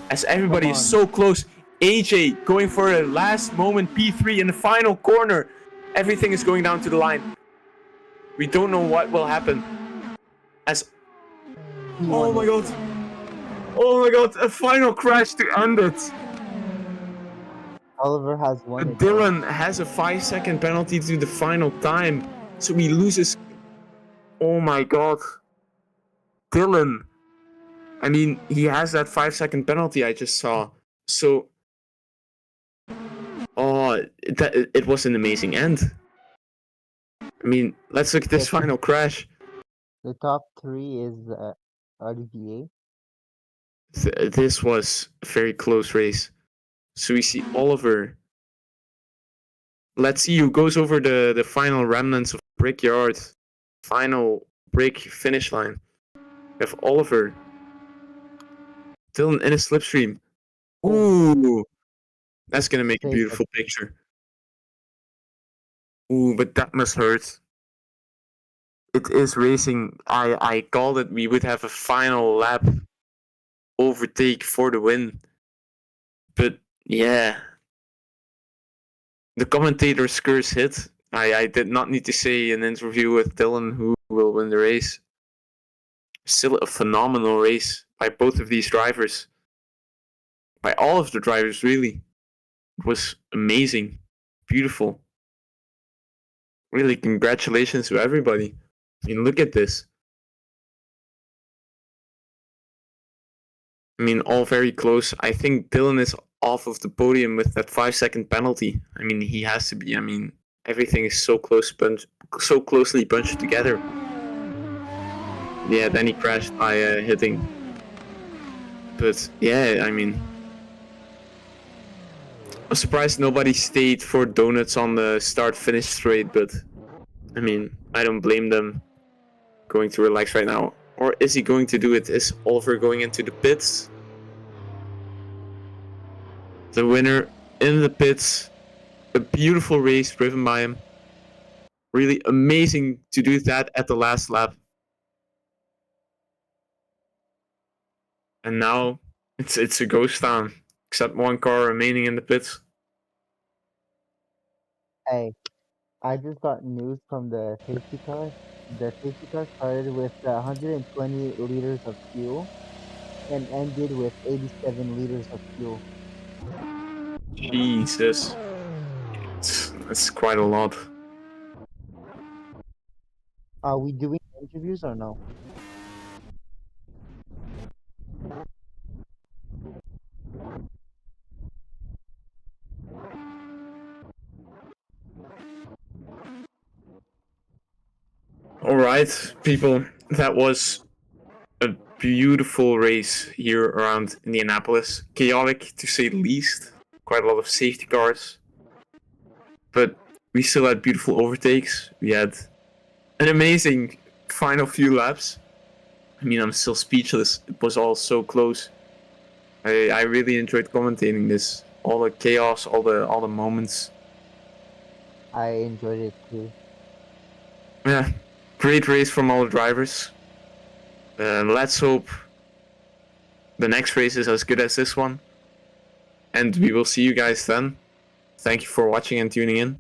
Speaker 1: as everybody is so close. AJ going for a last moment P3 in the final corner. Everything is going down to the line. We don't know what will happen. Oh my god, a final crash to end it.
Speaker 2: Oliver has won.
Speaker 1: Dylan has a 5-second penalty to the final time, so he loses. Oh my god. Dylan. I mean, he has that 5-second penalty I just saw. So, it was an amazing end. I mean, let's look at this final crash.
Speaker 2: The top 3 is RDBA.
Speaker 1: This was a very close race. So we see Oliver. Let's see who goes over the final remnants of Brickyard. Final break finish line. We have Oliver. Dylan in a slipstream. Ooh. That's gonna make a beautiful picture. Ooh, but that must hurt. It is racing. I called it. We would have a final lap overtake for the win. But yeah. The commentator's curse hit. I did not need to say an interview with Dylan who will win the race. Still a phenomenal race by both of these drivers. By all of the drivers, really. It was amazing. Beautiful. Really, congratulations to everybody. I mean, look at this. I mean, all very close. I think Dylan is off of the podium with that 5-second penalty. I mean, he has to be. I mean, everything is so so closely bunched together. Yeah, then he crashed by hitting. But yeah, I mean, I'm surprised nobody stayed for donuts on the start-finish straight, but I mean, I don't blame them going to relax right now. Or is he going to do it? Is Oliver going into the pits? The winner in the pits. A beautiful race driven by him. Really amazing to do that at the last lap. And now it's a ghost town, except one car remaining in the pits.
Speaker 2: Hey, I just got news from the safety car. The safety car started with 120 liters of fuel and ended with 87 liters of fuel.
Speaker 1: Jesus. That's quite a lot.
Speaker 2: Are we doing interviews or no?
Speaker 1: Alright, people, that was a beautiful race here around Indianapolis. Chaotic, to say the least. Quite a lot of safety cars. But we still had beautiful overtakes. We had an amazing final few laps. I mean, I'm still speechless. It was all so close. I really enjoyed commentating this. All the chaos, all the moments.
Speaker 2: I enjoyed it too.
Speaker 1: Yeah, great race from all the drivers. Let's hope the next race is as good as this one. And we will see you guys then. Thank you for watching and tuning in.